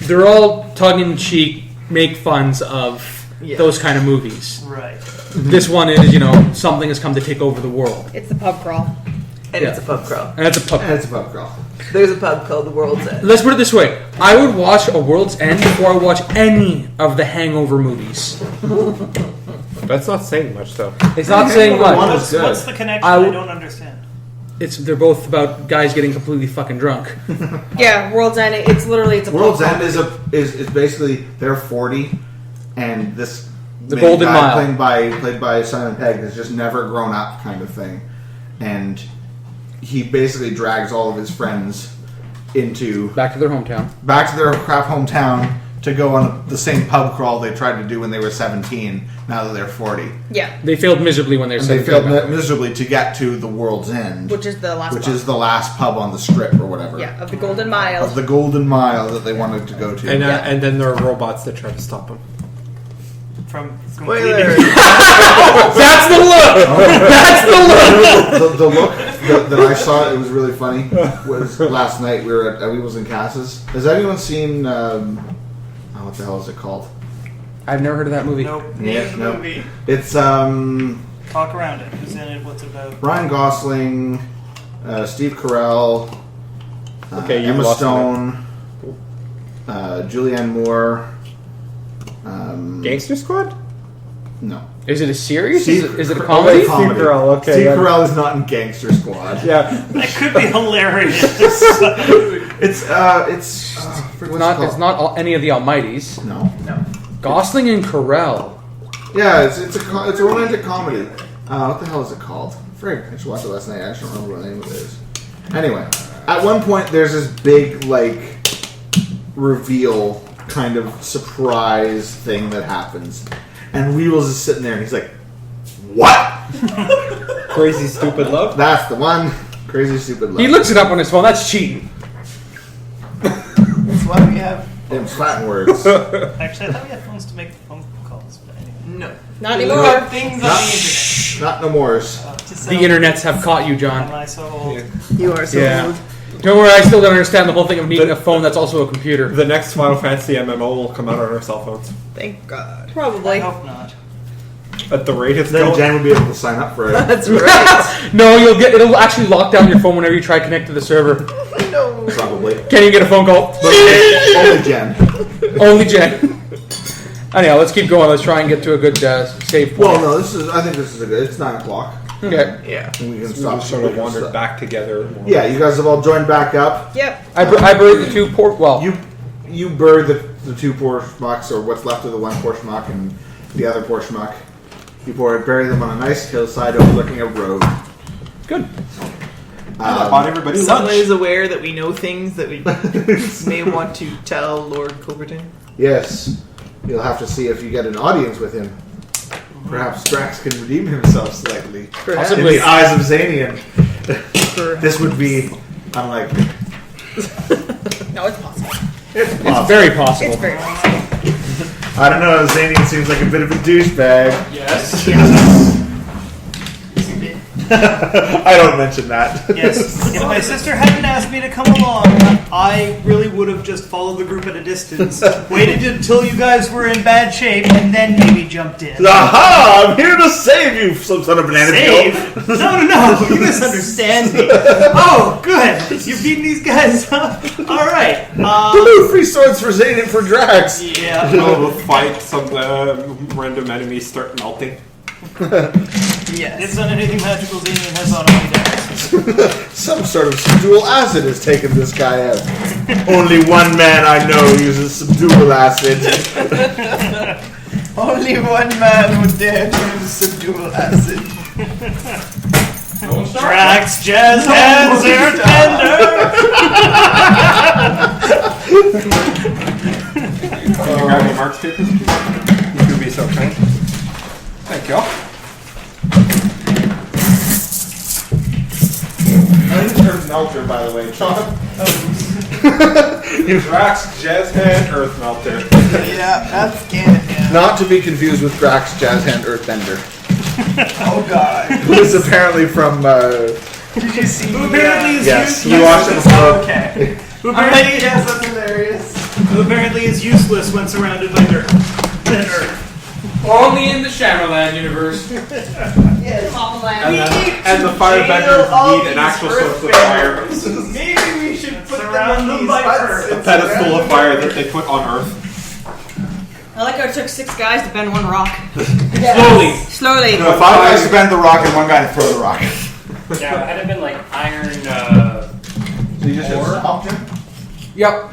They're all tongue-in-cheek, make funs of those kind of movies. Right. This one is, something has come to take over the world. It's the pub crawl. And it's a pub crawl. And it's a pub. And it's a pub crawl. There's a pub called the World's End. Let's put it this way. I would watch A World's End before I watch any of the Hangover movies. That's not saying much, though. It's not saying much. What's the connection? I don't understand. They're both about guys getting completely fucking drunk. Yeah, World's End. It's a World's pub End is basically they're 40, and this The main Golden guy Mile. played by Simon Pegg has just never grown up, kind of thing, and he basically drags all of his friends back to their hometown. Back to their crap hometown to go on the same pub crawl they tried to do when they were 17. Now that they're 40, Yeah, They failed miserably when they were and they 17. failed miserably to get to the World's End, which is the last. which pub. is the last pub on the strip or whatever. Yeah, of the Golden Mile. Of the Golden Mile that they wanted to go to. And then there are robots that try to stop them. From Spoiler. That's the look! That's the look! The look that I saw, it was really funny, was last night we were at Weevils and Cassis. Has anyone seen, what the hell is it called? I've never heard of that movie. Nope. Yeah, Name the no. movie. It's, Talk around it. Who's in it? What's it about? Ryan Gosling, Steve Carell, Okay, you've Emma lost Stone, Julianne Moore, Gangster Squad? no. Is it a series? Steve- Is it a Oh, comedy? wait, comedy. Steve Carell, okay, Steve yeah. Carell is not in Gangster Squad. Yeah. That could be hilarious. It's It's not any of the Almighties. No. Gosling and Carell. Yeah, it's a romantic comedy. What the hell is it called? Frig, I just watched it last night. I just don't remember what the name of it is. Anyway, at one point there's this big reveal kind of surprise thing that happens, and Weevils is sitting there and he's like, "What?" Crazy Stupid Love? That's the one. Crazy Stupid Love. He looks it up on his phone. That's cheating. That's why we have. It's flat words. Actually, I thought we had phones to make phone calls. But anyway. No. Not There anymore. are things on the Not no mores. internet. The internets have caught you, Am John. I so old? You are so Yeah. old. Don't worry, I still don't understand the whole thing of needing a phone that's also a computer. The next Final Fantasy MMO will come out on our cell phones. Thank God. I Probably. hope not. At the rate it's Then going. Jan will be able to sign up for it. That's right. No, it'll actually lock down your phone whenever you try to connect to the server. No. Probably. Can't even get a phone call. Only Jen. Only Jen. Anyhow, let's keep going. Let's try and get to a good save point. Well, no, I think this is a good. It's 9 o'clock. Okay. Yeah. And we can We stop. just sort of wandered back together. Yeah, you guys have all joined back up. Yep. I buried the two port. Well, You buried the 2 poor schmucks, or what's left of the 1 poor schmuck and the other poor schmuck. You bury them on a nice hillside overlooking a road. good. I bought everybody Someone lunch. is aware that we know things that we may want to tell Lord Culverton. Yes, you'll have to see if you get an audience with him. Perhaps Drax can redeem himself slightly. In Possibly. the eyes of Xanian. This would be unlikely. No, it's possible. It's It's possible. very possible. It's very possible. I don't know, Xanian seems like a bit of a douchebag. Yes. I don't mention that. Yes. If my sister hadn't asked me to come along, I really would have just followed the group at a distance, waited until you guys were in bad shape, and then maybe jumped in. Aha! I'm here to save you, some son of banana peel. Save? No, you misunderstand me. Oh, good. You've beaten these guys up. All right. Blue free swords for Xanian for Drax. Yeah. We'll fight some random enemies start melting. Yes. It's not anything magical Xanian has on only Drax. Some sort of subdual acid has taken this guy out. Only one man I know uses subdual acid. Only one man would dare to use subdual acid. Drax jazz hands are tender. Can you grab me Marc's papers? You could be so kind. Thank you. I think Earthmelter, by the way, John. Drax, Jazz Hand, Earthmelter. Yeah, that's Xanian. Not to be confused with Drax, Jazz Hand, Earthbender. Oh god. Who's apparently from. Did you see? Who apparently is Yes, useless. you watched it before. Okay. Who apparently, Yes, that's hilarious. who apparently is useless when surrounded by dirt. And earth. Only in the Shyamalan universe. Yes. And the firebenders need an actual source of fire. Maybe we should put Surround them by earth. A pedestal of fire that they put on Earth. I like how it took 6 guys to bend one rock. Slowly. Slowly. No, 5 guys to bend the rock and 1 guy to throw the rock. Yeah, it had to been like iron. So you just Or- stomped him? Yep.